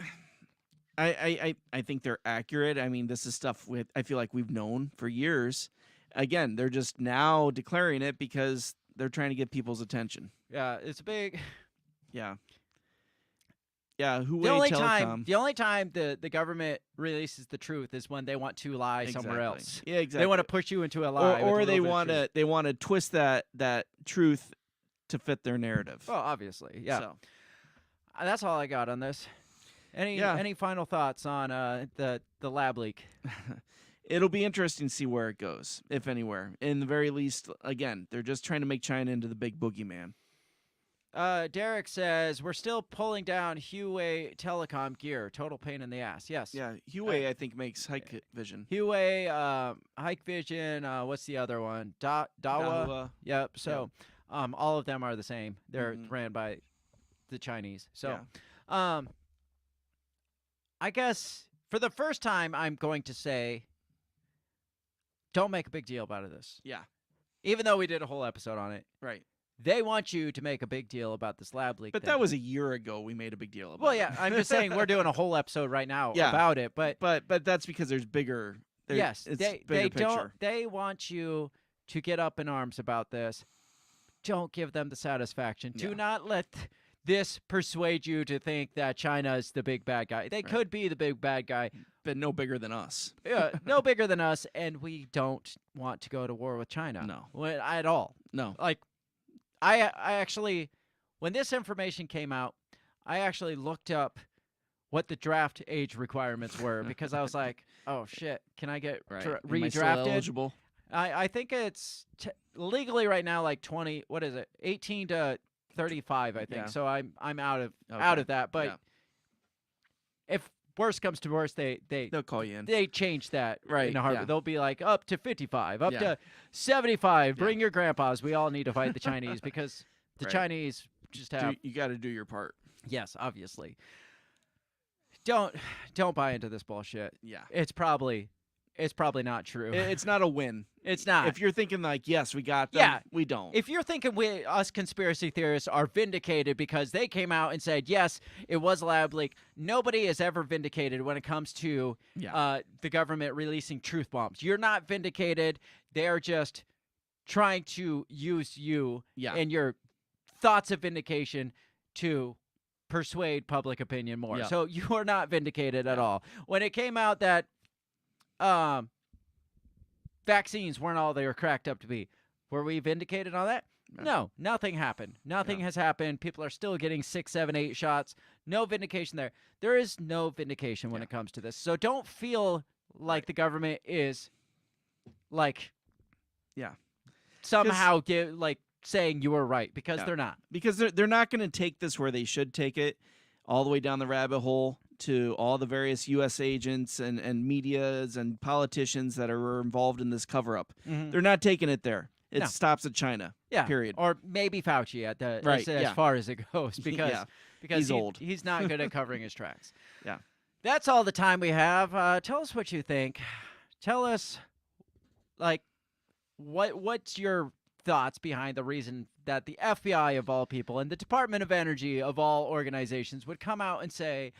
I think they're accurate. I mean, this is stuff I feel like we've known for years. Again, they're just now declaring it because they're trying to get people's attention. Yeah, it's big. Yeah. Yeah, the only time the government releases the truth is when they want to lie somewhere else. Yeah, exactly. They want to push you into a lie, or they want to twist that truth to fit their narrative. Oh, obviously, yeah. So. That's all I got on this. Any final thoughts on the lab leak? It'll be interesting to see where it goes, if anywhere. In the very least, again, they're just trying to make China into the big boogeyman. Derek says, we're still pulling down Huawei telecom gear. Total pain in the ass. Yes. Yeah, Huawei, I think, makes Hikvision. Huawei, Hikvision, what's the other one? Dahua. Yep. So all of them are the same. They're ran by the Chinese. So I guess for the first time, I'm going to say, don't make a big deal about this. Yeah. Even though we did a whole episode on it. Right. They want you to make a big deal about this lab leak. But that was a year ago we made a big deal about it. Well, yeah, I'm just saying we're doing a whole episode right now about it. But that's because there's bigger... They want you to get up in arms about this. Don't give them the satisfaction. Do not let this persuade you to think that China is the big bad guy. They could be the big bad guy. But no bigger than us. Yeah, no bigger than us, and we don't want to go to war with China. No. At all. No. Like, I actually, when this information came out, I actually looked up what the draft age requirements were because I was like, oh, shit, can I get redrafted? Am I still eligible? I think it's legally right now like 18 to 35, I think. Yeah. So I'm out of that. But if worst comes to worst, they'll call you in. They change that in a heartbeat. Yeah. They'll be like up to 55, up to 75. Bring your grandpas. We all need to fight the Chinese because the Chinese just have. You got to do your part. Yes, obviously. don't buy into this bullshit. Yeah. It's probably not true. It's not a win. It's not. If you're thinking like, yes, we got them, Yeah. we don't. If you're thinking us conspiracy theorists are vindicated because they came out and said, yes, it was a lab leak, nobody is ever vindicated when it comes to the government releasing truth bombs. You're not vindicated. They're just trying to use you and your thoughts of vindication to persuade public opinion more. Yeah. So you are not vindicated at all. When it came out that vaccines weren't all they were cracked up to be, were we vindicated on that? No, nothing happened. Nothing has happened. People are still getting 6, 7, 8 shots. No vindication there. There is no vindication when it comes to this. So don't feel like the government is like somehow saying you were right, because they're not. Because they're not going to take this where they should take it, all the way down the rabbit hole to all the various U.S. agents and medias and politicians that are involved in this cover-up. Mhm. They're not taking it there. It No. stops at China. Yeah. Period. Or maybe Fauci at the as far as it goes, because He's old. He's not good at covering his tracks. Yeah. That's all the time we have. Tell us what you think. Tell us, what's your thoughts behind the reason that the FBI of all people and the Department of Energy of all organizations would come out and say,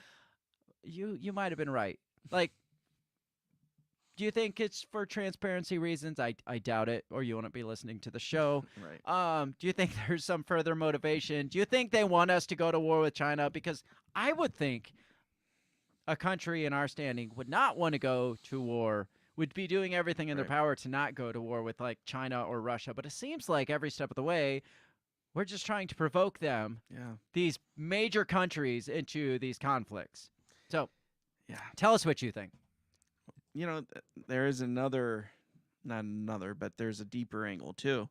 you might have been right. Do you think it's for transparency reasons? I doubt it, or you wouldn't be listening to the show. Right. Do you think there's some further motivation? Do you think they want us to go to war with China? Because I would think a country in our standing would not want to go to war, would be doing everything in their power to not go to war with China or Russia. But it seems like every step of the way, we're just trying to provoke them, these major countries, into these conflicts. So tell us what you think. There is there's a deeper angle too.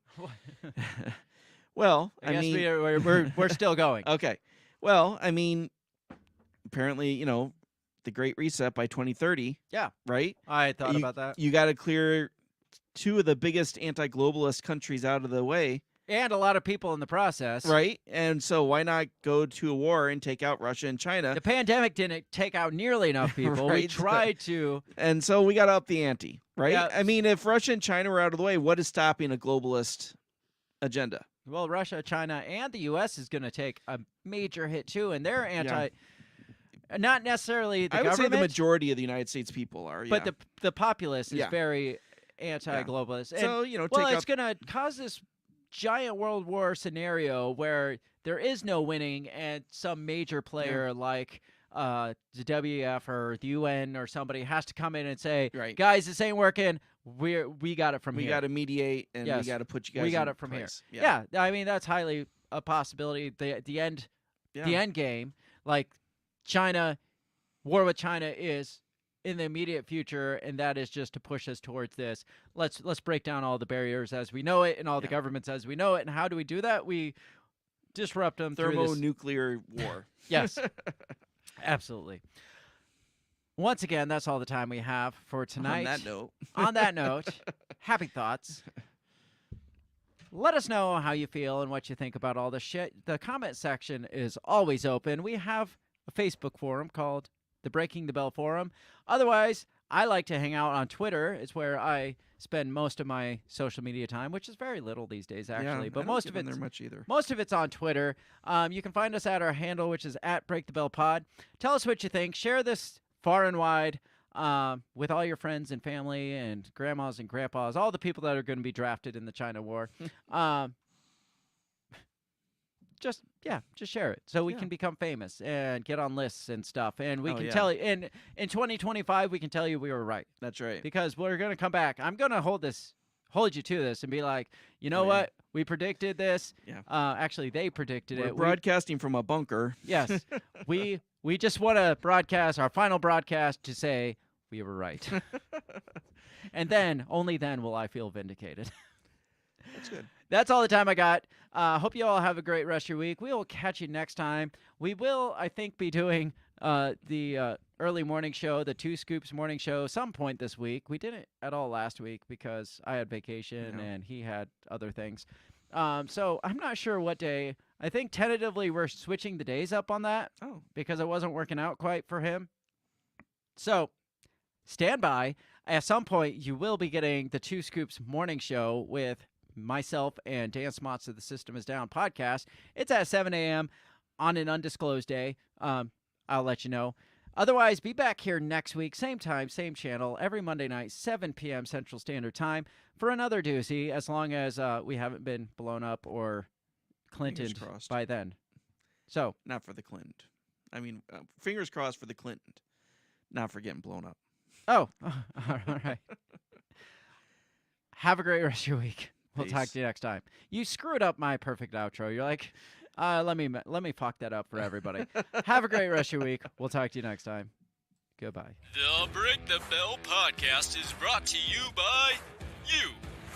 Well, I guess we're still going. Okay. Well, I mean, apparently, the Great Reset by 2030. Yeah. Right? I thought about that. You got to clear 2 of the biggest anti-globalist countries out of the way. And a lot of people in the process. Right? And so why not go to a war and take out Russia and China? The pandemic didn't take out nearly enough people. Right? We tried to. And so we got to up the ante, right? Yeah. I mean, if Russia and China were out of the way, what is stopping a globalist agenda? Well, Russia, China, and the U.S. is going to take a major hit too, and they're anti. Not necessarily the I would government. say the majority of the United States people are, but the populace is very anti-globalist. Yeah. So, it's going to cause this giant world war scenario where there is no winning, and some major player like the WEF or the UN or somebody has to come in and say, guys, this ain't working. We got it from here. We got to mediate, and we got to put you guys. We got in it from place. here. Yeah, I mean that's highly a possibility. The end game, China, war with China is in the immediate future, and that is just to push us towards this. Let's break down all the barriers as we know it and all the governments as we know it. And how do we do that? We disrupt them through this thermonuclear war. Yes, absolutely. Once again, that's all the time we have for tonight. On that note, happy thoughts. Let us know how you feel and what you think about all this shit. The comment section is always open. We have a Facebook forum called the Breaking the Bell Forum. Otherwise, I like to hang out on Twitter. It's where I spend most of my social media time, which is very little these days, actually. But most of it's there much either. Most of it's on Twitter. You can find us at our handle, which is @BreakTheBellPod. Tell us what you think. Share this far and wide with all your friends and family and grandmas and grandpas, all the people that are going to be drafted in the China war. Just share it so we can become famous and get on lists and stuff. And we can tell you, in 2025, we can tell you we were right. That's right. Because we're going to come back. I'm going to hold you to this and be like, you know what? We predicted this. Yeah. Actually, they predicted it. We're broadcasting from a bunker. Yes. we just want to broadcast our final broadcast to say we were right. And then, only then will I feel vindicated. That's good. That's all the time I got. Hope you all have a great rest of your week. We will catch you next time. We will, I think, be doing the early morning show, the 2 Scoops morning show, some point this week. We didn't at all last week because I had vacation and he had other things. So I'm not sure what day. I think tentatively we're switching the days up on that because it wasn't working out quite for him. So stand by. At some point, you will be getting the Two Scoops morning show with myself and Dan Smots of the System is Down podcast. It's at 7 a.m. on an undisclosed day. I'll let you know. Otherwise, be back here next week, same time, same channel, every Monday night, 7 p.m. Central Standard Time for another doozy, as long as we haven't been blown up or Clintoned by then. So not for the Clinton. I mean, fingers crossed for the Clinton, not for getting blown up. Oh, all right. Have a great rest of your week. We'll talk to you next time. You screwed up my perfect outro. You're like, let me fuck that up for everybody. Have a great rest of your week. We'll talk to you next time. Goodbye. The Break the Bell podcast is brought to you by you.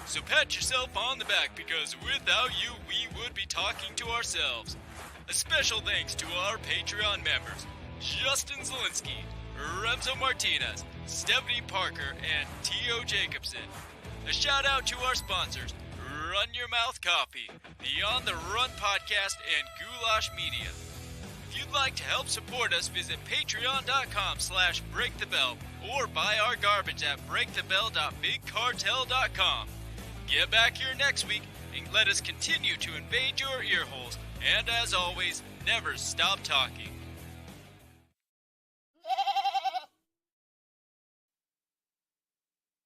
So pat yourself on the back, because without you, we would be talking to ourselves. A special thanks to our Patreon members, Justin Zielinski, Remzo Martinez, Stephanie Parker, and T.O. Jacobson. A shout out to our sponsors, Run Your Mouth Coffee, the On the Run podcast, and Goulash Media. If you'd like to help support us, visit patreon.com/breakthebell or buy our garbage at breakthebell.bigcartel.com. Get back here next week and let us continue to invade your ear holes. And as always, never stop talking.